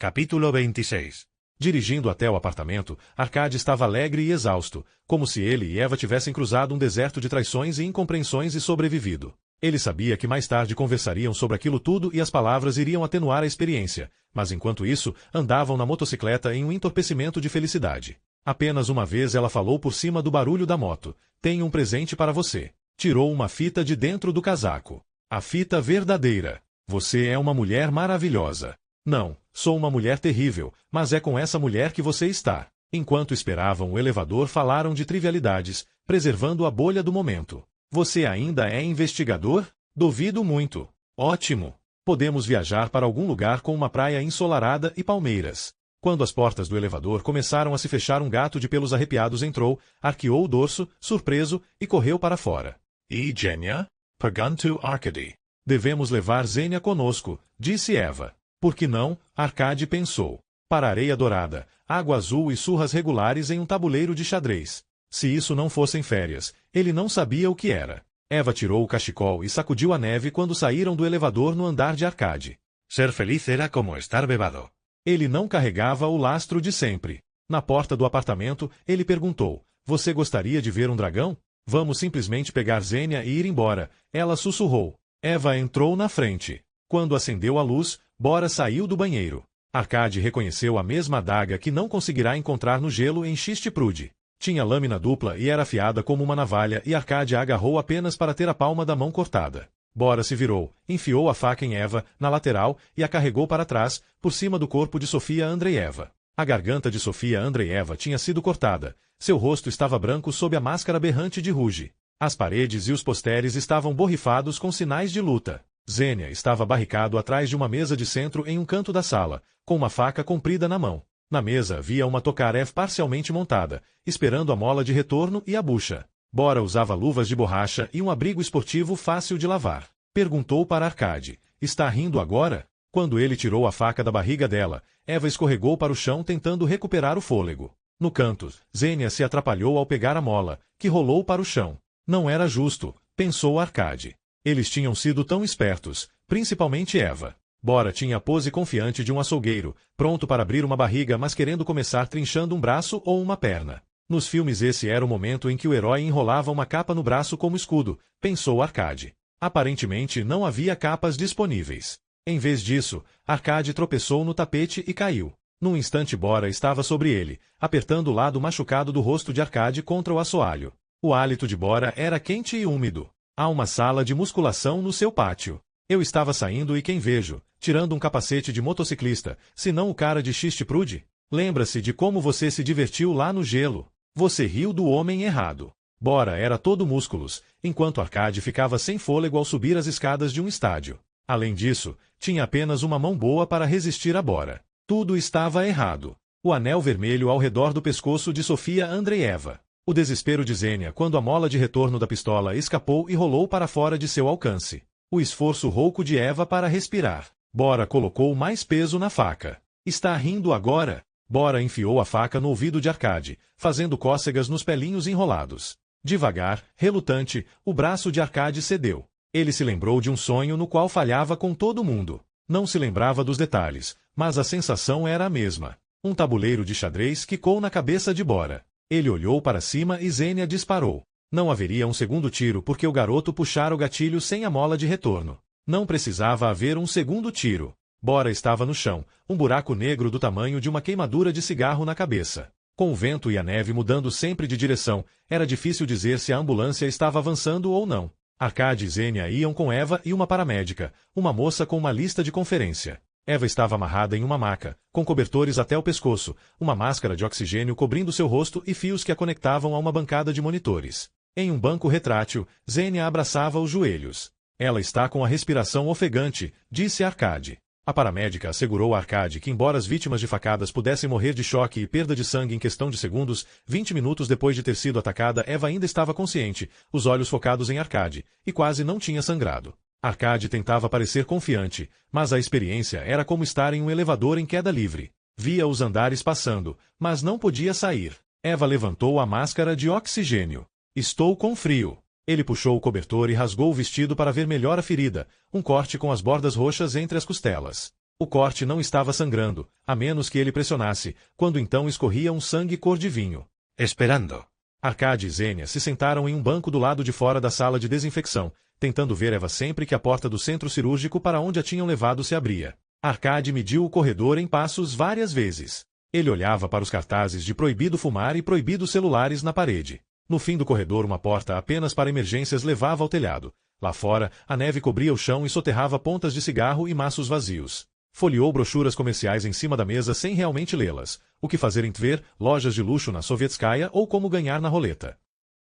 [SPEAKER 2] Capítulo 26.
[SPEAKER 1] Dirigindo até o apartamento, Arcade estava alegre e exausto, como se ele e Eva tivessem cruzado um deserto de traições e incompreensões e sobrevivido. Ele sabia que mais tarde conversariam sobre aquilo tudo e as palavras iriam atenuar a experiência, mas enquanto isso, andavam na motocicleta em um entorpecimento de felicidade. Apenas uma vez ela falou por cima do barulho da moto: "Tenho um presente para você." Tirou uma fita de dentro do casaco. A fita verdadeira. "Você é uma mulher maravilhosa." "Não, sou uma mulher terrível, mas é com essa mulher que você está." Enquanto esperavam o elevador, falaram de trivialidades, preservando a bolha do momento. "Você ainda é investigador? Duvido muito." "Ótimo. Podemos viajar para algum lugar com uma praia ensolarada e palmeiras." Quando as portas do elevador começaram a se fechar, um gato de pelos arrepiados entrou, arqueou o dorso, surpreso, e correu para fora.
[SPEAKER 2] "E Genia?" perguntou Arkady.
[SPEAKER 1] "Devemos levar Zênia conosco", disse Eva. "Por que não?" Arcade pensou. "Para areia dourada, água azul e surras regulares em um tabuleiro de xadrez." Se isso não fossem férias, ele não sabia o que era. Eva tirou o cachecol e sacudiu a neve quando saíram do elevador no andar de Arcade.
[SPEAKER 2] Ser feliz era como estar bebado.
[SPEAKER 1] Ele não carregava o lastro de sempre. Na porta do apartamento, ele perguntou: "Você gostaria de ver um dragão? Vamos simplesmente pegar Zênia e ir embora." Ela sussurrou. Eva entrou na frente. Quando acendeu a luz, Bora saiu do banheiro. Arcade reconheceu a mesma adaga que não conseguirá encontrar no gelo em Xiste-Prude. Tinha lâmina dupla e era afiada como uma navalha, e Arcade a agarrou apenas para ter a palma da mão cortada. Bora se virou, enfiou a faca em Eva, na lateral, e a carregou para trás, por cima do corpo de Sofia Andreeva. A garganta de Sofia Andreeva tinha sido cortada. Seu rosto estava branco sob a máscara berrante de ruge. As paredes e os posteriores estavam borrifados com sinais de luta. Zênia estava barricado atrás de uma mesa de centro em um canto da sala, com uma faca comprida na mão. Na mesa havia uma Tokarev parcialmente montada, esperando a mola de retorno e a bucha. Bora usava luvas de borracha e um abrigo esportivo fácil de lavar. Perguntou para Arcade: "Está rindo agora?" Quando ele tirou a faca da barriga dela, Eva escorregou para o chão tentando recuperar o fôlego. No canto, Zênia se atrapalhou ao pegar a mola, que rolou para o chão. Não era justo, pensou Arcade. Eles tinham sido tão espertos, principalmente Eva. Bora tinha a pose confiante de um açougueiro, pronto para abrir uma barriga mas querendo começar trinchando um braço ou uma perna. Nos filmes esse era o momento em que o herói enrolava uma capa no braço como escudo, pensou Arcade. Aparentemente não havia capas disponíveis. Em vez disso, Arcade tropeçou no tapete e caiu. Num instante Bora estava sobre ele, apertando o lado machucado do rosto de Arcade contra o assoalho. O hálito de Bora era quente e úmido. Há uma sala de musculação no seu pátio. Eu estava saindo e quem vejo, tirando um capacete de motociclista, senão o cara de Xiste-Prude? Lembra-se de como você se divertiu lá no gelo. Você riu do homem errado. Bora era todo músculos, enquanto Arcade ficava sem fôlego ao subir as escadas de um estádio. Além disso, tinha apenas uma mão boa para resistir a Bora. Tudo estava errado. O anel vermelho ao redor do pescoço de Sofia Andreeva. O desespero de Xenia quando a mola de retorno da pistola escapou e rolou para fora de seu alcance. O esforço rouco de Eva para respirar. Bora colocou mais peso na faca. Está rindo agora? Bora enfiou a faca no ouvido de Arkady, fazendo cócegas nos pelinhos enrolados. Devagar, relutante, o braço de Arkady cedeu. Ele se lembrou de um sonho no qual falhava com todo mundo. Não se lembrava dos detalhes, mas a sensação era a mesma. Um tabuleiro de xadrez quicou na cabeça de Bora. Ele olhou para cima e Xenia disparou. Não haveria um segundo tiro porque o garoto puxara o gatilho sem a mola de retorno. Não precisava haver um segundo tiro. Bora estava no chão, um buraco negro do tamanho de uma queimadura de cigarro na cabeça. Com o vento e a neve mudando sempre de direção, era difícil dizer se a ambulância estava avançando ou não. Arkady e Xenia iam com Eva e uma paramédica, uma moça com uma lista de conferência. Eva estava amarrada em uma maca, com cobertores até o pescoço, uma máscara de oxigênio cobrindo seu rosto e fios que a conectavam a uma bancada de monitores. Em um banco retrátil, Xenia abraçava os joelhos. Ela está com a respiração ofegante, disse Arkady. A paramédica assegurou a Arkady que, embora as vítimas de facadas pudessem morrer de choque e perda de sangue em questão de segundos, 20 minutos depois de ter sido atacada, Eva ainda estava consciente, os olhos focados em Arkady, e quase não tinha sangrado. Arkady tentava parecer confiante, mas a experiência era como estar em um elevador em queda livre. Via os andares passando, mas não podia sair. Eva levantou a máscara de oxigênio. Estou com frio. Ele puxou o cobertor e rasgou o vestido para ver melhor a ferida, um corte com as bordas roxas entre as costelas. O corte não estava sangrando, a menos que ele pressionasse, quando então escorria um sangue cor de vinho.
[SPEAKER 2] Esperando.
[SPEAKER 1] Arkady e Xenia se sentaram em um banco do lado de fora da sala de desinfecção, tentando ver Eva sempre que a porta do centro cirúrgico para onde a tinham levado se abria. Arkady mediu o corredor em passos várias vezes. Ele olhava para os cartazes de proibido fumar e proibido celulares na parede. No fim do corredor, uma porta apenas para emergências levava ao telhado. Lá fora, a neve cobria o chão e soterrava pontas de cigarro e maços vazios. Folheou brochuras comerciais em cima da mesa sem realmente lê-las. O que fazer em Tver, lojas de luxo na Sovietskaya ou como ganhar na roleta.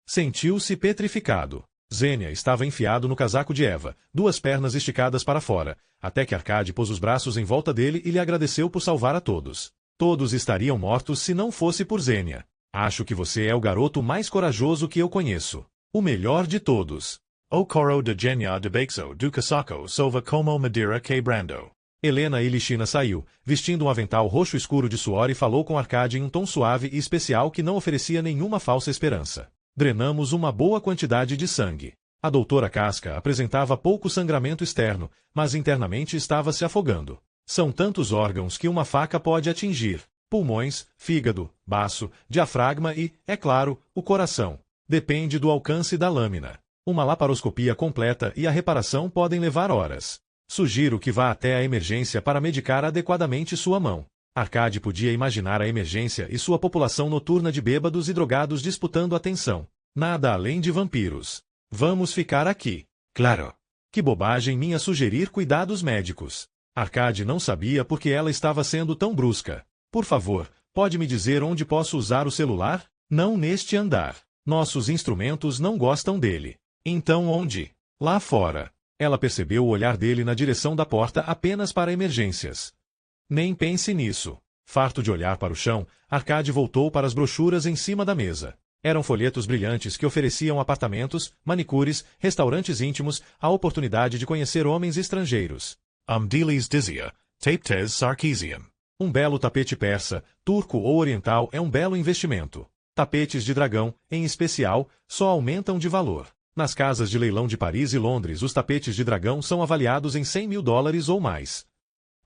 [SPEAKER 1] Sentiu-se petrificado. Xenia estava enfiado no casaco de Eva, duas pernas esticadas para fora, até que Arkady pôs os braços em volta dele e lhe agradeceu por salvar a todos. Todos estariam mortos se não fosse por Xenia. Acho que você é o garoto mais corajoso que eu conheço. O melhor de todos.
[SPEAKER 2] O coro de Genia de Bexo do Casaco Sova como Madeira quebrando.
[SPEAKER 1] Helena Ilishina saiu, vestindo um avental roxo escuro de suor e falou com Arkady em um tom suave e especial que não oferecia nenhuma falsa esperança. Drenamos uma boa quantidade de sangue. A doutora Casca apresentava pouco sangramento externo, mas internamente estava se afogando. São tantos órgãos que uma faca pode atingir. Pulmões, fígado, baço, diafragma e, é claro, o coração. Depende do alcance da lâmina. Uma laparoscopia completa e a reparação podem levar horas. Sugiro que vá até a emergência para medicar adequadamente sua mão. Arkady podia imaginar a emergência e sua população noturna de bêbados e drogados disputando atenção. Nada além de vampiros. Vamos ficar aqui.
[SPEAKER 2] Claro.
[SPEAKER 1] Que bobagem minha sugerir cuidados médicos. Arkady não sabia por que ela estava sendo tão brusca. Por favor, pode me dizer onde posso usar o celular? Não neste andar. Nossos instrumentos não gostam dele. Então onde? Lá fora. Ela percebeu o olhar dele na direção da porta apenas para emergências. Nem pense nisso. Farto de olhar para o chão, Arkady voltou para as brochuras em cima da mesa. Eram folhetos brilhantes que ofereciam apartamentos, manicures, restaurantes íntimos, a oportunidade de conhecer homens estrangeiros.
[SPEAKER 2] Dilis dizia, Taptes Sarkisian.
[SPEAKER 1] Um belo tapete persa, turco ou oriental é um belo investimento. Tapetes de dragão, em especial, só aumentam de valor. Nas casas de leilão de Paris e Londres, os tapetes de dragão são avaliados em $100.000 ou mais.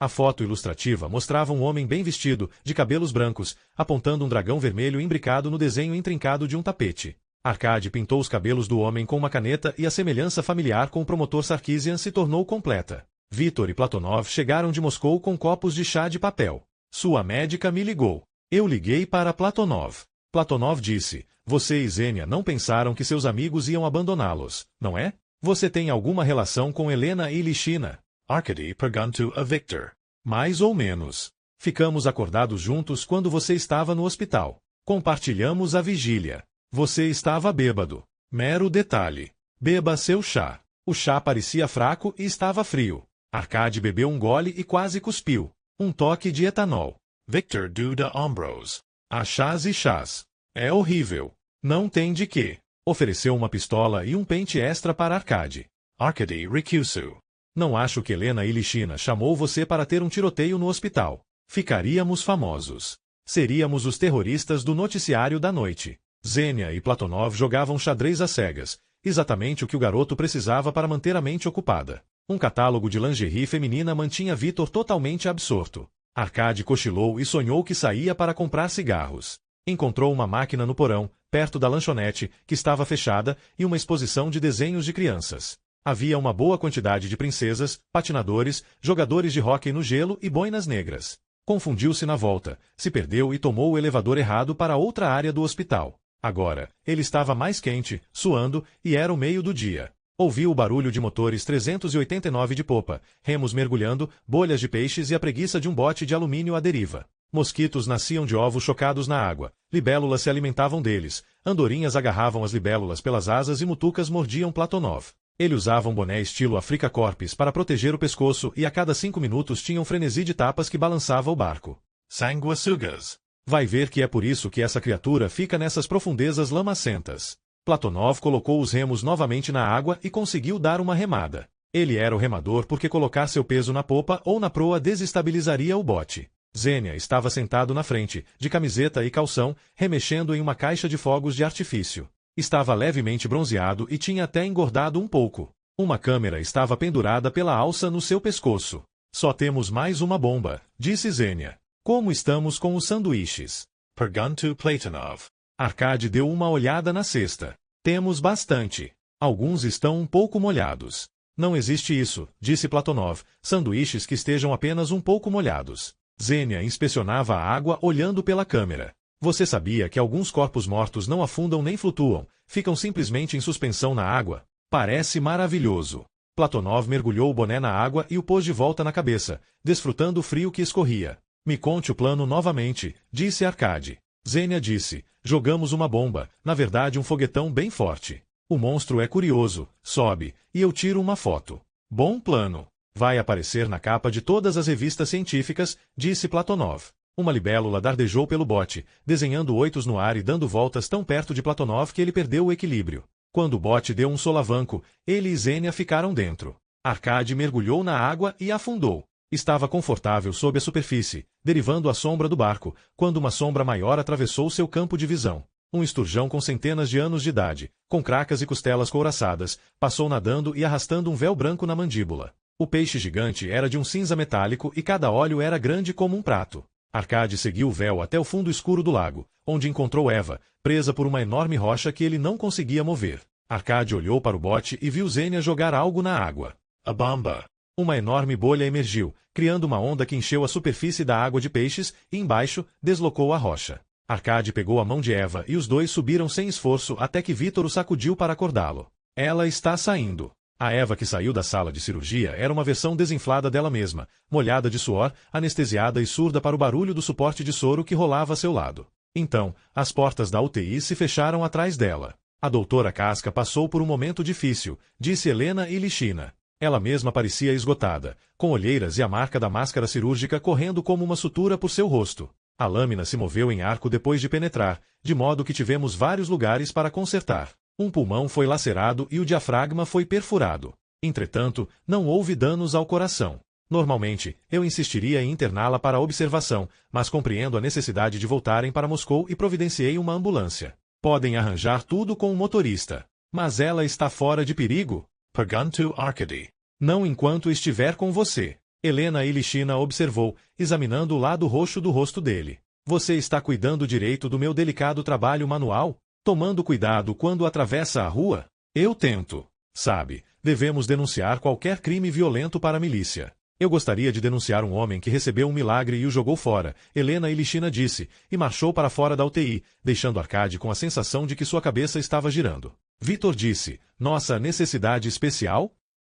[SPEAKER 1] A foto ilustrativa mostrava um homem bem vestido, de cabelos brancos, apontando um dragão vermelho imbricado no desenho intrincado de um tapete. Arkady pintou os cabelos do homem com uma caneta e a semelhança familiar com o promotor Sarkisian se tornou completa. Vitor e Platonov chegaram de Moscou com copos de chá de papel. Sua médica me ligou. Eu liguei para Platonov. Platonov disse, você e Xenia não pensaram que seus amigos iam abandoná-los, não é? Você tem alguma relação com Helena Ilishina?
[SPEAKER 2] Arkady perguntou a Victor.
[SPEAKER 1] Mais ou menos. Ficamos acordados juntos quando você estava no hospital. Compartilhamos a vigília. Você estava bêbado. Mero detalhe. Beba seu chá. O chá parecia fraco e estava frio. Arkady bebeu um gole e quase cuspiu. Um toque de etanol.
[SPEAKER 2] Victor Duda Ambrose.
[SPEAKER 1] A chás e chás. É horrível. Não tem de quê. Ofereceu uma pistola e um pente extra para Arkady.
[SPEAKER 2] Arkady Rikyusu.
[SPEAKER 1] Não acho que Helena Ilishina chamou você para ter um tiroteio no hospital. Ficaríamos famosos. Seríamos os terroristas do noticiário da noite. Zenia e Platonov jogavam xadrez às cegas, exatamente o que o garoto precisava para manter a mente ocupada. Um catálogo de lingerie feminina mantinha Vitor totalmente absorto. Arkady cochilou e sonhou que saía para comprar cigarros. Encontrou uma máquina no porão, perto da lanchonete, que estava fechada, e uma exposição de desenhos de crianças. Havia uma boa quantidade de princesas, patinadores, jogadores de hóquei no gelo e boinas negras. Confundiu-se na volta, se perdeu e tomou o elevador errado para outra área do hospital. Agora, ele estava mais quente, suando, e era o meio do dia. Ouviu o barulho de motores 389 de popa, remos mergulhando, bolhas de peixes e a preguiça de um bote de alumínio à deriva. Mosquitos nasciam de ovos chocados na água, libélulas se alimentavam deles, andorinhas agarravam as libélulas pelas asas e mutucas mordiam Platonov. Ele usava um boné estilo Africa Corpus para proteger o pescoço e a cada 5 minutos tinha um frenesi de tapas que balançava o barco.
[SPEAKER 2] Sanguessugas.
[SPEAKER 1] Vai ver que é por isso que essa criatura fica nessas profundezas lamacentas. Platonov colocou os remos novamente na água e conseguiu dar uma remada. Ele era o remador porque colocar seu peso na popa ou na proa desestabilizaria o bote. Zenia estava sentado na frente, de camiseta e calção, remexendo em uma caixa de fogos de artifício. Estava levemente bronzeado e tinha até engordado um pouco. Uma câmera estava pendurada pela alça no seu pescoço. Só temos mais uma bomba, disse Zenia. Como estamos com os sanduíches?
[SPEAKER 2] Perguntou Platonov.
[SPEAKER 1] Arkady deu uma olhada na cesta. Temos bastante. Alguns estão um pouco molhados. Não existe isso, disse Platonov, sanduíches que estejam apenas um pouco molhados. Zenia inspecionava a água olhando pela câmera. Você sabia que alguns corpos mortos não afundam nem flutuam, ficam simplesmente em suspensão na água? Parece maravilhoso. Platonov mergulhou o boné na água e o pôs de volta na cabeça, desfrutando o frio que escorria. Me conte o plano novamente, disse Arkady. Zenia disse, jogamos uma bomba, na verdade um foguetão bem forte. O monstro é curioso, sobe, e eu tiro uma foto. Bom plano. Vai aparecer na capa de todas as revistas científicas, disse Platonov. Uma libélula dardejou pelo bote, desenhando oitos no ar e dando voltas tão perto de Platonov que ele perdeu o equilíbrio. Quando o bote deu um solavanco, ele e Zenia ficaram dentro. Arkady mergulhou na água e afundou. Estava confortável sob a superfície, derivando a sombra do barco, quando uma sombra maior atravessou seu campo de visão. Um esturjão com centenas de anos de idade, com cracas e costelas couraçadas, passou nadando e arrastando um véu branco na mandíbula. O peixe gigante era de um cinza metálico e cada olho era grande como um prato. Arkady seguiu o véu até o fundo escuro do lago, onde encontrou Eva, presa por uma enorme rocha que ele não conseguia mover. Arkady olhou para o bote e viu Zenia jogar algo na água.
[SPEAKER 2] A bomba.
[SPEAKER 1] Uma enorme bolha emergiu, criando uma onda que encheu a superfície da água de peixes e, embaixo, deslocou a rocha. Arkady pegou a mão de Eva e os dois subiram sem esforço até que Vitor o sacudiu para acordá-lo. Ela está saindo. A Eva que saiu da sala de cirurgia era uma versão desinflada dela mesma, molhada de suor, anestesiada e surda para o barulho do suporte de soro que rolava a seu lado. Então, as portas da UTI se fecharam atrás dela. A doutora Casca passou por um momento difícil, disse Helena Ilishina. Ela mesma parecia esgotada, com olheiras e a marca da máscara cirúrgica correndo como uma sutura por seu rosto. A lâmina se moveu em arco depois de penetrar, de modo que tivemos vários lugares para consertar. Um pulmão foi lacerado e o diafragma foi perfurado. Entretanto, não houve danos ao coração. Normalmente, eu insistiria em interná-la para observação, mas compreendo a necessidade de voltarem para Moscou e providenciei uma ambulância. Podem arranjar tudo com o motorista. Mas ela está fora de perigo?
[SPEAKER 2] Perguntou Arkady.
[SPEAKER 1] Não enquanto estiver com você. Helena Ilishina observou, examinando o lado roxo do rosto dele. Você está cuidando direito do meu delicado trabalho manual? Tomando cuidado quando atravessa a rua? Eu tento. Sabe, devemos denunciar qualquer crime violento para a milícia. Eu gostaria de denunciar um homem que recebeu um milagre e o jogou fora, Helena Ilishina disse, e marchou para fora da UTI, deixando Arkady com a sensação de que sua cabeça estava girando. Vitor disse, nossa necessidade especial?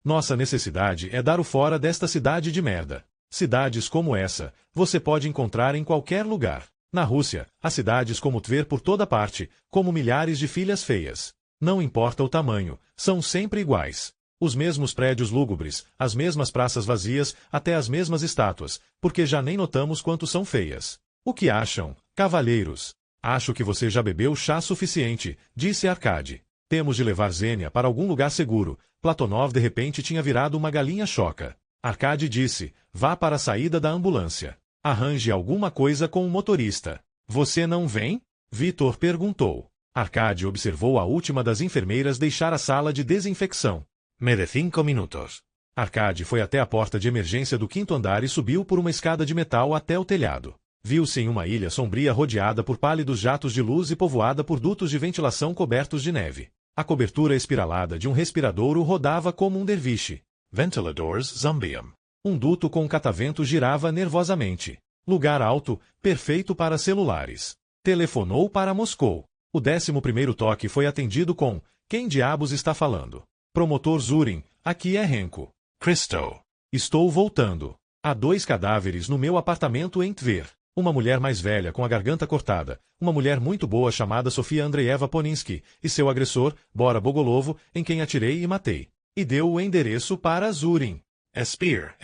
[SPEAKER 1] Nossa necessidade é dar o fora desta cidade de merda. Cidades como essa, você pode encontrar em qualquer lugar. Na Rússia, há cidades como Tver por toda parte, como milhares de filhas feias. Não importa o tamanho, são sempre iguais. Os mesmos prédios lúgubres, as mesmas praças vazias, até as mesmas estátuas, porque já nem notamos quanto são feias. O que acham, cavalheiros? Acho que você já bebeu chá suficiente, disse Arkady. Temos de levar Zenia para algum lugar seguro. Platonov de repente tinha virado uma galinha choca. Arkady disse, vá para a saída da ambulância. Arranje alguma coisa com o motorista. Você não vem? Vitor perguntou. Arkady observou a última das enfermeiras deixar a sala de desinfecção.
[SPEAKER 2] Me dê 5 minutos.
[SPEAKER 1] Arkady foi até a porta de emergência do 5º andar e subiu por uma escada de metal até o telhado. Viu-se em uma ilha sombria rodeada por pálidos jatos de luz e povoada por dutos de ventilação cobertos de neve. A cobertura espiralada de um respiradouro rodava como um derviche.
[SPEAKER 2] Ventiladores Zumbium.
[SPEAKER 1] Um duto com catavento girava nervosamente. Lugar alto, perfeito para celulares. Telefonou para Moscou. O 11º toque foi atendido com: quem diabos está falando? Promotor Zurin, aqui é Renko.
[SPEAKER 2] Cristo.
[SPEAKER 1] Estou voltando. Há 2 cadáveres no meu apartamento em Tver. Uma mulher mais velha com a garganta cortada, uma mulher muito boa chamada Sofia Andreeva Poninsky, e seu agressor, Bora Bogolovo, em quem atirei e matei. E deu o endereço para Zurin.
[SPEAKER 2] Espir.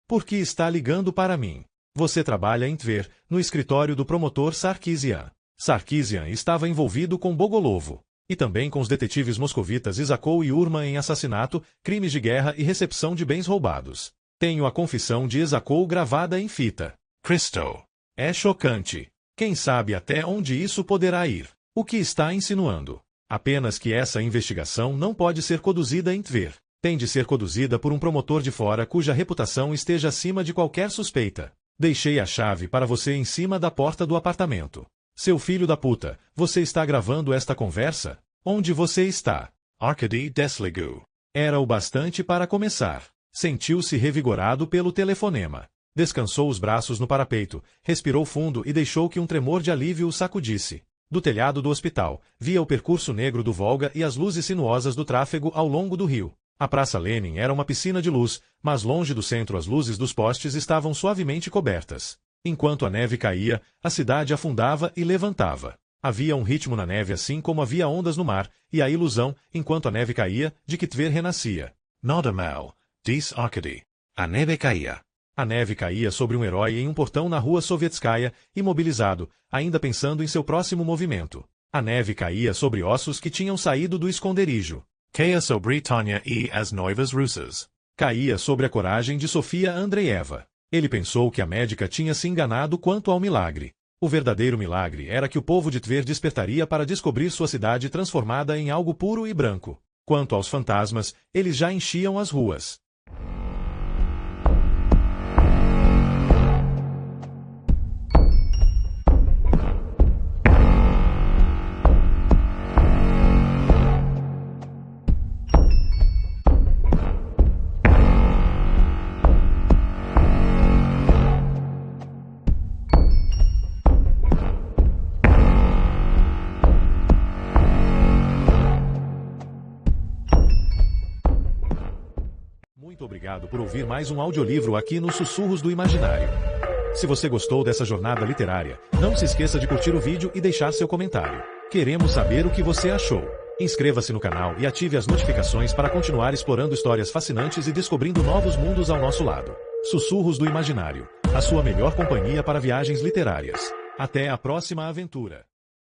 [SPEAKER 1] Por que está ligando para mim? Você trabalha em Tver, no escritório do promotor Sarkisian. Sarkisian estava envolvido com Bogolovo. E também com os detetives moscovitas Isakov e Urman em assassinato, crimes de guerra e recepção de bens roubados. Tenho a confissão de Isakov gravada em fita.
[SPEAKER 2] Cristo.
[SPEAKER 1] É chocante. Quem sabe até onde isso poderá ir? O que está insinuando? Apenas que essa investigação não pode ser conduzida em Tver. Tem de ser conduzida por um promotor de fora cuja reputação esteja acima de qualquer suspeita. Deixei a chave para você em cima da porta do apartamento. Seu filho da puta, você está gravando esta conversa? Onde você está?
[SPEAKER 2] Arkady desligou.
[SPEAKER 1] Era o bastante para começar. Sentiu-se revigorado pelo telefonema. Descansou os braços no parapeito, respirou fundo e deixou que um tremor de alívio o sacudisse. Do telhado do hospital, via o percurso negro do Volga e as luzes sinuosas do tráfego ao longo do rio. A Praça Lenin era uma piscina de luz, mas longe do centro as luzes dos postes estavam suavemente cobertas. Enquanto a neve caía, a cidade afundava e levantava. Havia um ritmo na neve assim como havia ondas no mar, e a ilusão, enquanto a neve caía, de que Tver renascia.
[SPEAKER 2] Nada mal, disse Arkady. A neve caía.
[SPEAKER 1] A neve caía sobre um herói em um portão na rua Sovietskaya, imobilizado, ainda pensando em seu próximo movimento. A neve caía sobre ossos que tinham saído do esconderijo.
[SPEAKER 2] Caía sobre Tanya e as noivas russas.
[SPEAKER 1] Caía sobre a coragem de Sofia Andreeva. Ele pensou que a médica tinha se enganado quanto ao milagre. O verdadeiro milagre era que o povo de Tver despertaria para descobrir sua cidade transformada em algo puro e branco. Quanto aos fantasmas, eles já enchiam as ruas. Muito obrigado por ouvir mais um audiolivro aqui nos Sussurros do Imaginário. Se você gostou dessa jornada literária, não se esqueça de curtir o vídeo e deixar seu comentário. Queremos saber o que você achou. Inscreva-se no canal e ative as notificações para continuar explorando histórias fascinantes e descobrindo novos mundos ao nosso lado. Sussurros do Imaginário, a sua melhor companhia para viagens literárias. Até a próxima aventura.